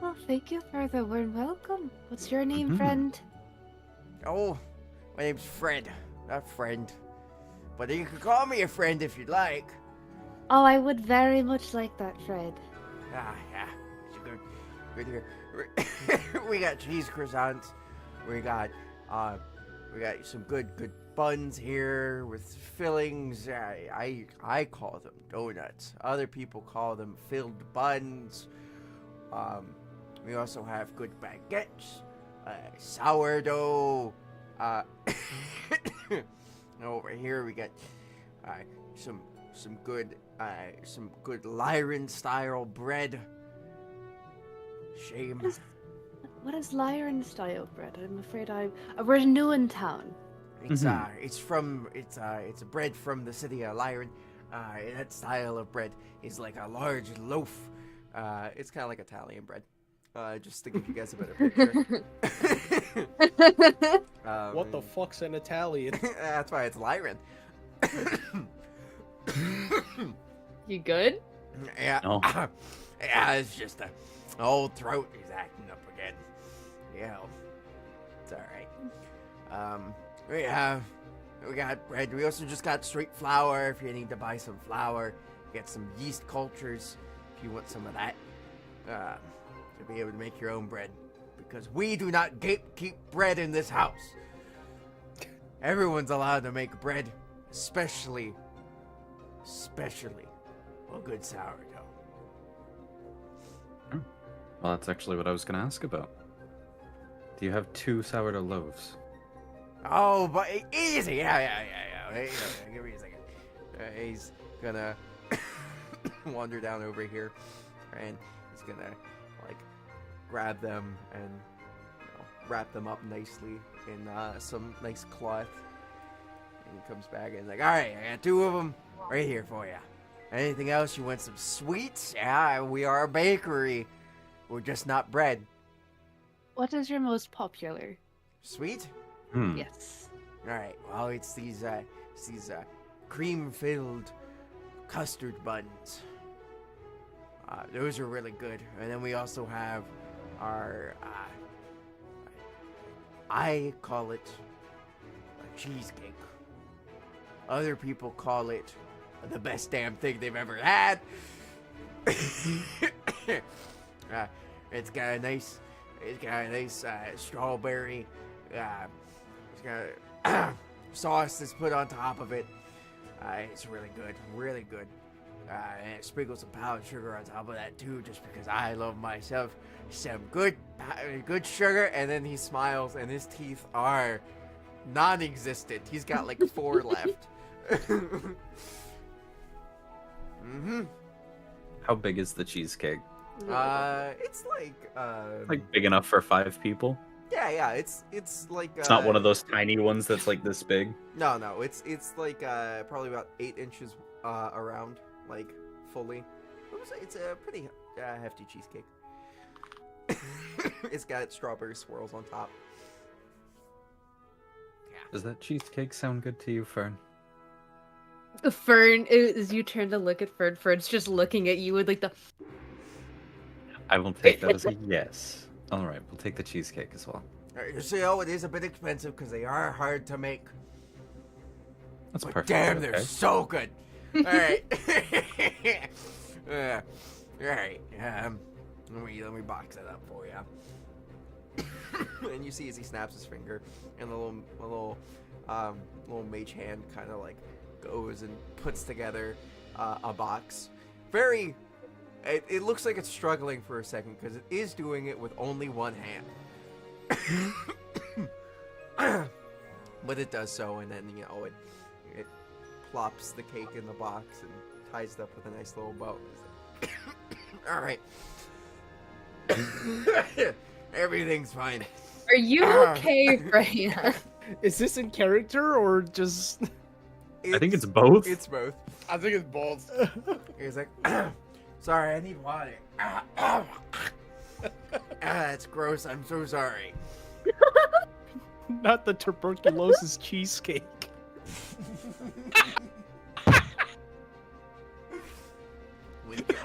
Well, thank you for the warm welcome. What's your name, Mhm. friend? Oh, my name's Fred. Not friend. But you can call me a friend if you'd like. Oh, I would very much like that, Fred. Ah, yeah. It's good here. We got cheese croissants. We got some good buns here with fillings. I call them donuts. Other people call them filled buns. We also have good baguettes, sourdough. Over here we got some good Lyran style bread. Shame. What is Lyran style bread? I'm afraid we're new in town. It's a bread from the city of Lyran. That style of bread is like a large loaf. It's kind of like Italian bread. Just to give you guys a better picture. What the fuck's an Italian? That's why it's Lyran. You good? Yeah. Oh. Yeah, it's just a old throat is acting up again. Yeah. It's alright. We got bread. We also just got straight flour if you need to buy some flour. Get some yeast cultures if you want some of that. To be able to make your own bread. Because we do not gatekeep bread in this house. Everyone's allowed to make bread, especially a good sourdough. Well, that's actually what I was going to ask about. Do you have 2 sourdough loaves? Oh, but easy. Yeah. Hey, give me a second. He's gonna wander down over here, and he's gonna like grab them and wrap them up nicely in some nice cloth. And he comes back and he's like, "All right, I got 2 of them right here for you. Anything else? You want some sweets? Yeah, we are a bakery. We're just not bread. What is your most popular? Sweet? Yes. All right. Well, it's these cream-filled custard buns. Those are really good. And then we also have our I call it a cheesecake. Other people call it the best damn thing they've ever had. It's got a nice strawberry. It's got sauce that's put on top of it. It's really good. And it sprinkles some powdered sugar on top of that too, just because I love myself some good sugar. And then he smiles, and his teeth are non-existent. He's got like 4 left. How big is the cheesecake? It's Like big enough for 5 people? Yeah. It's like It's not one of those tiny ones that's like this big. No. It's like probably about 8 inches around, like fully. It's a pretty hefty cheesecake. It's got strawberry swirls on top. Yeah. Does that cheesecake sound good to you, Fern? Fern, as you turn to look at Fern, Fern's just looking at you with like the. I will take that as a yes. All right, we'll take the cheesecake as well. You see, it is a bit expensive because they are hard to make. That's But perfect. damn, they're so good. All right. All right. Let me box it up for you. And you see as he snaps his finger, and the little mage hand kind of like goes and puts together a box. It looks like it's struggling for a second because it is doing it with only one hand. But it does so, and then it plops the cake in the box and ties it up with a nice little bow. All right. Everything's fine. Are you okay, Freya? Is this in character or just? I think it's both. It's both. I think it's both. He's like, sorry, I need water. That's gross. I'm so sorry. Not the tuberculosis cheesecake.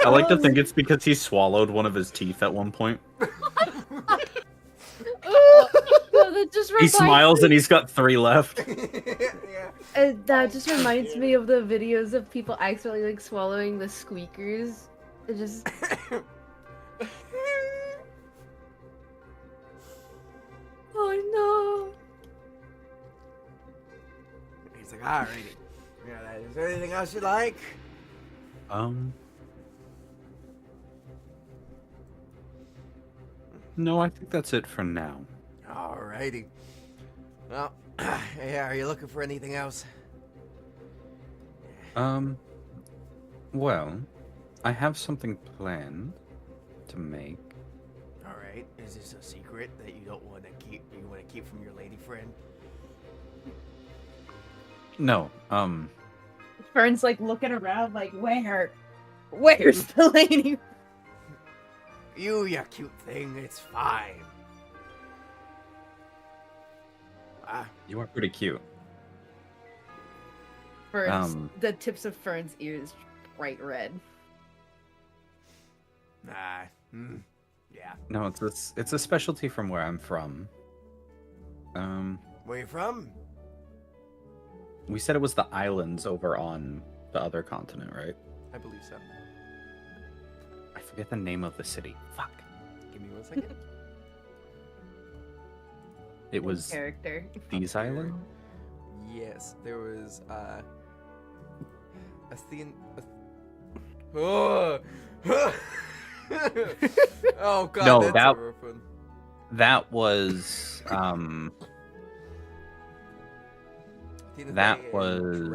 I like to think it's because he swallowed one of his teeth at one point. No, that just He reminds smiles and he's got 3 left. Yeah. That just reminds me of the videos of people accidentally like swallowing the squeakers. It just. Oh He's like, alrighty. Yeah, is there anything else you'd like? No, I think that's it for now. Alrighty. Well, yeah, are you looking for anything else? Well, I have something planned to make. Alright. Is this a secret that you don't want to keep? You want to keep from your lady friend? No, no! Fern's like looking around, like where's the lady? You cute thing. It's fine. You are pretty cute. Fern's, the tips of Fern's ears bright red. Yeah. No, it's a specialty from where I'm from. Where you from? We said it was the islands over on the other continent, right? I believe so. I forget the name of the city. Fuck. Give me 1 second. It was Character. these islands? Yes, there was Athen. Oh, oh god, No, that's that- a rough one. That was that was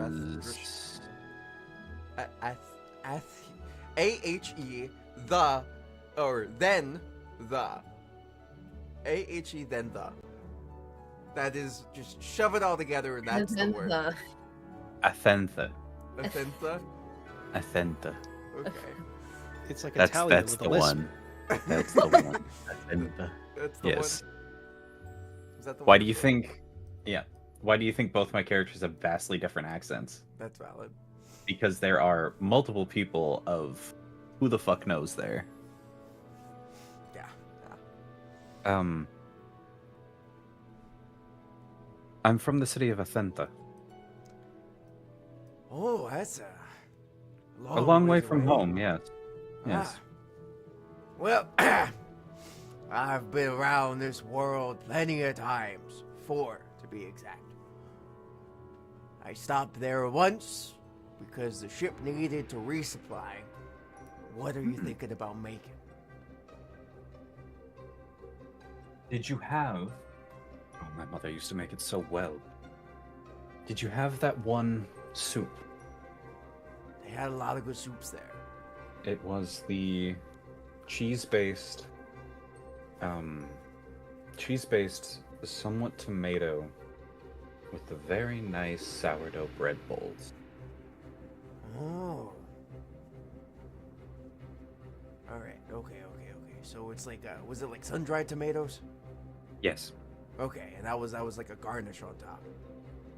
A-H-E, the, or then the. A-H-E, then the. That is, just shove it all together and that's the word. Athentha. Athentha? Athentha. Okay. It's like That's Italian with the a lisp. one. That's the one. Athentha. That's the Yes. one. Is that the Why one? do you think? Yeah. Why do you think both my characters have vastly different accents? That's valid. Because there are multiple people of who the fuck knows there. Yeah. I'm from the city of Athentha. Oh, that's A long way ways from away. home, yes. Yes. Ah. Well, I've been around this world plenty of times. 4, to be exact. I stopped there once because the ship needed to resupply. What are you thinking about making? Did you have... Oh, my mother used to make it so well. Did you have that one soup? They had a lot of good soups there. It was the cheese-based, somewhat tomato with the very nice sourdough bread bowls. Oh. Alright, okay. So it's like, was it like sun-dried tomatoes? Yes. Okay, and that was like a garnish on top.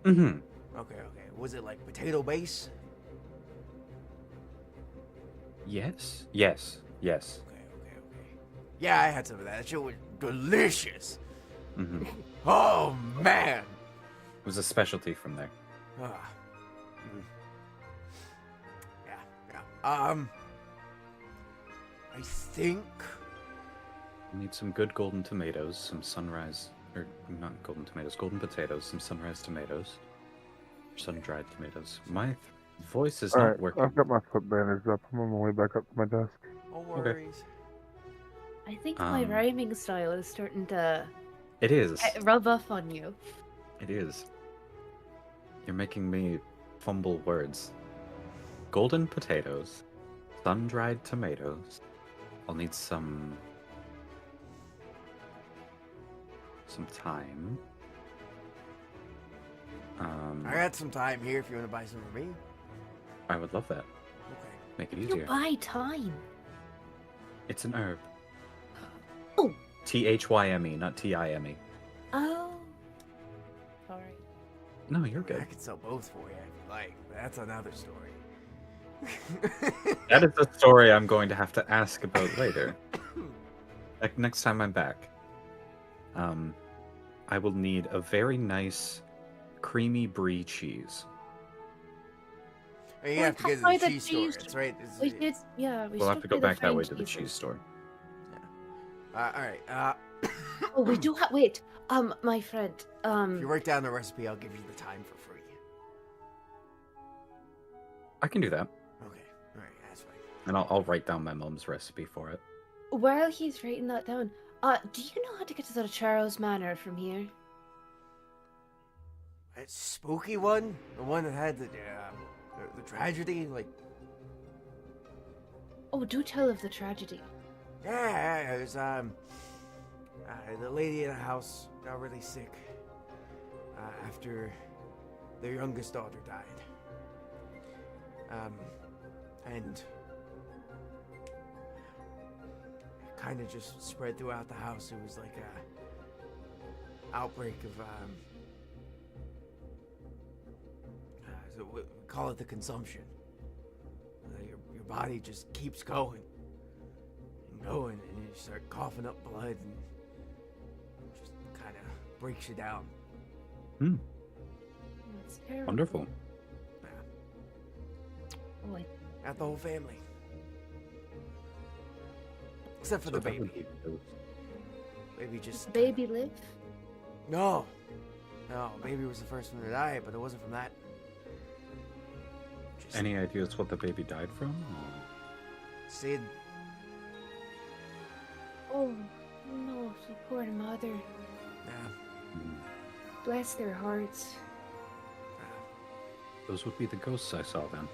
Mm-hmm. Okay. Was it like potato base? Yes. Okay. Yeah, I had some of that. That shit was delicious. Mm-hmm. It Oh man. was a specialty from there. Ah. Yeah. I think. We need some good golden tomatoes, some sunrise, or not golden tomatoes, golden potatoes, some sunrise tomatoes, sun-dried tomatoes. My voice is not Alright, working. I've got my foot bandaged up. I'm on my way back up to my desk. No worries. I think my rhyming style is starting to It is. rub off on you. It is. You're making me fumble words. Golden potatoes, sun-dried tomatoes. I'll need some time. I got some time here if you want to buy some for me. I would love that. Okay. Make it You easier. buy time. It's an herb. Oh. T-H-Y-M-E, not T-I-M-E. Oh. Sorry. No, you're I good. could sell both for you if you like, but that's another story. That is a story I'm going to have to ask about later. Like next time I'm back. I will need a very nice creamy brie cheese. You have to get to Buy the the cheese store. cheese. It's right. We did, yeah. We We'll have to go stuck back that way fine to the cheeses. cheese store. All right. Oh, we do have. Wait, my friend. If you write down the recipe, I'll give you the time for free. I can do that. Okay. All right. That's fine. And I'll write down my mom's recipe for it. While he's writing that down, do you know how to get to the Charles Manor from here? That spooky one, the one that had the tragedy, like. Oh, do tell of the tragedy. Yeah, it was the lady in the house got really sick after their youngest daughter died. And it kind of just spread throughout the house. It was like a outbreak of So we call it the consumption. Your body just keeps going and going, and you start coughing up blood, and just kind of breaks you down. That's terrible. Wonderful. Boy. Not the whole family, except for the that would baby. be good. Baby just Baby live? No, baby was the first one to die, but it wasn't from that. Just Any ideas what the baby died from? Sid. Oh, no, the poor mother. Yeah. Bless their hearts. Those would be the ghosts I saw then.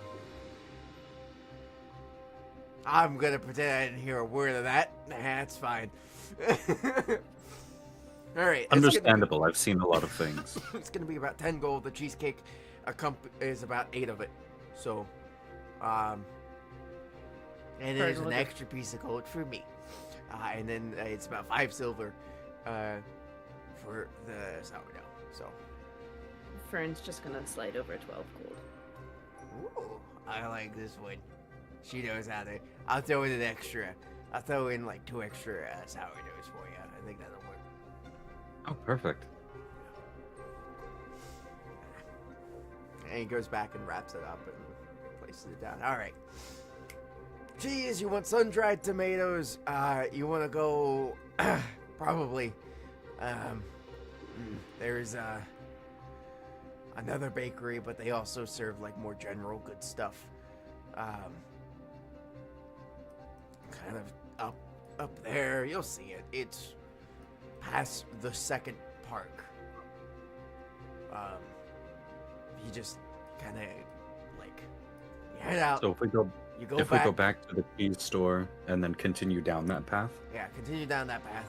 I'm gonna pretend I didn't hear a word of that. Nah, it's fine. All right. Understandable. I've seen a lot of things. It's gonna be about 10 gold. The cheesecake is about 8 of it. So, and there's an extra piece of gold for me. And then it's about 5 silver for the sourdough. So, Fern's just gonna slide over 12 gold. ooh, I like this one. She knows how to. I'll throw in an extra. I'll throw in like 2 extra sourdoughs for you. I think that'll work. Oh, perfect. And he goes back and wraps it up and places it down. All right. Cheese, you want sun-dried tomatoes. You want to go probably. There's another bakery, but they also serve like more general good stuff. Kind of up there. You'll see it. It's past the second park. You just kind of like you head out. So if we go You go if back. we go back to the cheese store and then continue down that path. Yeah, continue down that path.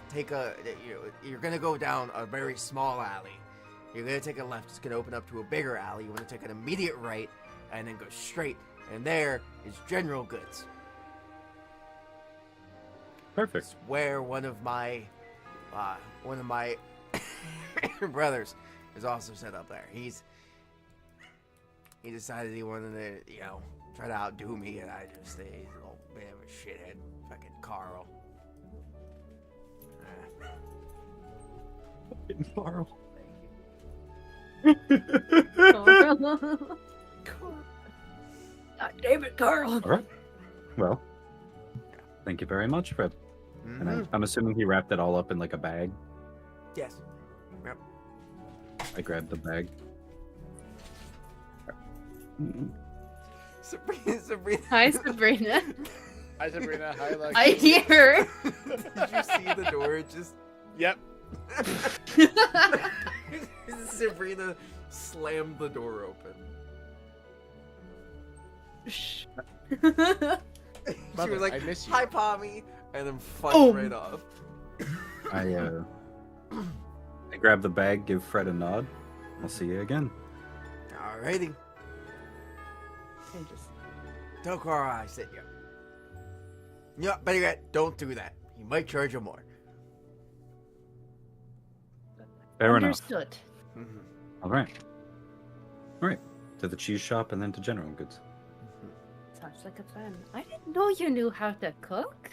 You're gonna go down a very small alley. You're gonna take a left. It's gonna open up to a bigger alley. You want to take an immediate right, and then go straight. And there is General Goods. Perfect. It's where one of my brothers is also set up there. He decided he wanted to, try to outdo me, and he's a little bit of a shithead, fucking Carl. Carl. God damn it, Carl. All right. Well, thank you very much, Fred. And I'm assuming he wrapped it all up in like a bag. Yes. Yep. I grabbed the bag. Sabrina. Hi, Sabrina. Hi, Sabrina. Hi, Lex. I hear. Did you see the door just? Yep. Sabrina slammed the door open. Shh. She Mother, was like, I miss you. "Hi, Pommy," and then fucked Oh. right off. I grab the bag, give Fred a nod. I'll see you again. Alrighty. And just Tell Carl I sent you. Yeah, better yet, don't do that. He might charge you more. Fair enough. understood. All right. All right. To the cheese shop and then to General Goods. Sounds like a plan. I didn't know you knew how to cook.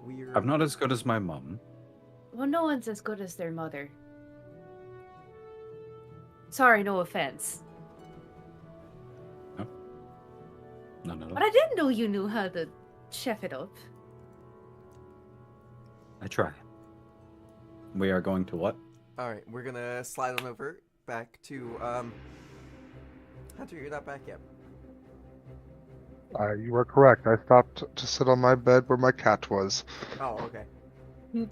Weird. I'm not as good as my mom. Well, no one's as good as their mother. Sorry, no offense. None at all. But I didn't know you knew how to chef it up. I try. We are going to what? Alright, we're gonna slide on over back to, Hunter, you're not back yet. You were correct. I stopped to sit on my bed where my cat was. Oh, okay.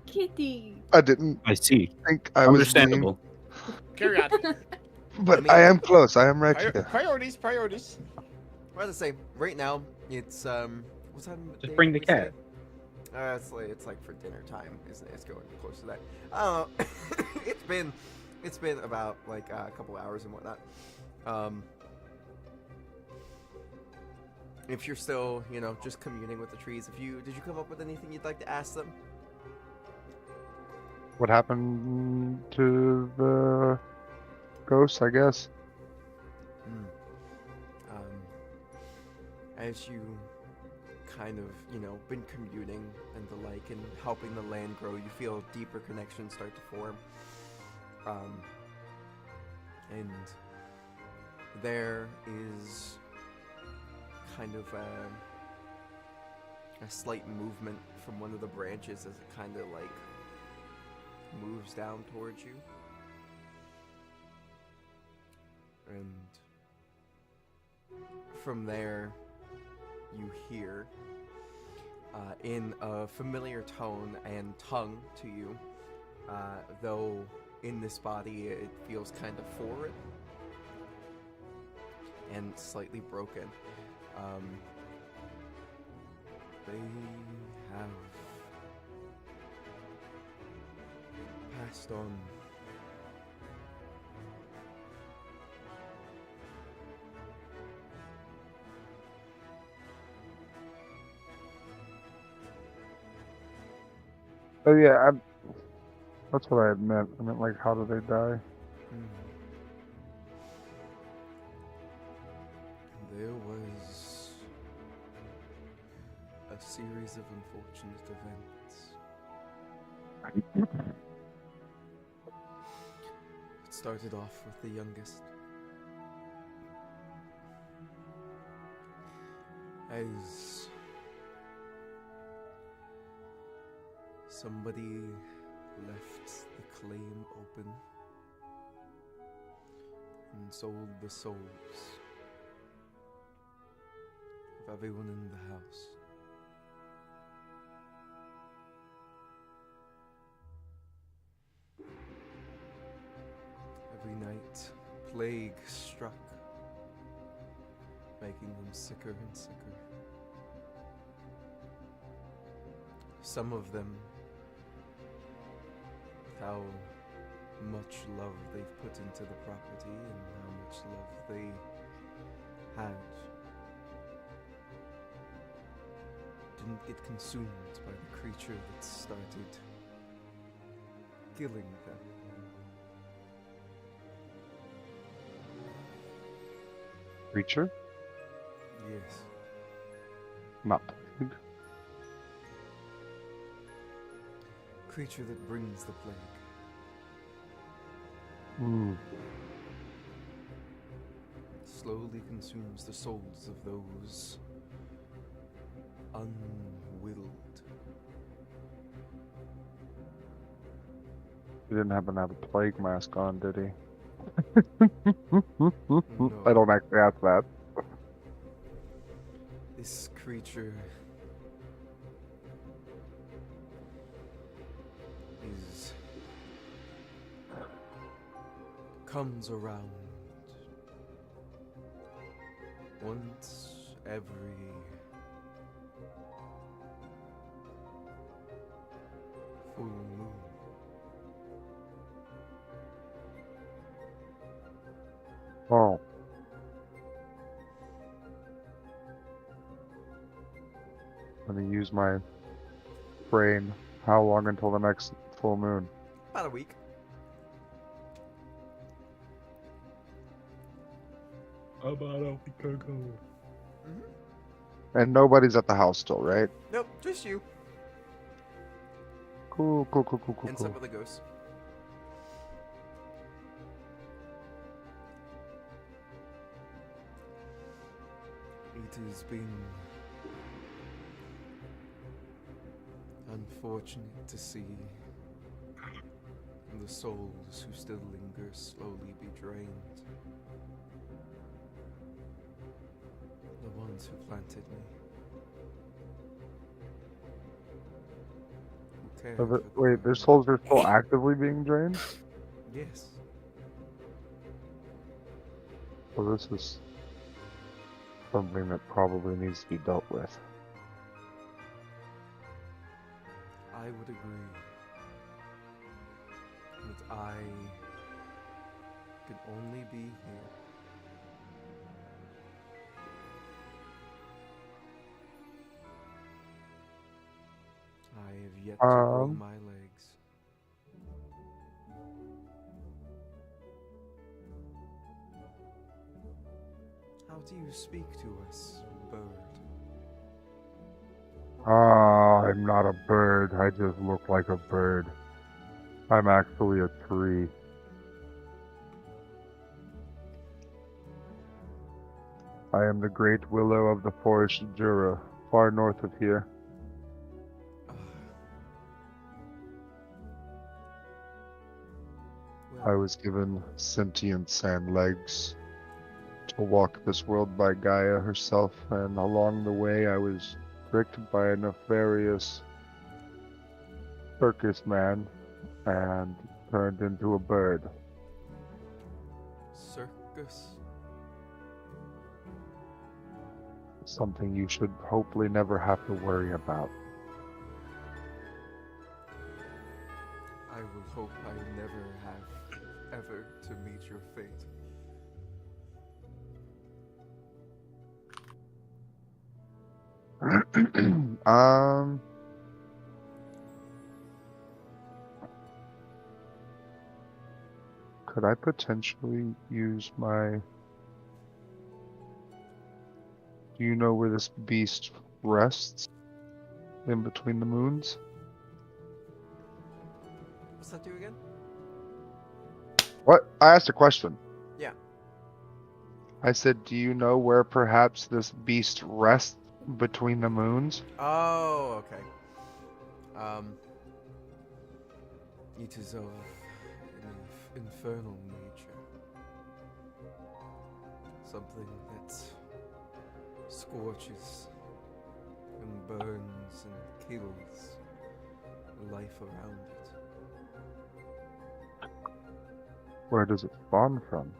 Kitty. I didn't I see. think I was Understandable. Carry on. but I am close. I am right here. Priorities. Well, the same. Right now, it's, what's time of Just day bring the we say? cat. It's like for dinner time, isn't it? It's going close to that. I don't know. it's been about like a couple hours and whatnot. If you're still, just communing with the trees, did you come up with anything you'd like to ask them? What happened to the ghost, I guess? as you kind of, been commuting and the like and helping the land grow, you feel deeper connections start to form. And there is kind of a slight movement from one of the branches as it kind of like moves down towards you. And from there, you hear, in a familiar tone and tongue to you, though in this body it feels kind of foreign and slightly broken. They have passed on. Oh yeah, that's what I had meant. I meant like, how do they die? There was a series of unfortunate events. It started off with the youngest. As somebody left the claim open and sold the souls of everyone in the house. Every night, plague struck, making them sicker and sicker. Some of them, with how much love they've put into the property and how much love they had, didn't get consumed by the creature that started killing them. Creature? Yes. Not plague. Creature that brings the plague. Slowly consumes the souls of those unwilled. He didn't happen to have a plague mask on, did he? No. I don't actually ask that. This creature comes around once every full moon. Oh. Let me use my brain. How long until the next full moon? About a week. About a week ago. And nobody's at the house still, right? Nope, just you Cool. and some of the ghosts. It has been unfortunate to see the souls who still linger slowly be drained. The ones who planted me. Who cared for the Wait, their garden. souls are still actively being drained? Yes. Well, this is something that probably needs to be dealt with. I would agree. But I can only be here. I have yet to grow my legs. How do you speak to us bird. Ah, I'm not a bird. I just look like a bird. I'm actually a tree. I am the great willow of the forest Jura, far north of here. I Well, was given sentience and legs to walk this world by Gaia herself, and along the way I was tricked by a nefarious circus man and turned into a bird. circus. Something you should hopefully never have to worry about. I will hope I never have ever to meet your fate. um, could I potentially use my... Do you know where this beast rests? In between the moons? What's that do again? What? I asked a question. Yeah. I said, do you know where perhaps this beast rests between the moons? Oh, okay. It is of an infernal nature. Something that scorches and burns and kills the life around it. Where does it spawn from?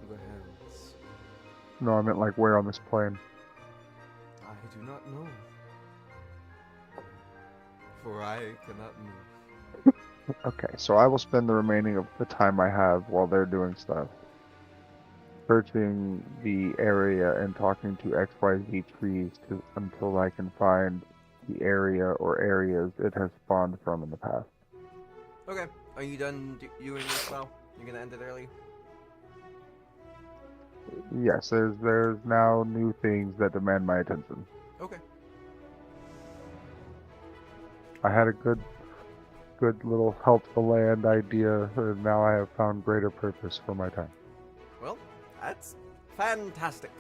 The heavens. No, I meant like where on this plane. I do not know. For I cannot move. Okay, so I will spend the remaining of the time I have while they're doing stuff searching the area and talking to XYZ trees until I can find the area or areas it has spawned from in the past. Okay. Are you done doing this spell? You're gonna end it early? Yes, there's now new things that demand my attention. Okay. I had a good little help the land idea, and now I have found greater purpose for my time. Well, that's fantastic.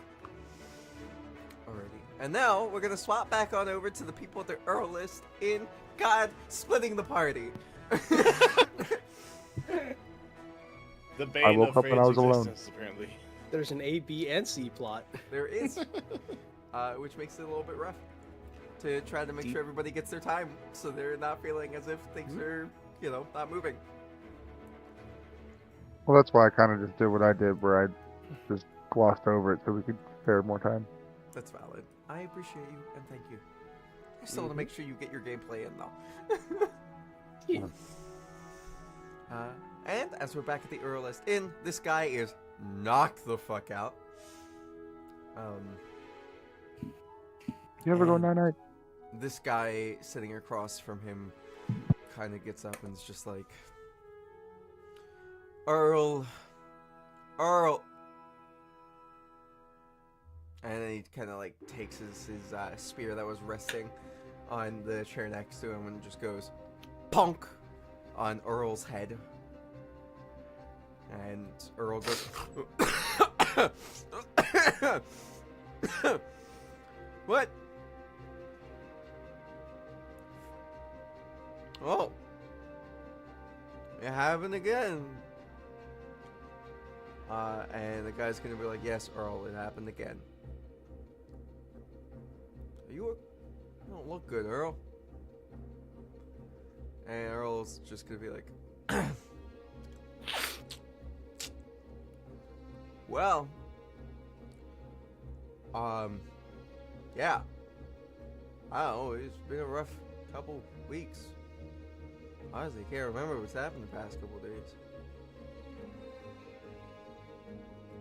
Alrighty. And now we're gonna swap back on over to the people at the Earl list in God splitting the party. The I bane woke of up when I Freyd's was alone. existence, apparently. There's an A, B, and C plot. There is. Which makes it a little bit rough to try to make sure everybody gets their time so they're not feeling as if things are, not moving. Well, that's why I kind of just did what I did, where I just glossed over it so we could spare more time. That's valid. I appreciate you and thank you. I still want to make sure you get your gameplay in though. Yeah. And as we're back at the Earl list Inn, this guy is knocked the fuck out. You ever go And- night-night? This guy sitting across from him kind of gets up and is just like, Earl. And then he kind of like takes his spear that was resting on the chair next to him and just goes, punk, on Earl's head. And Earl goes, what? Oh. It happened again. And the guy's gonna be like, yes, Earl, it happened again. You don't look good, Earl. And Earl's just gonna be like, well, yeah. I don't know, it's been a rough couple weeks. Honestly, can't remember what's happened the past couple days.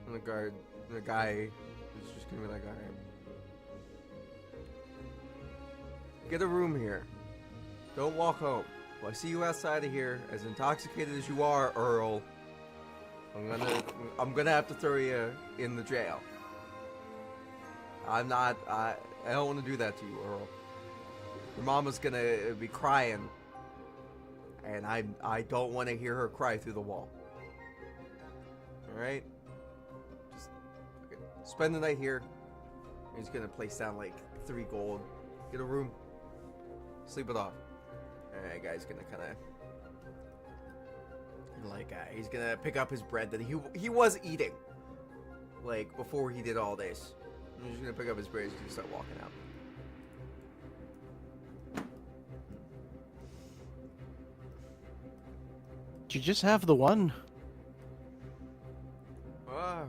And the guy is just gonna be like, alright. Get a room here. Don't walk home. If I see you outside of here, as intoxicated as you are, Earl, I'm gonna have to throw you in the jail. I'm not. I don't want to do that to you, Earl. Your mama's gonna be crying, and I don't want to hear her cry through the wall. All right. Just okay, spend the night here. He's gonna place down like 3 gold. Get a room. Sleep it off. Alright, guy's gonna kind of like he's gonna pick up his bread that he was eating like before he did all this. He's just gonna pick up his bread. He's gonna start walking out. Did you just have the one? I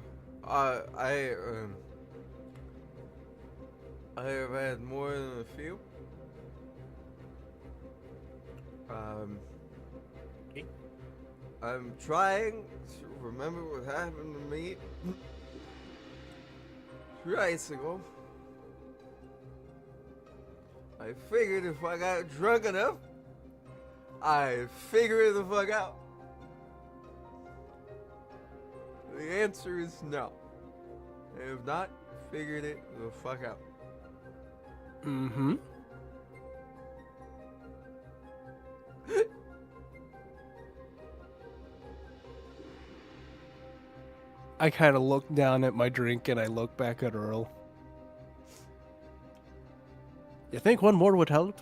have had more than a few. I'm trying to remember what happened to me 3 nights ago. I figured if I got drunk enough, I'd figure it the fuck out. The answer is no. I have not figured it the fuck out. Mm-hmm. I kind of look down at my drink and I look back at Earl. You think one more would help?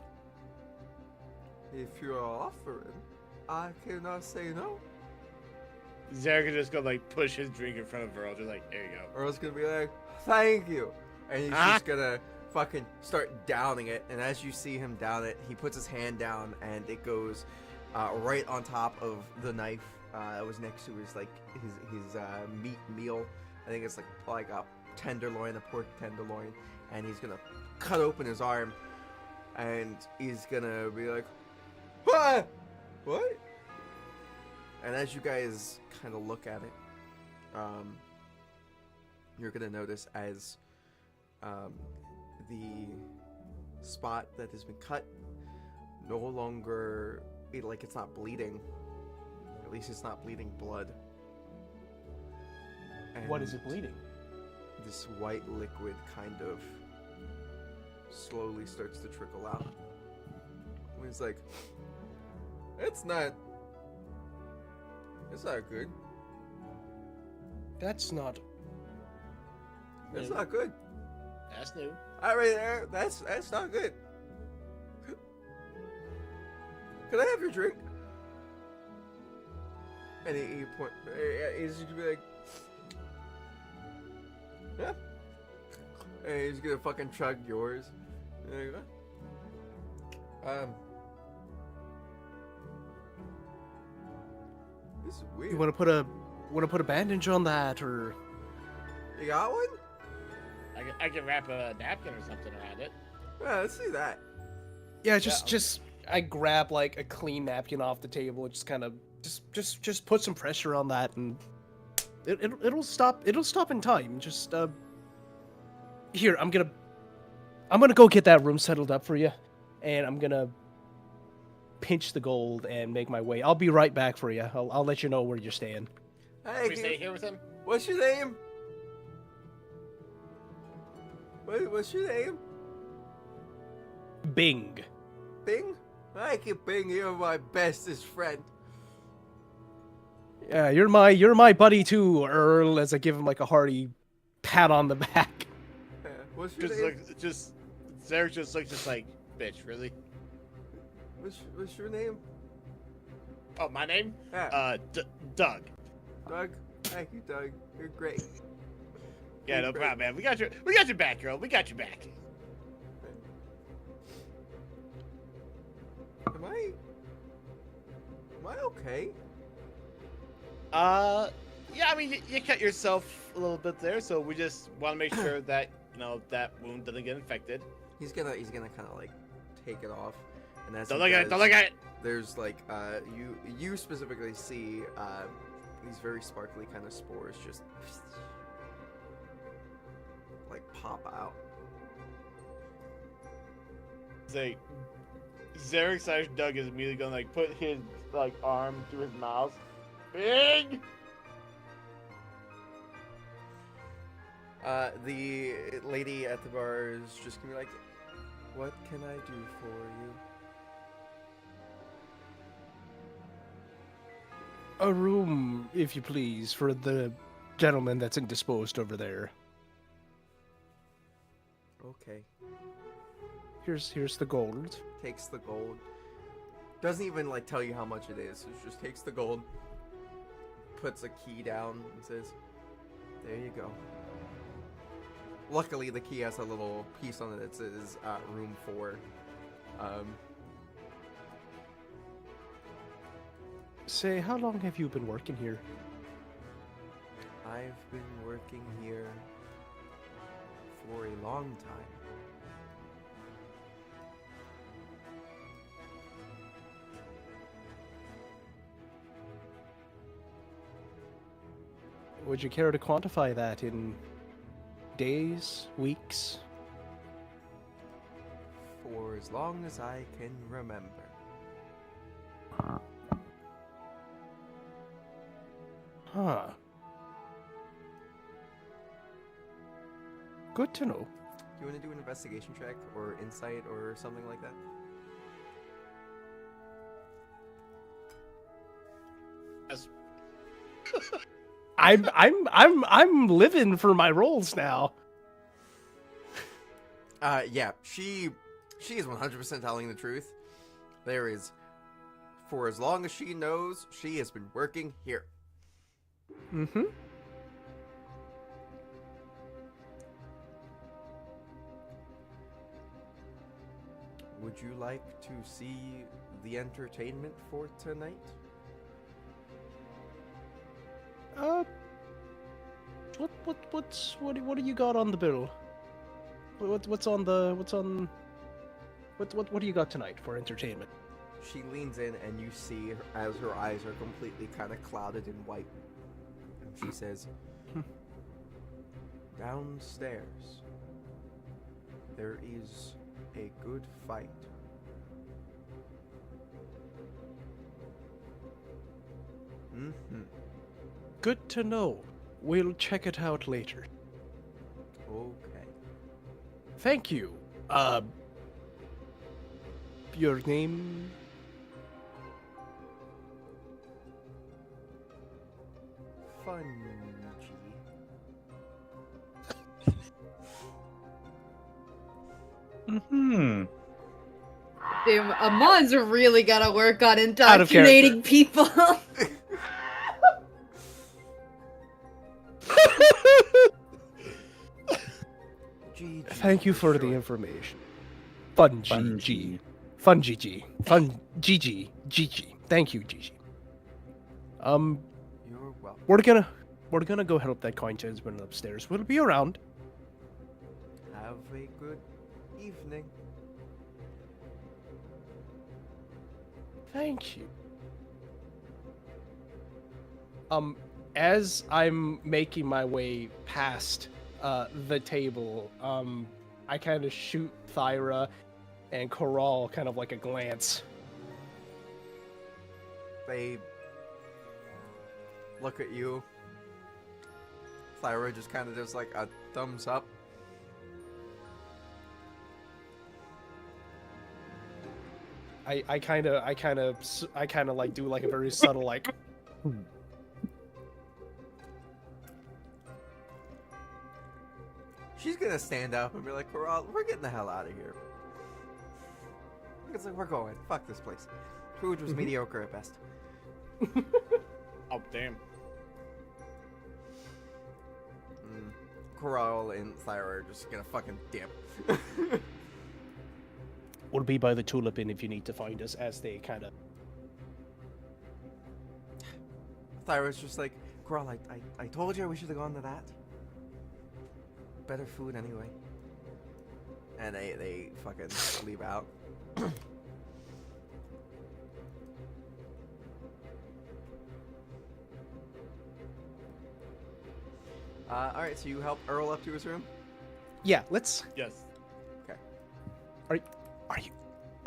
If you're offering, I cannot say no. Zarek is just gonna like push his drink in front of Earl, just like, there you go. Earl's gonna be like, thank you. And he's just gonna fucking start downing it. And as you see him down it, he puts his hand down and it goes right on top of the knife that was next to his meat meal. I think it's like a tenderloin, a pork tenderloin. And he's gonna cut open his arm and he's gonna be like, what? What? And as you guys kind of look at it, you're gonna notice as the spot that has been cut no longer, it's not bleeding. At least it's not bleeding blood. And What is it bleeding? this white liquid kind of slowly starts to trickle out. And he's like, it's not good. That's not. It's not good. That's new. All right, there. That's not good. Can I have your drink? And he's just be like, yeah. And he's gonna fucking chug yours. And I go, this is weird. You want to put a bandage on that, or? You got one? I can wrap a napkin or something around it. Yeah, let's see that. Yeah, just I grab like a clean napkin off the table, just kind of just put some pressure on that, and it'll stop. It'll stop in time. Just here, I'm gonna go get that room settled up for you, and I'm gonna pinch the gold and make my way. I'll be right back for you. I'll let you know where you're staying. Hey, we stay here with him? What's your name? What's your name? Bing. Bing? I can Bing. You're my bestest friend. Yeah, you're my buddy too, Earl. As I give him like a hearty pat on the back. What's your name? Zarek just looks just like, bitch, really? What's your name? Oh, my name? Yeah. Doug. Doug? Thank you, Doug. You're great. Yeah, no problem, man. We got your back, girl. We got your back. Am I okay? Yeah, I mean, you cut yourself a little bit there, so we just want to make sure that, that wound doesn't get infected. He's gonna kind of like take it off, and as Don't he look at it. does, Don't look at it. There's like you specifically see these very sparkly kind of spores just like pop out. Say, Zarek / Doug is immediately gonna like put his arm through his mouth. Big. The lady at the bar is just gonna be like, "What can I do for you?" A room, if you please, for the gentleman that's indisposed over there. Okay. Here's the gold. Takes the gold. Doesn't even like tell you how much it is. It just takes the gold, puts a key down, and says, "There you go." Luckily, the key has a little piece on it that says room 4. Say, how long have you been working here? I've been working here for a long time. Would you care to quantify that in days, weeks? For as long as I can remember. Huh. Good to know. Do you want to do an investigation check or insight or something like that? As I'm living for my roles now. Yeah, she is 100% telling the truth. There is, for as long as she knows, she has been working here. Mm-hmm. Would you like to see the entertainment for tonight? What do you got on the bill? What do you got tonight for entertainment? She leans in and you see as her eyes are completely kind of clouded in white. And she says, "Downstairs, there is a good fight. Mm-hmm. Good to know. We'll check it out later. Okay. Thank you. Your name? Fungi. Hmm. Damn, Amon's really gotta work on Out of indoctrinating people. GG Thank you for the short. information. Fungi. Fungi. Gigi. Gigi. Thank you, Gigi. You're welcome. We're gonna go help that coin gentleman upstairs. We'll be around. Have a good evening. Thank you. As I'm making my way past the table, I kind of shoot Thyra and Corral kind of like a glance. They look at you. Thyra just kind of does like a thumbs up. I kind of like do like a very subtle like. She's gonna stand up and be like, "Corral, we're getting the hell out of here." It's like, we're going. Fuck this place. Food was mediocre at best. oh damn. Corral and Thyra are just gonna fucking dip. We'll be by the tulip inn if you need to find us. As they kind of. Thyra's just like, "Corral, I told you we should have gone to that. Better food anyway." And they fucking leave out. Alright, so you help Earl up to his room? Yeah, let's. Yes. Okay.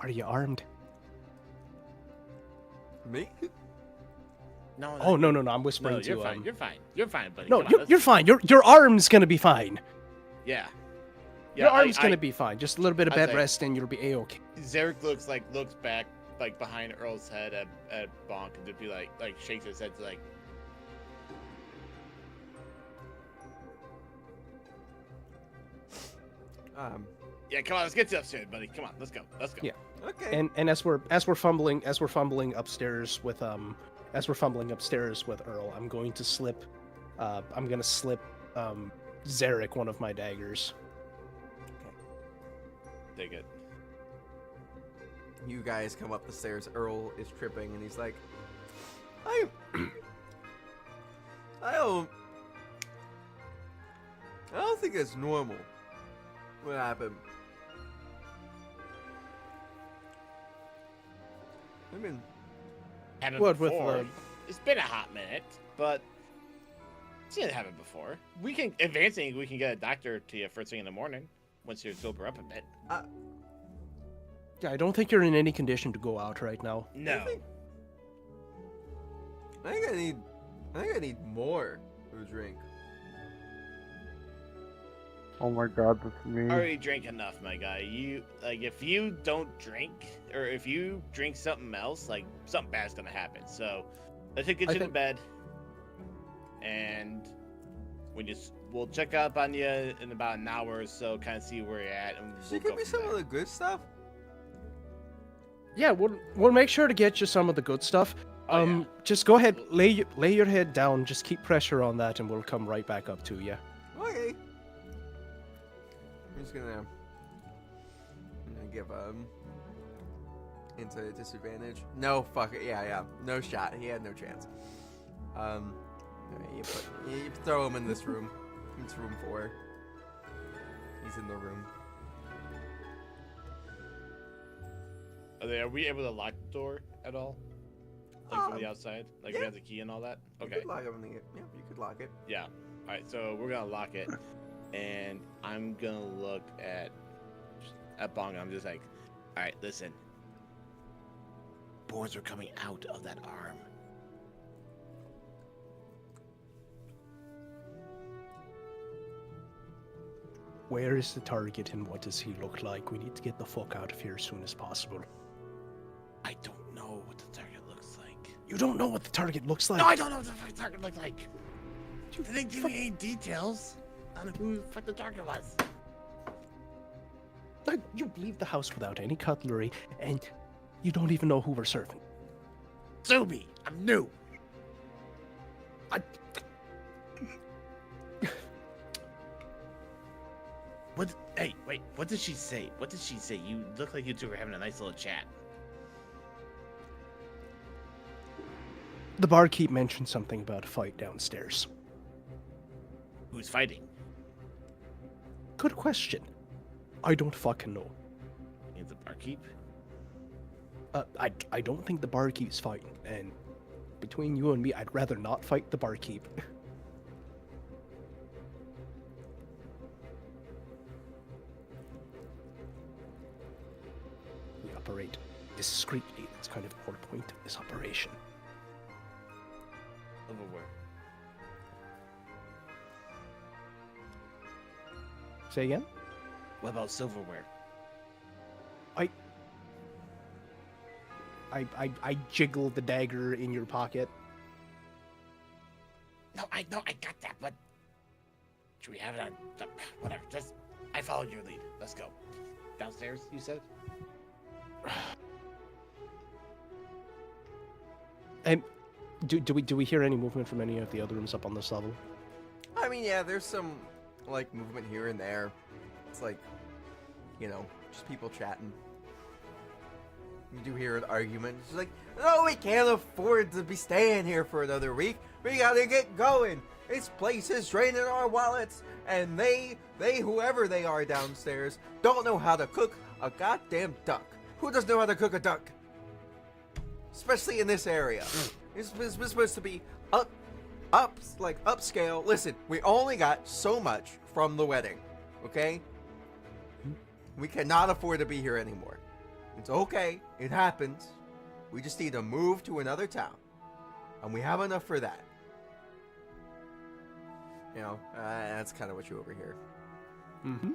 Are you armed? Me? No. Oh no, I'm whispering No, to you're fine. You're fine. You're fine, buddy. No, Come on, you're fine. Your arm's gonna be fine. Yeah. Your arm's gonna be fine. Just a little bit of I'd bed say- rest and you'll be a-okay. Zarek looks back like behind Earl's head at Bonk and just be like shakes his head to like. Yeah, come on, let's get to upstairs, buddy. Come on, let's go. Yeah. Okay. And as we're fumbling upstairs with Earl, I'm going to slip Zarek one of my daggers. Take it. You guys come up the stairs. Earl is tripping, and he's like, I don't think it's normal. What happened? I mean, Happened What, with before. the- It's been a hot minute, but it's seen it happen before. We can get a doctor to you first thing in the morning once you're sober up a bit. Yeah, I don't think you're in any condition to go out right now. No. I think I need more of a drink. Oh my god, that's me. I already drank enough, my guy. If you don't drink, or if you drink something else, like something bad's gonna happen. So let's get you to bed, and we'll check up on you in about an hour or so, kind of see where you're at, and Should you give me some of the good stuff? Yeah, we'll make sure to get you some of the good stuff. Oh, yeah. Just go ahead, lay your head down. Just keep pressure on that, and we'll come right back up to you. Okay. I'm just gonna give into disadvantage. No, fuck it. Yeah. No shot. He had no chance. Alright, you throw him in this room. It's room 4. He's in the room. Are we able to lock the door at all? Like from the outside? Like we yeah. have the key and all that? You Okay. could lock him in the, yeah, you could lock it. Yeah. Alright, so we're gonna lock it. And I'm gonna look at Bong. I'm just like, alright, listen. Boards are coming out of that arm. Where is the target and what does he look like? We need to get the fuck out of here as soon as possible. I don't know what the target looks like. You don't know what the target looks like? No, I don't know what the fuck the target looks like. They didn't give me any details on who the fuck the target was. Like, you leave the house without any cutlery, and you don't even know who we're serving. Sue me. I'm new. What? Hey, wait. What did she say? What did she say? You look like you two were having a nice little chat. The barkeep mentioned something about a fight downstairs. Who's fighting? Good question. I don't fucking know. It's the barkeep. I don't think the barkeep's fighting, and between you and me, I'd rather not fight the barkeep. We operate discreetly. That's kind of the whole point of this operation. Silverware. Say again? What about silverware? I jiggle the dagger in your pocket. No, I got that, but should we have it on? Whatever. Just I followed your lead. Let's go. Downstairs, you said. And do we hear any movement from any of the other rooms up on this level? I mean, yeah, there's some, like, movement here and there. It's like, just people chatting. You do hear an argument. It's like, no, we can't afford to be staying here for another week. We gotta get going. This place is draining our wallets. And they, whoever they are downstairs, don't know how to cook a goddamn duck. Who doesn't know how to cook a duck? Especially in this area. It's supposed to be upscale. Listen, we only got so much from the wedding, okay? We cannot afford to be here anymore. It's okay. It happens. We just need to move to another town. and we have enough for that. You know, that's kind of what you overhear. Mm-hmm.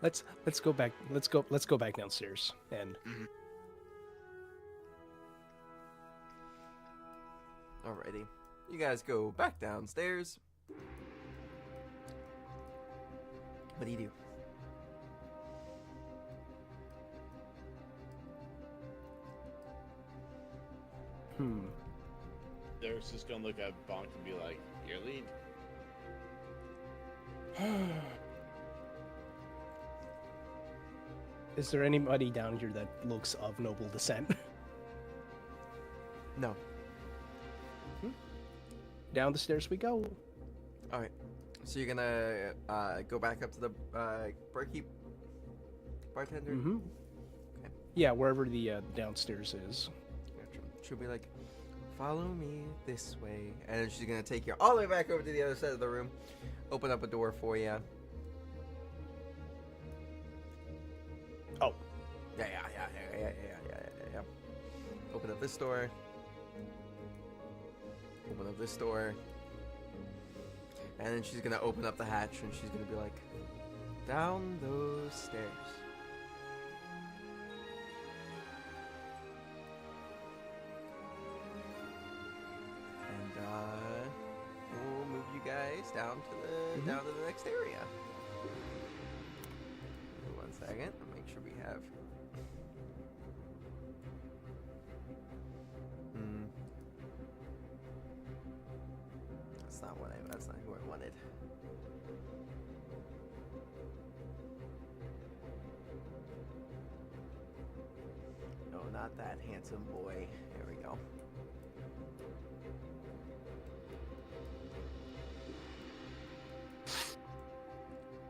Let's go back. Let's go back downstairs and. Alrighty, you guys go back downstairs. What do you do? Derek's just gonna look at Bonk and be like, "Your lead." Is there anybody down here that looks of noble descent? No. Down the stairs we go. All right. So you're gonna go back up to the barkeep, bartender. Mm-hmm. Okay. Yeah, wherever the downstairs is. Gotcha. She'll be like, "Follow me this way," and then she's gonna take you all the way back over to the other side of the room, open up a door for you. Oh. Yeah. Open up this door. Open up this door. And then she's gonna open up the hatch and she's gonna be like, "Down those stairs." And we'll move you guys down to the next area. One second, make sure we have. That's not who I wanted. No, not that handsome boy. There we go.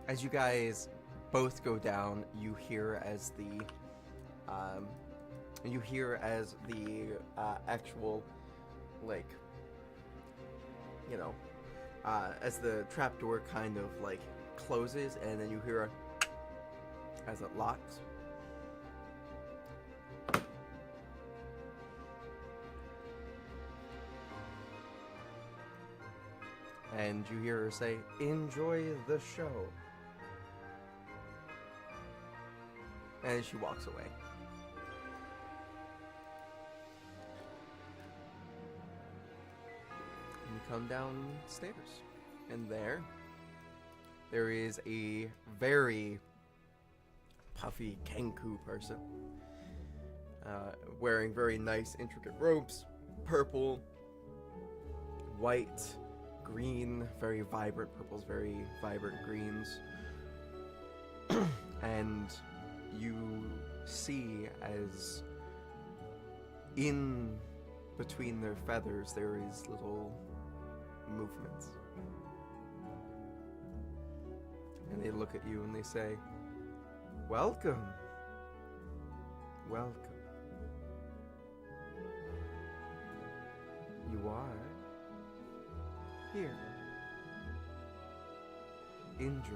As you guys both go down, you hear as the actual, like, you know, as the trapdoor kind of like closes, and then you hear a as it locks. And you hear her say, "Enjoy the show." And she walks away. You come downstairs, and there is a very puffy Kenku person, wearing very nice intricate robes, purple, white, green, very vibrant purples, very vibrant greens. And you see as in between their feathers there is little movements. And they look at you and they say, "Welcome. Welcome. You are here. Enjoy."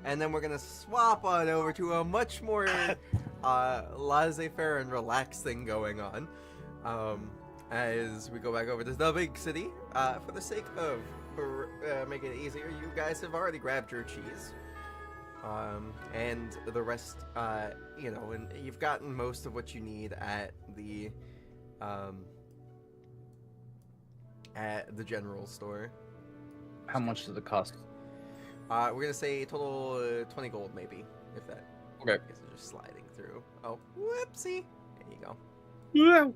And then we're gonna swap on over to a much more laissez-faire and relaxed thing going on. As we go back over to the big city, for the sake of making it easier, you guys have already grabbed your cheese. And the rest, you know, and you've gotten most of what you need at the general store. How much does it cost? We're gonna say total 20 gold, maybe, if that. Okay. I guess it's just sliding through. Oh, whoopsie! There you go. Yeah.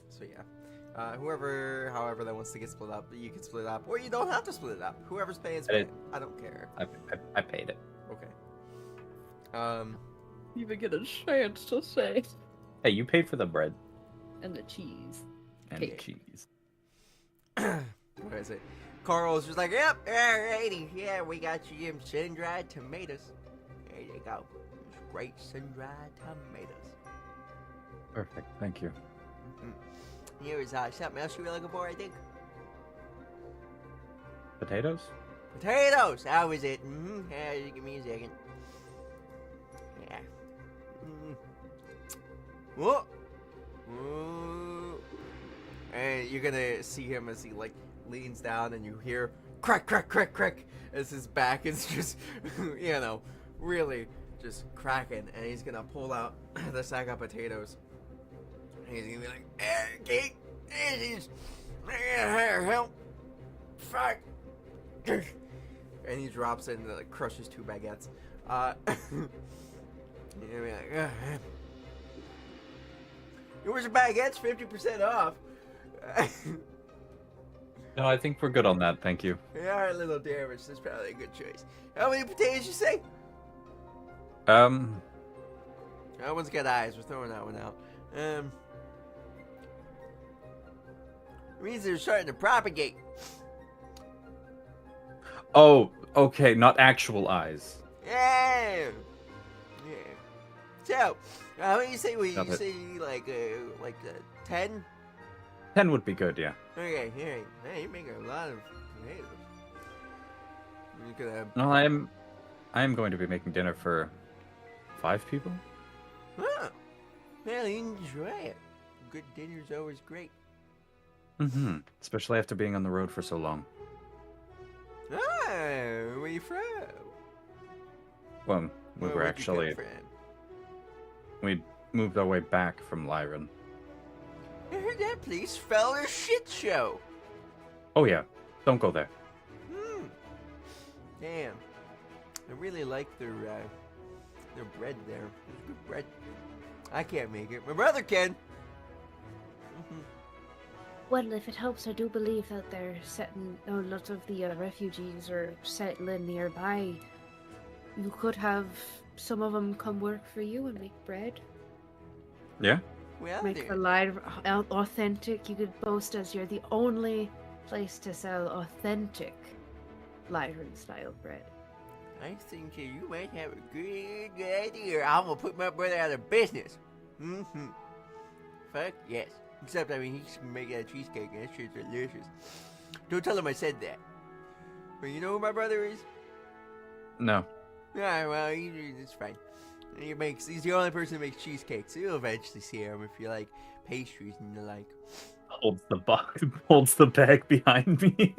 So yeah. However that wants to get split up, you can split it up, or you don't have to split it up. Whoever's paying, I don't care. I paid it. Okay. Even get a chance to say. Hey, you paid for the bread And the cheese. and Cake. cheese. What is it? Carl's just like, "Yep, alrighty, yeah, we got you some sun-dried tomatoes. There you go, great sun-dried tomatoes." Perfect. Thank you. Here is something else you were looking for, I think. Potatoes? Potatoes! That was it. Yeah, just give me a second. Yeah. Whoa! Whoa. And you're gonna see him as he, like, leans down and you hear crack, crack, crack, crack as his back is just, you know, really just cracking. And he's gonna pull out the sack of potatoes. And he's gonna be like, Kate, it is. Help. Fuck. And he drops it and like crushes 2 baguettes. You're like, where's the baguettes? 50% off. No, I think we're good on that. Thank you. They are a little damaged. That's probably a good choice. How many potatoes you say? That one's got eyes. We're throwing that one out. It means they're starting to propagate. Oh, okay, not actual eyes. Yeah. So, how many you say? Well, Got you it. say like 10? 10 would be good, yeah. Okay, hey, you're making a lot of potatoes. You're gonna. No, I am going to be making dinner for 5 people. Huh. Well, you enjoy it. Good dinner's always great. Mm-hmm. Especially after being on the road for so long. Ah, where you from? Well, we Well, were where'd you come actually from? we moved our way back from Lyran. I heard that place fell a shit show. Oh yeah, don't go there. Damn. I really like their bread there. It's good bread. I can't make it. My brother can. Well, if it helps, I do believe that they're setting. Lots of the refugees are settling nearby. You could have some of them come work for you and make bread. Yeah. Well, Make the live authentic. You could boast as you're the only place to sell authentic Lyran style bread. I think you might have a good idea. I'm gonna put my brother out of business. Fuck yes. Except, I mean, he's making a cheesecake and that shit's delicious. Don't tell him I said that. But you know who my brother is? No. Yeah, well, it's fine. He's the only person who makes cheesecakes. You'll eventually see him if you like pastries and the like. Holds the bag behind me.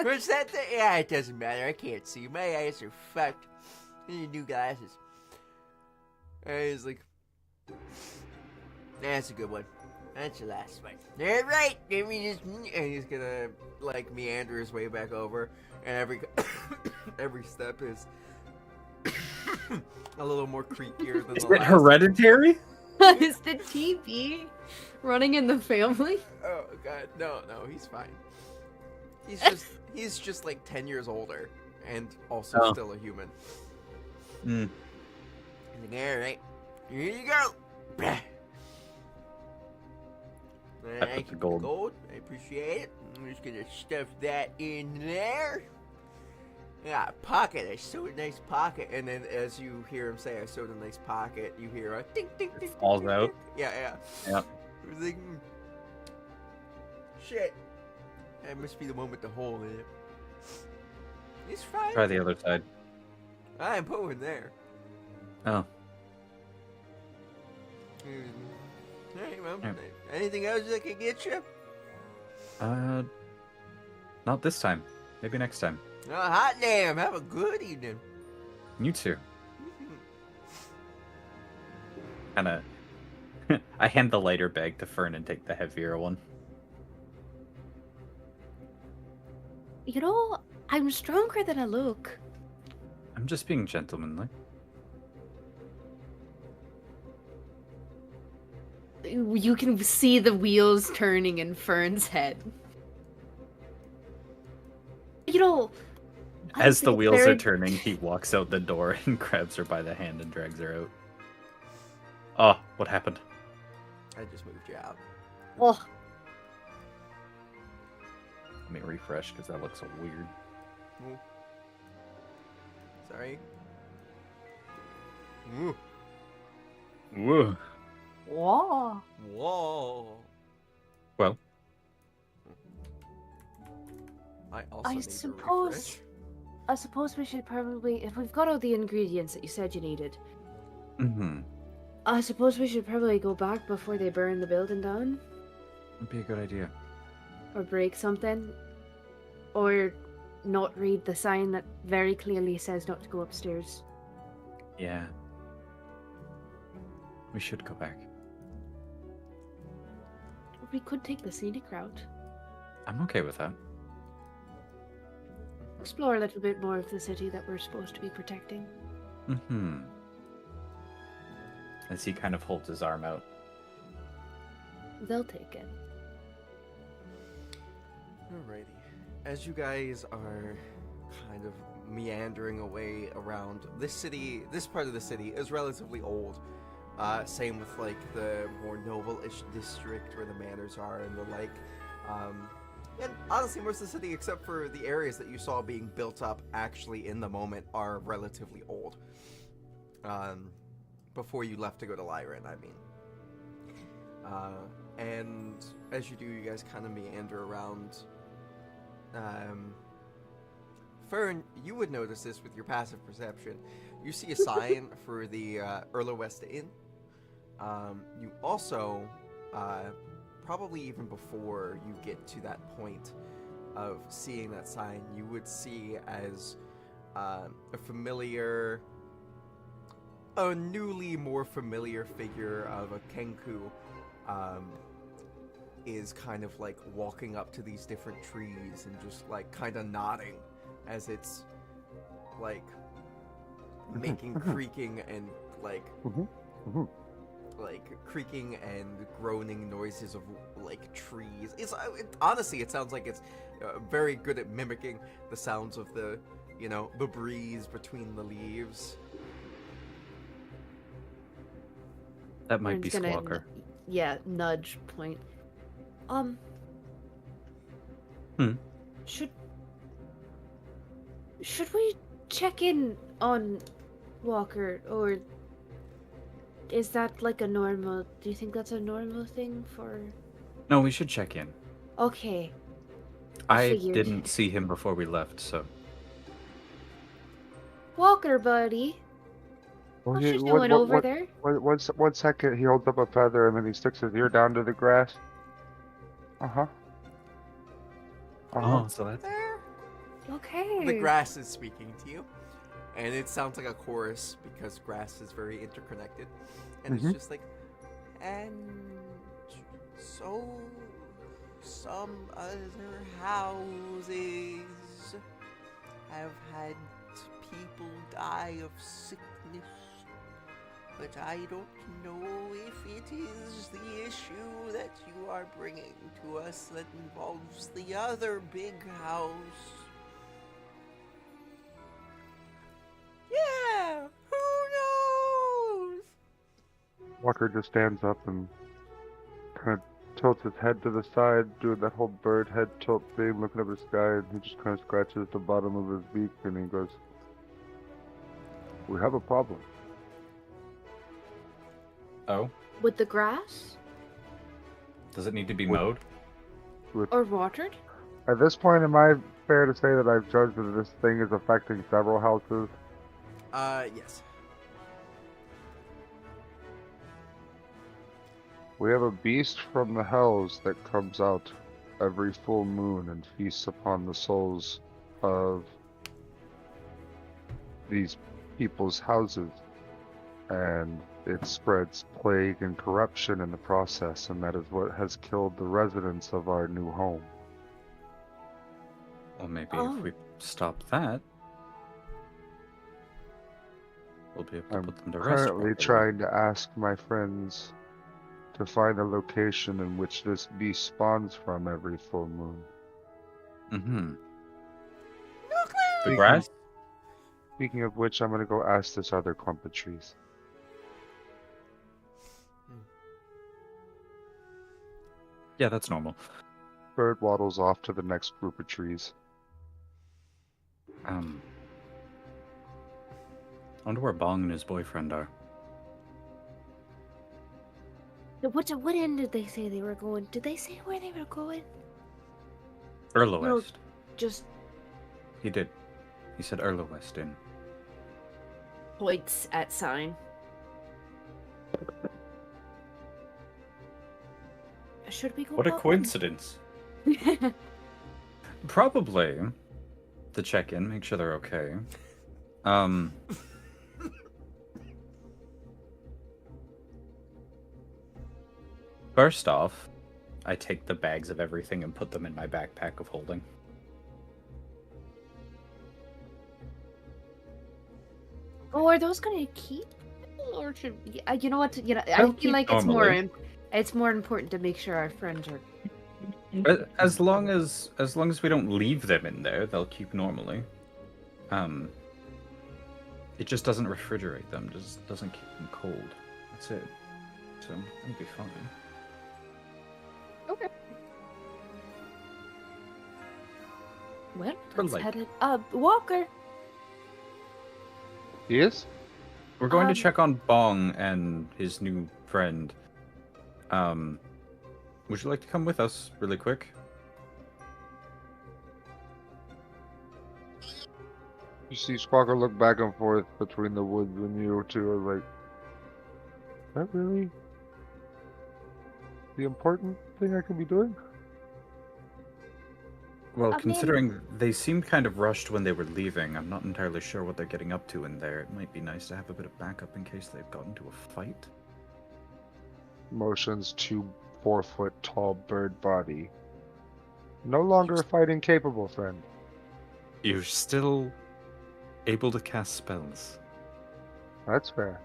What's that thing? Yeah, it doesn't matter. I can't see. My eyes are fucked. I need new glasses. And he's like, that's a good one. That's the last one. All right. Let me just. And he's gonna like meander his way back over, and every step is a little more creakier than Is the it last. hereditary? Is the TB running in the family? Oh god, no, he's fine. He's just like 10 years older and also still a human. Mm. He's like, all right, here you go. I put the gold. I appreciate it. I'm just gonna stuff that in there. Yeah, pocket. I sewed a nice pocket, and then as you hear him say, "I sewed a nice pocket," you hear a ding, ding, ding. Falls ding, out. ding. Yeah. Yep. It was like, shit. That must be the one with the hole in it. It's fine. Try the other side. I'm putting there. Oh. Alright, well, Yep. anything else I can get you? Not this time. Maybe next time. Oh, hot damn. Have a good evening. You too. Kinda. I hand the lighter bag to Fern and take the heavier one. You know, I'm stronger than I look. I'm just being gentlemanly. You can see the wheels turning in Fern's head. You know, I As the think wheels they're- are turning, he walks out the door and grabs her by the hand and drags her out. Oh, what happened? I just moved you out. Oh, Let me refresh because that looks so weird. Sorry. Whoa. whoa. Whoa. I also I need to suppose. refresh. I suppose we should probably, if we've got all the ingredients that you said you needed, Mm-hmm. I suppose we should probably go back before they burn the building down, Would be a good idea. or break something, or not read the sign that very clearly says not to go upstairs. Yeah. We should go back. We could take the scenic route, I'm okay with that. explore a little bit more of the city that we're supposed to be protecting. Mm-hmm. As he kind of holds his arm out. They'll take it. Alrighty. As you guys are kind of meandering away around this city, this part of the city is relatively old. Same with like the more noble-ish district where the manors are and the like. And honestly, most of the city, except for the areas that you saw being built up actually in the moment, are relatively old. Before you left to go to Lyran, I mean. And as you do, you guys kind of meander around. Fern, you would notice this with your passive perception. You see a sign for the Erla West Inn. You also, probably even before you get to that point of seeing that sign, you would see as a newly more familiar figure of a Kenku is kind of like walking up to these different trees and just like kind of nodding as it's like making creaking and like creaking and groaning noises of like trees. Honestly, it sounds like it's very good at mimicking the sounds of the breeze between the leaves. That might be Aaron's gonna Squawker. Yeah, nudge point. Should we check in on Walker, or is that like a normal? Do you think that's a normal thing for? No, we should check in. Okay. I Figured. didn't see him before we left, so. Walker, buddy. Well, What you doing over there? One second, he holds up a feather and then he sticks his ear down to the grass. Uh-huh. Oh, so that's. There. Okay. The grass is speaking to you, and it sounds like a chorus because grass is very interconnected, and it's just like, and so some other houses have had people die of sickness, but I don't know if it is the issue that you are bringing to us that involves the other big house. Yeah, who knows? Walker just stands up and kind of tilts his head to the side, doing that whole bird head tilt thing, looking up at the sky, and he just kind of scratches the bottom of his beak and he goes, "We have a problem." Oh? With the grass Does it need to be mowed? or watered? At this point, am I fair to say that I've judged that this thing is affecting several houses? Yes. We have a beast from the hells that comes out every full moon and feasts upon the souls of these people's houses. And it spreads plague and corruption in the process, and that is what has killed the residents of our new home. Well, maybe Oh. if we stop that, we'll be able to I'm put them to rest. currently properly. trying to ask my friends to find a location in which this beast spawns from every full moon. Mm-hmm. The Speaking- grass? Speaking of which, I'm gonna go ask this other clump of trees. Yeah, that's normal. Bird waddles off to the next group of trees. I wonder where Bong and his boyfriend are. What end did they say they were going? Did they say where they were going? Erlo No. West. just He did. He said Erlo West Inn. points at sign. Should we go? What a up? coincidence. Probably. To check in, make sure they're okay. First off, I take the bags of everything and put them in my backpack of holding. Oh, are those gonna keep? Or should you know what? You know, I They'll feel like keep normally. it's more important to make sure our friends are. As long as we don't leave them in there, they'll keep normally. It just doesn't refrigerate them, just doesn't keep them cold. That's it. So it'll be fine. Okay. Well, For let's like- head it up. Walker. Yes? We're going to Um, check on Bong and his new friend. Would you like to come with us really quick? You see Squawker look back and forth between the woods and you two. I was like, is that really the important thing I can be doing? Well, I mean- considering they seemed kind of rushed when they were leaving, I'm not entirely sure what they're getting up to in there. It might be nice to have a bit of backup in case they've gotten into a fight. Motions to 4-foot tall bird body. No longer fighting capable, friend. You're still able to cast spells. That's fair.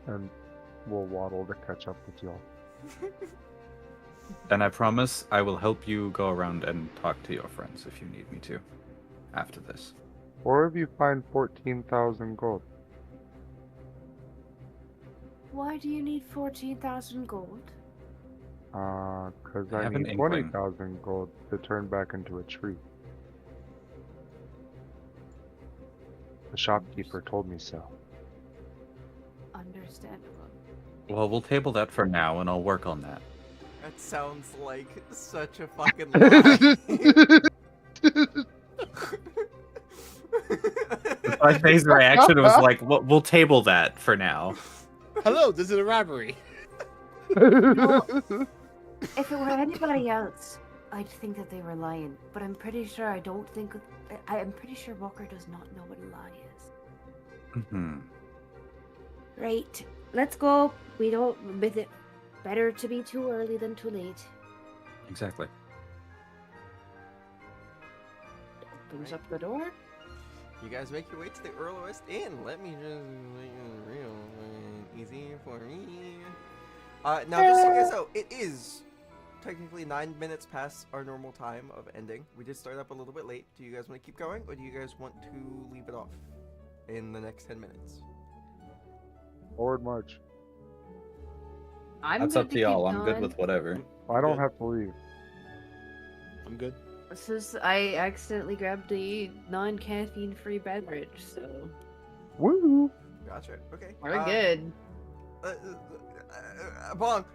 And we'll waddle to catch up with y'all. And I promise I will help you go around and talk to your friends if you need me to. After this. Or if you find 14,000 gold. Why do you need 14,000 gold? Cause I I have an need inkling. 20,000 gold to turn back into a tree. The shopkeeper told me so. Understandable. Well, we'll table that for now, and I'll work on that. That sounds like such a fucking lie. My face reaction was like, we'll table that for now. Hello, this is a robbery. If it were anybody else, I'd think that they were lying. But I'm pretty sure I'm pretty sure Walker does not know what a lie is. Hmm. Right. Let's go. We don't with it. Better to be too early than too late. Exactly. Opens up the door. You guys make your way to the Earl West Inn. Let me just make it real easy for me. Now, just so you guys know, it is technically 9 minutes past our normal time of ending. We did start up a little bit late. Do you guys want to keep going, or do you guys want to leave it off in the next 10 minutes? Forward march. I'm That's good up to y'all. keep I'm good going. with whatever. I don't Good. have to leave. I'm good. This is I accidentally grabbed the non-caffeine free beverage, so Woo! Gotcha. Okay. we're good. Bong.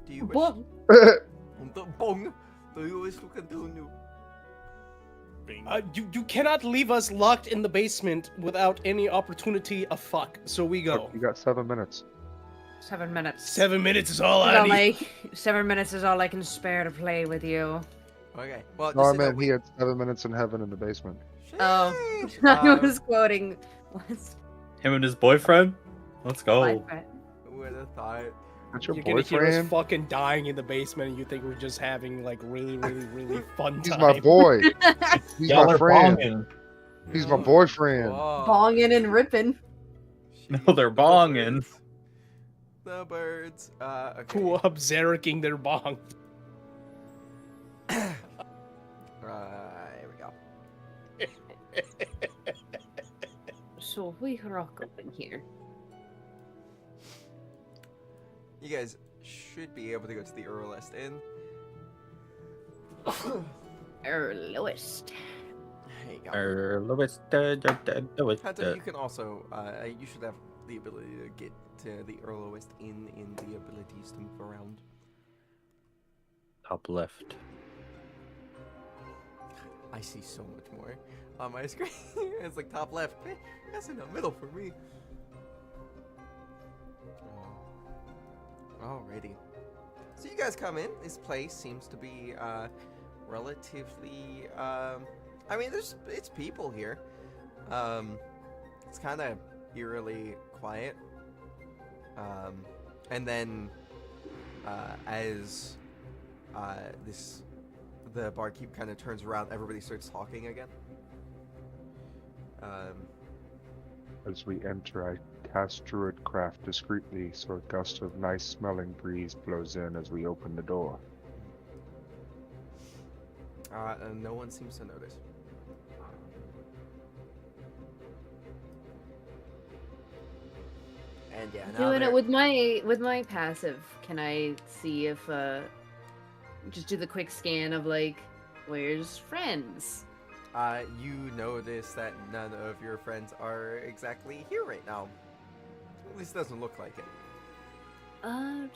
Do you wish? Bong. Bong. Do you wish to continue? Bing. You cannot leave us locked in the basement without any opportunity of fuck. So we go. You got 7 minutes. 7 minutes. 7 minutes is all I Not need. like 7 minutes is all I can spare to play with you. Okay. Well, No, just I so you know, meant he had 7 minutes in heaven in the basement. Oh. Sheesh. I was quoting. What's Him and his boyfriend? Let's go. my friend? Who would have thought? That's your You're gonna hear us boyfriend? fucking dying in the basement, and you think we're just having like really fun He's time. my boy. He's Y'all my are friend. bonging. He's my boyfriend. Whoa. Bonging and ripping. No, they're bonging. The birds. Okay. Cool up Zarriking their bong. Here we go. So we rock up in here. You guys should be able to go to the Earl West Inn. Lowest. There you go. Hunter, you can also, you should have the ability to get to the Earl West Inn in the abilities to move around. Top left. I see so much more on my screen. It's like top left. Eh, that's in the middle for me. Alrighty. So you guys come in. This place seems to be relatively. I mean, it's people here. It's kind of eerily quiet. And then as the barkeep kind of turns around, everybody starts talking again. As we enter, I cast Druid Craft discreetly so a gust of nice smelling breeze blows in as we open the door. And no one seems to notice. And yeah, now Doing they're- it with my passive. Can I see if just do the quick scan of like, where's friends? You notice that none of your friends are exactly here right now. At least it doesn't look like it.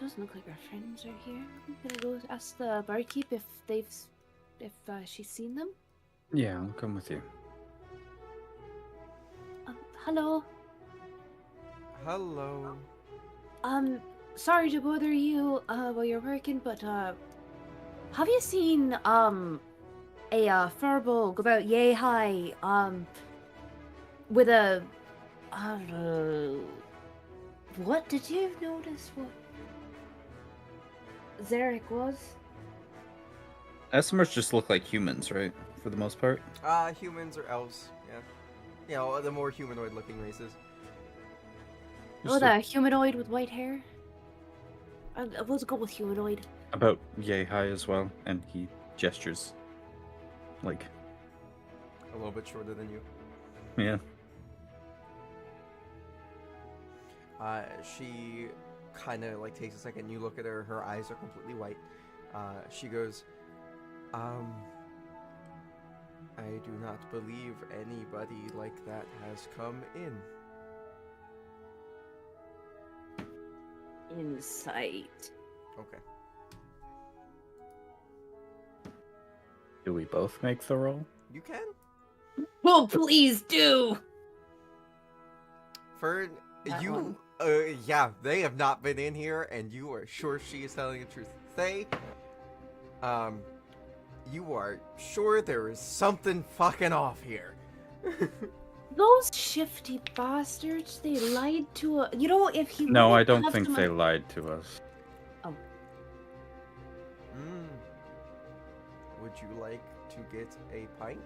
Doesn't look like our friends are here. I'm gonna go ask the barkeep if she's seen them. Yeah, I'll come with you. Hello. Hello. Sorry to bother you while you're working, but have you seen a furball about yay high with a what did you notice what Zarek was? SMRs just look like humans, right? For the most part. Humans or elves, yeah. You know, the more humanoid-looking races. Oh, that humanoid with white hair? Let's go with humanoid. About yay high as well, and he gestures. Like, A little bit shorter than you. yeah. She kind of like takes a second. You look at her. Her eyes are completely white. She goes, I do not believe anybody like that has come in. Insight. Okay. Do we both make the roll? You can. Oh, please do! Fern, That you, one. yeah, they have not been in here, and you are sure she is telling the truth. They, you are sure there is something fucking off here. Those shifty bastards, they lied to us. You know, if he No, I wouldn't don't have think some- they lied to us. Would you like to get a pint?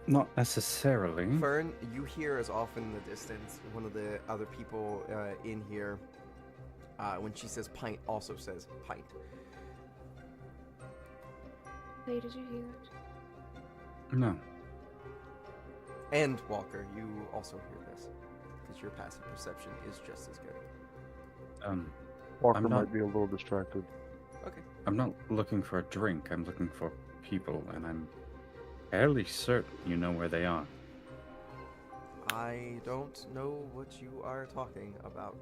Not necessarily. Fern, you hear as often in the distance one of the other people in here, when she says pint, also says pint. Hey, did you hear it? No. And Walker, you also hear this, because your passive perception is just as good. Walker I'm not- might be a little distracted. Okay. I'm not looking for a drink. I'm looking for people, and I'm fairly certain you know where they are. I don't know what you are talking about.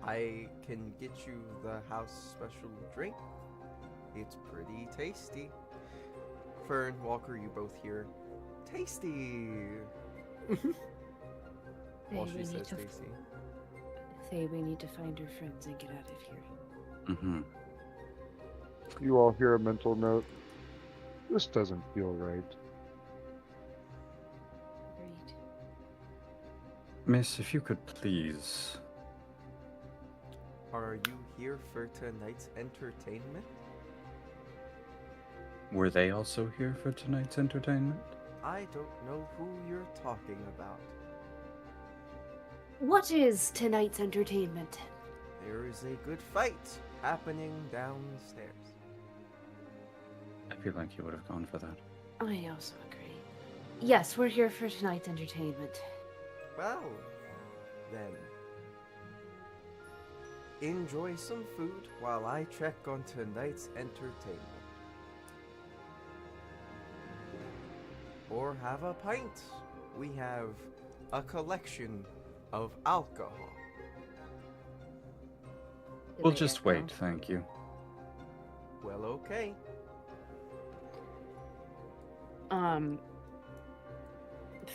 I can get you the house special drink. It's pretty tasty. Fern, Walker, you both hear tasty. While she says tasty. Say we need to find her friends and get out of here. Mm-hmm. You all hear a mental note. This doesn't feel right. Agreed. Miss, if you could please. Are you here for tonight's entertainment? Were they also here for tonight's entertainment? I don't know who you're talking about. What is tonight's entertainment? There is a good fight happening downstairs. I feel like you would have gone for that. I also agree. Yes, we're here for tonight's entertainment. Well, then. Enjoy some food while I check on tonight's entertainment. Or have a pint. We have a collection of alcohol. Did We'll they just get wait, along? thank you. Well, okay.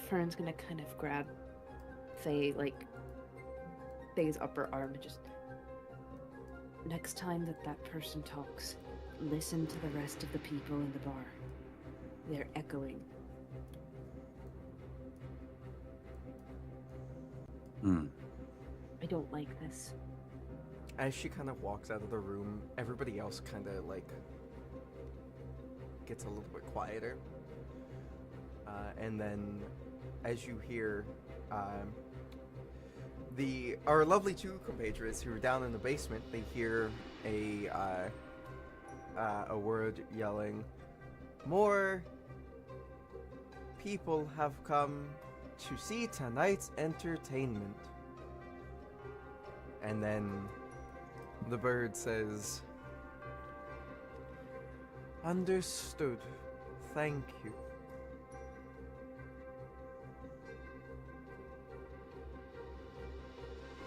Fern's gonna kind of grab Faye, like, Faye's upper arm and just... Next time that person talks, listen to the rest of the people in the bar. They're echoing. I don't like this. As she kind of walks out of the room, everybody else kind of like gets a little bit quieter. And then, as you hear, our lovely two compatriots who are down in the basement, they hear a word yelling, "More people have come to see tonight's entertainment." And then the bird says, "Understood. Thank you."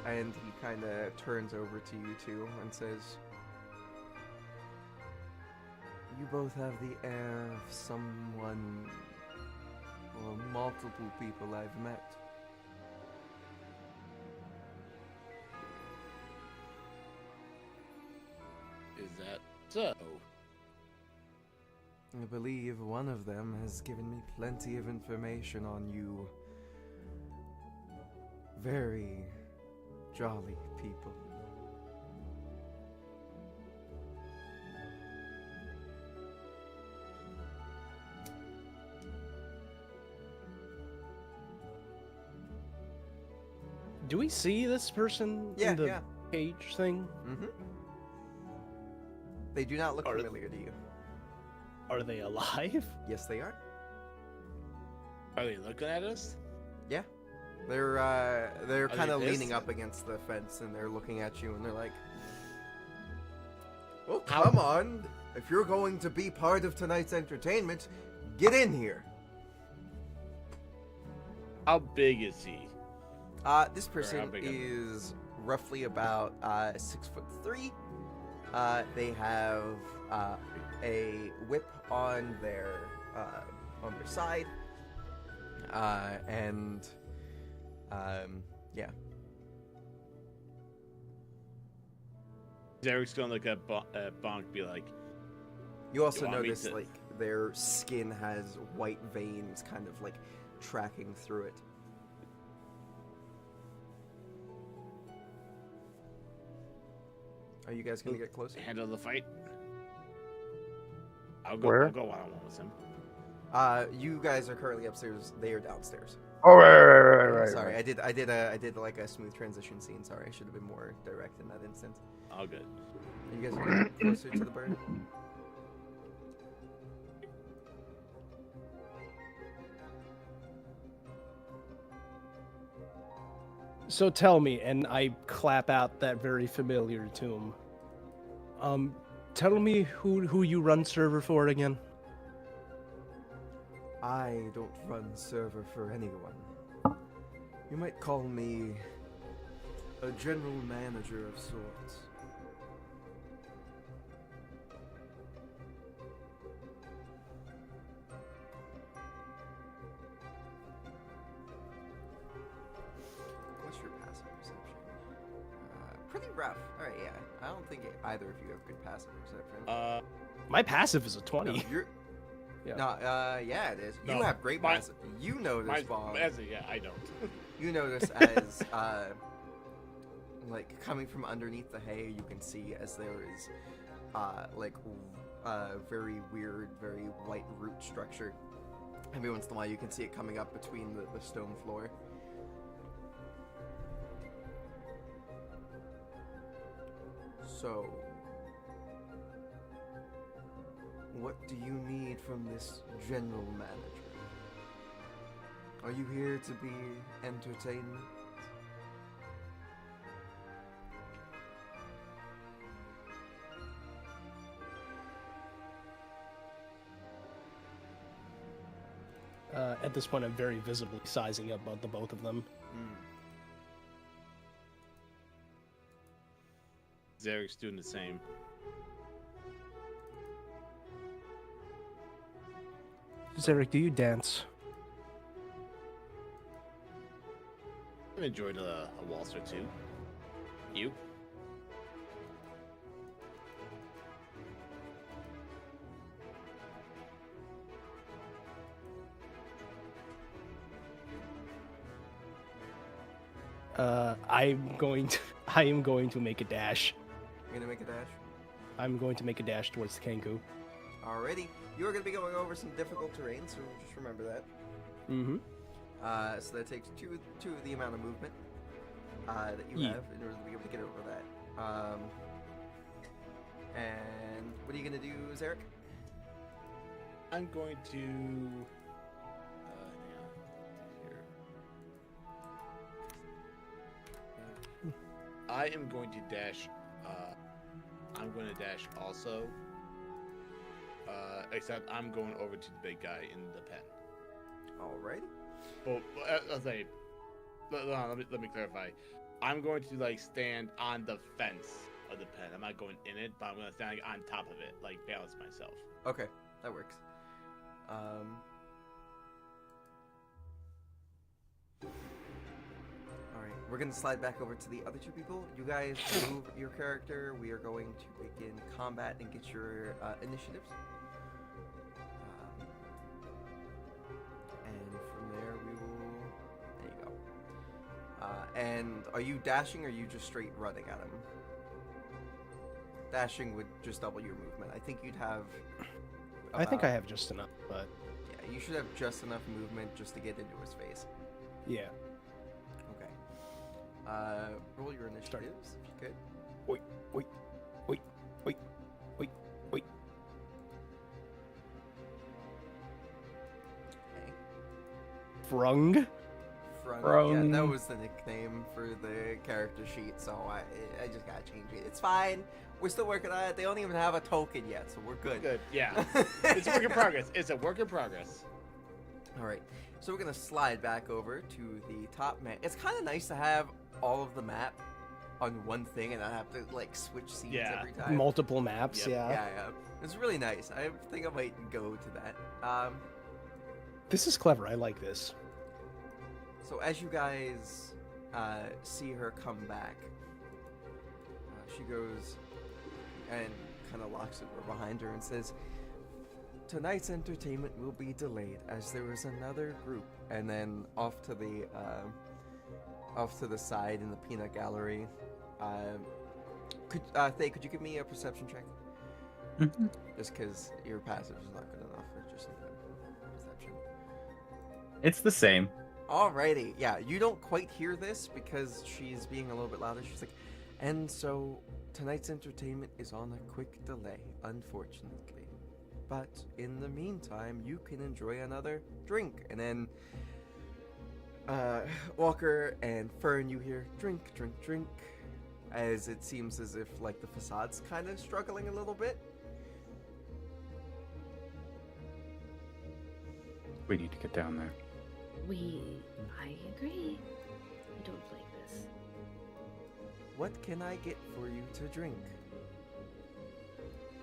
And he kind of turns over to you two and says, "You both have the air of someone or multiple people I've met." Is that so? I believe one of them has given me plenty of information on you. Very jolly people. Do we see this person in the cage thing? Mm-hmm. They do not look familiar to you. Are they alive? Yes, they are. Are they looking at us? Yeah. They're kind of they leaning pissed? up against the fence and they're looking at you and they're like, "Well, come on. If you're going to be part of tonight's entertainment, get in here." How big is he? This how person big are they? is roughly about 6'3". They have a whip on their side, and yeah. Derek's gonna look at Bonk, be like, You also want me notice to- like their skin has white veins, kind of like tracking through it. Are you guys gonna get closer? handle the fight? I'll go. Where? I'll go one-on-one with him. You guys are currently upstairs. They are downstairs. Oh, right. Sorry, I did like a smooth transition scene. Sorry, I should have been more direct in that instance. All good. Are you guys gonna get closer to the bird? So tell me, and I clap out that very familiar tomb. Tell me who you run server for again? I don't run server for anyone. You might call me a general manager of sorts. What's your passive perception? Pretty rough. Alright, yeah. I don't think either of you have good passive perception. My passive is a 20. No, you're... Yeah. No, yeah, it is. You No, have great my- passive. You notice, Bob. Yeah, I don't. You notice as, like, coming from underneath the hay, you can see as there is, very weird, very white root structure. Every once in a while, you can see it coming up between the stone floor. So, what do you need from this general manager? Are you here to be entertained? At this point, I'm very visibly sizing up the both of them. Derek's doing the same. Zarek, do you dance? I've enjoyed a waltz or two. You? I am going to make a dash. You're gonna make a dash. I'm going to make a dash towards the Kangu. Alrighty. You are gonna be going over some difficult terrain, so just remember that. Mm-hmm. So that takes two of the amount of movement that you Yeah. have in order to be able to get over that. And what are you gonna do, Zarek? I'm going to. Hang on. Here. I am going to dash. I'm going to dash also. Except I'm going over to the big guy in the pen. Alrighty. Well, I'll say. Let me clarify. I'm going to like stand on the fence of the pen. I'm not going in it, but I'm going to stand like, on top of it, like balance myself. Okay, that works. Alright, we're gonna slide back over to the other two people. You guys move your character. We are going to begin combat and get your initiatives. And from there we will. There you go. And are you dashing or are you just straight running at him? Dashing would just double your movement. I think you'd have. I think I have just enough, but Yeah, you should have just enough movement just to get into his face. yeah. Okay. Roll your initiatives if you could. Wait. Okay. Frung. Front. From- Yeah, that was the nickname for the character sheet, so I just gotta change it. It's fine. We're still working on it. They don't even have a token yet, so we're good. Good. Yeah. It's a work in progress. It's a work in progress. All right. So we're gonna slide back over to the top map. It's kind of nice to have all of the map on one thing and not have to like switch scenes Yeah. every time. Multiple maps, Yep. yeah. Yeah. It's really nice. I think I might go to that. This is clever. I like this. So as you guys see her come back, she goes and kind of locks the door behind her and says, "Tonight's entertainment will be delayed as there is another group." And then off to the side in the peanut gallery. Could you give me a perception check? Mhm. Just because your passive is not good enough for just a perception. It's the same. Alrighty, yeah, you don't quite hear this because she's being a little bit louder. She's like, and so tonight's entertainment is on a quick delay, unfortunately. But in the meantime, you can enjoy another drink. And then Walker and Fern, you hear drink, drink, drink, as it seems as if like the facade's kind of struggling a little bit. We need to get down there. I agree. I don't like this. What can I get for you to drink?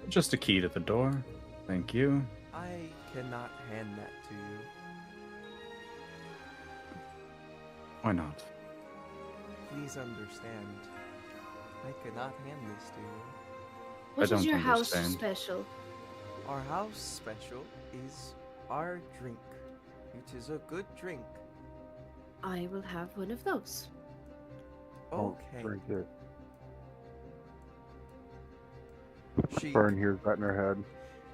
Just a key to the door. Thank you. I cannot hand that to you. Why not? Please understand. I cannot hand this to you. What is don't your house understand. special? Our house special is our drink. It is a good drink. I will have one of those. Okay. Drink it. She, Fern hears that in her head.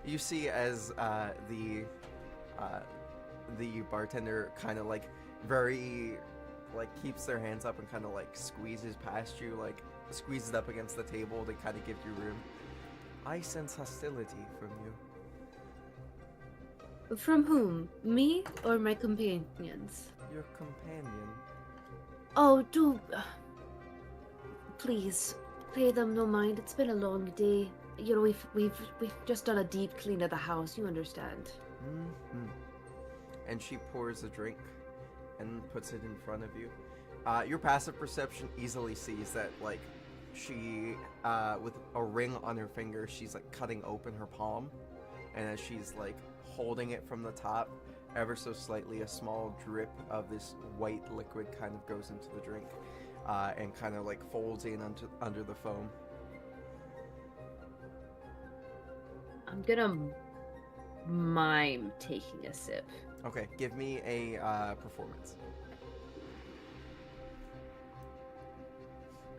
you see as the bartender kind of like very like keeps their hands up and kind of like squeezes past you, like squeezes up against the table to kind of give you room. I sense hostility from you. From whom? Me or my companions? Your companion. Oh, do. Please, pay them no mind. It's been a long day. You know, we've just done a deep clean of the house. You understand? Mm-hmm. And she pours a drink and puts it in front of you. Your passive perception easily sees that, like, she, with a ring on her finger, she's like cutting open her palm, and as she's like holding it from the top, ever so slightly, a small drip of this white liquid kind of goes into the drink, and kind of like folds in under the foam. I'm gonna mime taking a sip. Okay, give me a performance.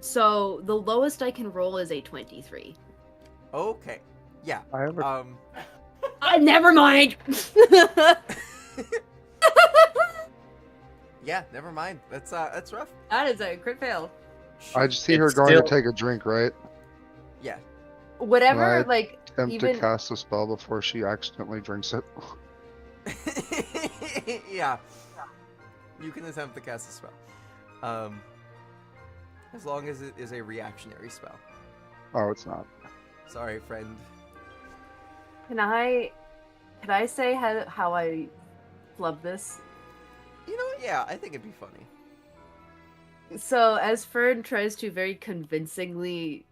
So the lowest I can roll is a 23. Okay, yeah. I have a Never mind. Yeah, never mind. That's rough. That is a crit fail. I just see her It's going to still- take a drink, right? Yeah. Whatever, Right. like Attempt even to cast a spell before she accidentally drinks it. Yeah. You can attempt to cast a spell. As long as it is a reactionary spell. Oh, it's not. Sorry, friend. can I say how I love this? You know, yeah, I think it'd be funny. So as Fern tries to very convincingly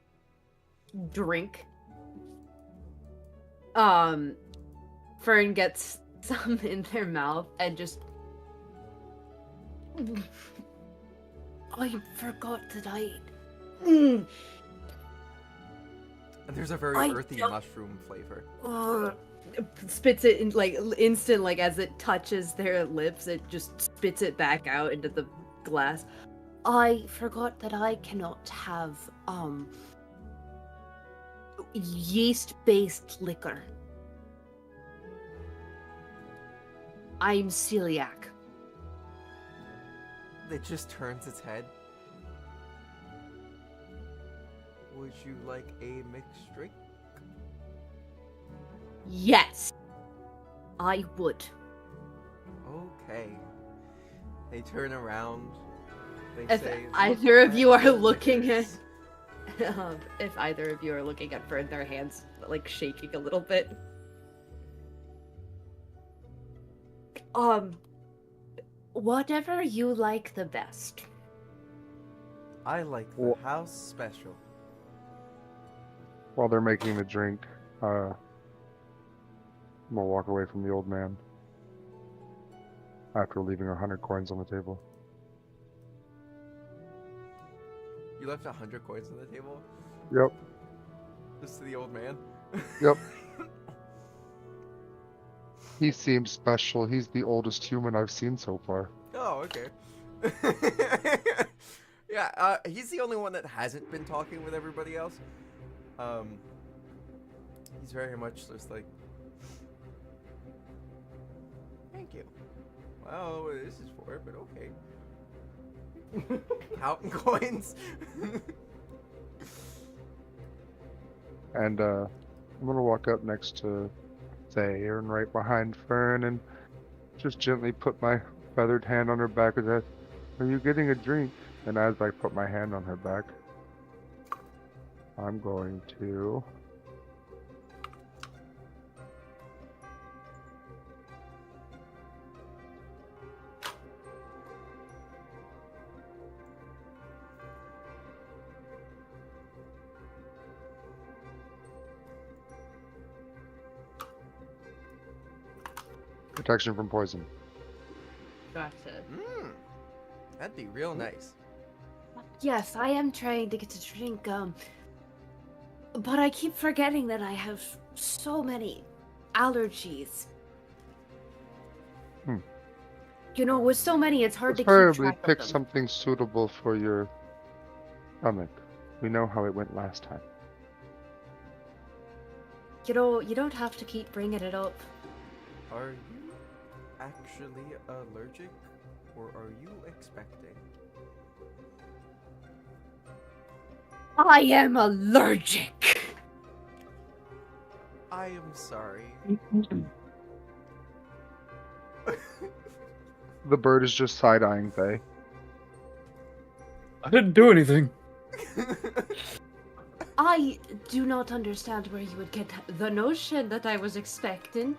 drink, Fern gets some in their mouth and just I forgot that And there's a very I earthy don't- mushroom flavor. spits it in like instant, like as it touches their lips, it just spits it back out into the glass. I forgot that I cannot have yeast-based liquor. I'm celiac. It just turns its head. Would you like a mixed drink? Yes, I would. Okay. They turn around. They If say, either "Look of you at are the looking liquors." if either of you are looking at Fern, their hands like shaking a little bit. Whatever you like the best. I like the Wha- house special. While they're making the drink, we'll walk away from the old man after leaving 100 coins on the table. You left 100 coins on the table? Yep. Just to the old man? Yep. He seems special. He's the oldest human I've seen so far. Oh, okay. Yeah, he's the only one that hasn't been talking with everybody else. He's very much just like, thank you. Well, this is for it, but okay. Counting coins. And I'm gonna walk up next to Thayer and right behind Fern and just gently put my feathered hand on her back and ask, "Are you getting a drink?" And as I put my hand on her back, I'm going to protection from poison. Gotcha. That'd be real nice. Yes, I am trying to get a drink, but I keep forgetting that I have so many allergies. You know, with so many, it's hard to keep Preferably track pick of them. something suitable for your stomach. We know how it went last time. You know, you don't have to keep bringing it up. Are you actually allergic, or are you expecting? I am allergic. I am sorry. The bird is just side-eyeing Faye. I didn't do anything. I do not understand where you would get the notion that I was expecting.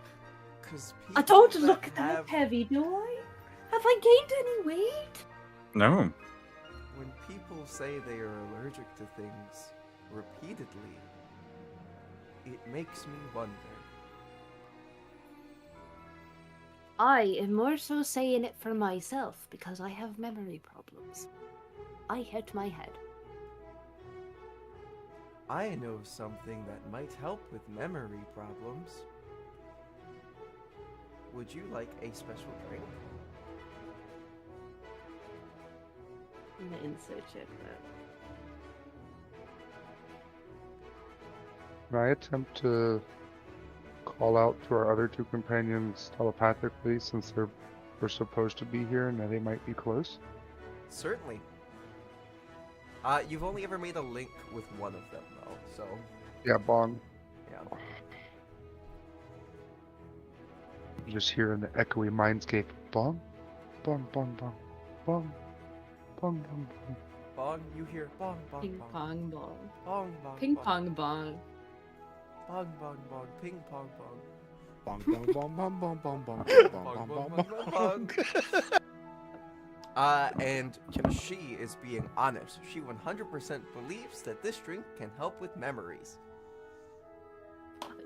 Cause I don't people look that that have, heavy, do I? Have I gained any weight? No. when people say they are allergic to things repeatedly, it makes me wonder, I am more so saying it for myself because I have memory problems. I hit my head. I know something that might help with memory problems. Would you like a special drink? I'm gonna insert check that. Can I attempt to call out to our other two companions telepathically since we're supposed to be here and that they might be close? Certainly. You've only ever made a link with one of them, though, so Yeah, Bong. yeah. You just hear in the echoey mindscape, Bong, Bong, Bong, Bong, Bong, Bong, Bong, Bong. Bong, you hear bong, bong, Ping bong, pong ball. bong, bong, Ping bong, pong bong. bong, bong, bong, ping pong, bong. Bong, bong, bong, bong, bong, bong, bong, Bong, bong, bong, bong, bong, bong. bong. And she is being honest. She 100% believes that this drink can help with memories.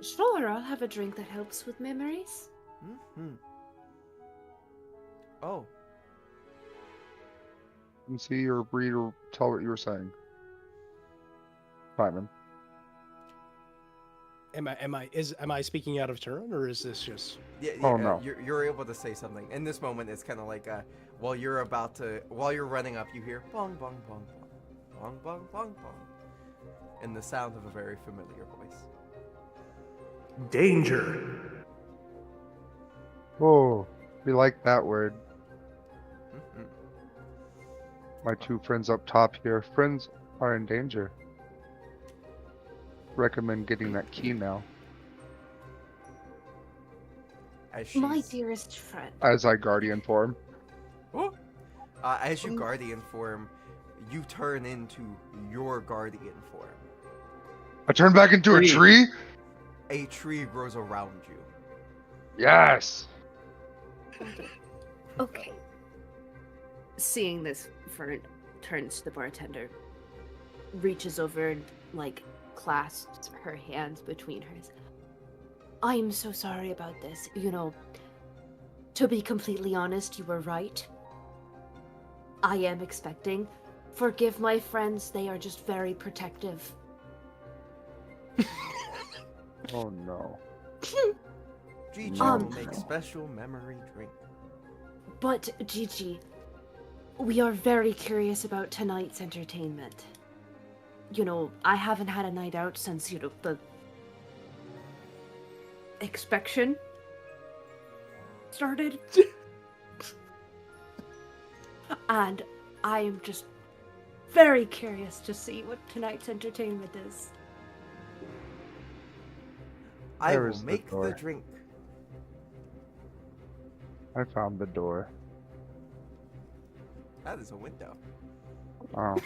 Sure, I'll have a drink that helps with memories. Mm-hmm. Oh, Let me see or read or tell what you were saying. Simon. Am I speaking out of turn, or is this just? yeah, Oh, no. You're able to say something. In this moment, it's kind of like while you're running up, you hear bong, bong, bong, bong, bong, bong, bong, bong, and the sound of a very familiar voice. Danger. Oh, we like that word. Mm-hmm. My two friends up top here. Friends are in danger. Recommend getting that key now. As she's, My dearest friend. As I guardian form. Oh! As you guardian form, you turn into your guardian form. I turn back into a tree? A tree grows around you. Yes! Okay. Seeing this, Fern turns to the bartender, reaches over and, like, clasps her hands between hers. I'm so sorry about this. You know, to be completely honest, you were right. I am expecting. Forgive my friends, they are just very protective. Oh no. Gigi No. will make special memory drink. But, Gigi, we are very curious about tonight's entertainment. You know, I haven't had a night out since, you know, the inspection started. And I am just very curious to see what tonight's entertainment is. I There will is the make the door. drink. I found the door. That is a window. Oh.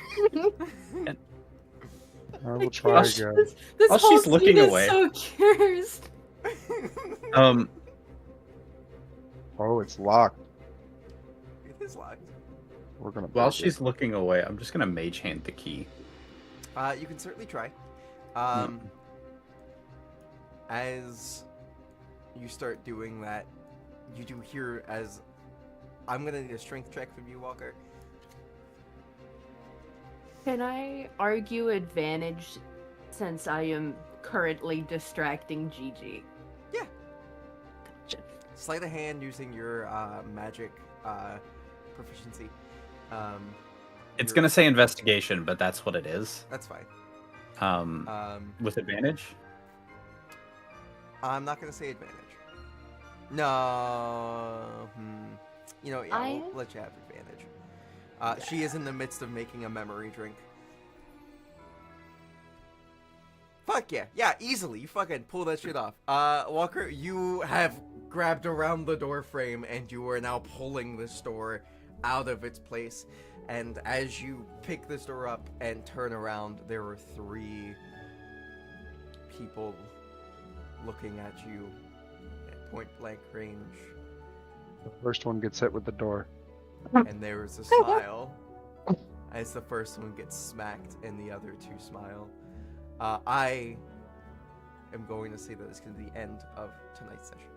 I will Well, try she- again. This While whole she's looking scene is away. so curious. Oh, it's locked. It is locked. We're gonna While break it. she's looking away, I'm just gonna mage hand the key. You can certainly try. As you start doing that, you do hear as I'm gonna need a strength check from you, Walker. Can I argue advantage since I am currently distracting Gigi? Yeah. Gotcha. Sleight of hand using your magic proficiency. It's Your- gonna say investigation, but that's what it is. That's fine. With advantage. I'm not gonna say advantage. No. You know, yeah, we'll let you have advantage. She is in the midst of making a memory drink. Fuck yeah. Yeah, easily. You fucking pull that shit off. Walker, you have grabbed around the door frame and you are now pulling this door out of its place. And as you pick this door up and turn around, there are 3 people looking at you at point blank range. The first one gets hit with the door. And there is a smile as the first one gets smacked and the other 2 smile. I am going to say that this is the end of tonight's session.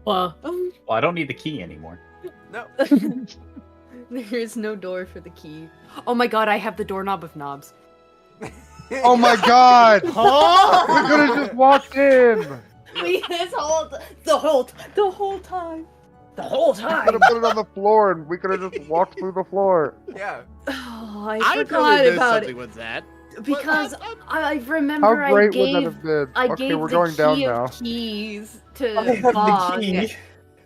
Well, Well, I don't need the key anymore. No. there is no door for the key. Oh my god, I have the doorknob with knobs. Oh my god! Huh? We could have just walked in! The whole time. The whole We time. could have put it on the floor and we could have just walked through the floor. Yeah. Oh, I I forgot probably missed about something it with that. because I How remember I great would that gave have been? I Okay, gave we're the going key down of now. keys I to have Bong, the key.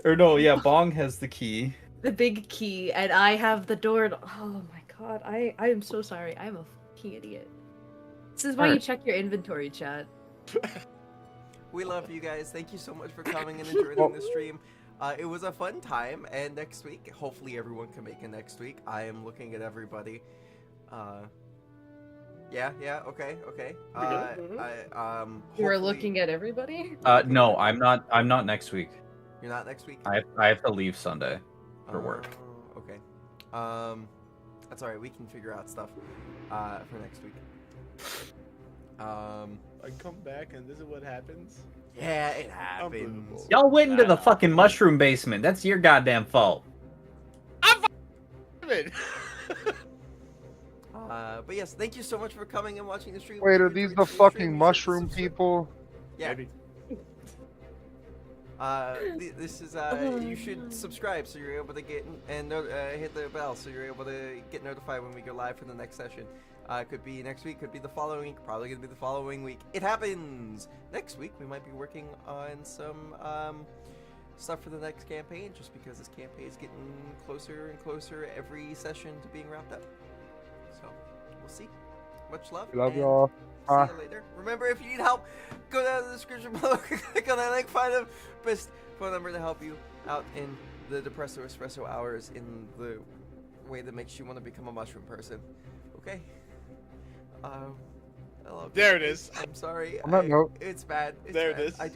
Or no, yeah, Bong has the key. the big key, and I have the door. Oh my god, I am so sorry. I'm a fucking idiot. This is why you Alright. check your inventory, chat. We love you guys. Thank you so much for coming and joining the stream. It was a fun time, and next week, hopefully everyone can make it next week. I am looking at everybody. Yeah, okay. You're Hopefully- looking at everybody. No, I'm not. I'm not next week. You're not next week? I have to leave Sunday for work. Oh, okay. That's alright. We can figure out stuff for next week. I come back and this is what happens. Yeah, it happens. Unbelievable. Y'all went into the Wow. fucking mushroom basement. That's your goddamn fault. But yes, thank you so much for coming and watching the stream. Wait, are If you these enjoyed the stream, fucking hit mushroom subscribe. people? Yeah. Maybe. This is you should subscribe so you're able to get and hit the bell so you're able to get notified when we go live for the next session. Could be next week, could be the following week, probably gonna be the following week. It happens. Next week we might be working on some stuff for the next campaign, just because this campaign is getting closer and closer every session to being wrapped up. So we'll see. Much love. Love and y'all. See you later. Remember, if you need help, go down to the description below, click on that link, find the best phone number to help you out in the Depresso Espresso hours in the way that makes you want to become a mushroom person. Okay? I love you. There it is. I'm sorry. On that note. It's bad. It's There it bad. is. I do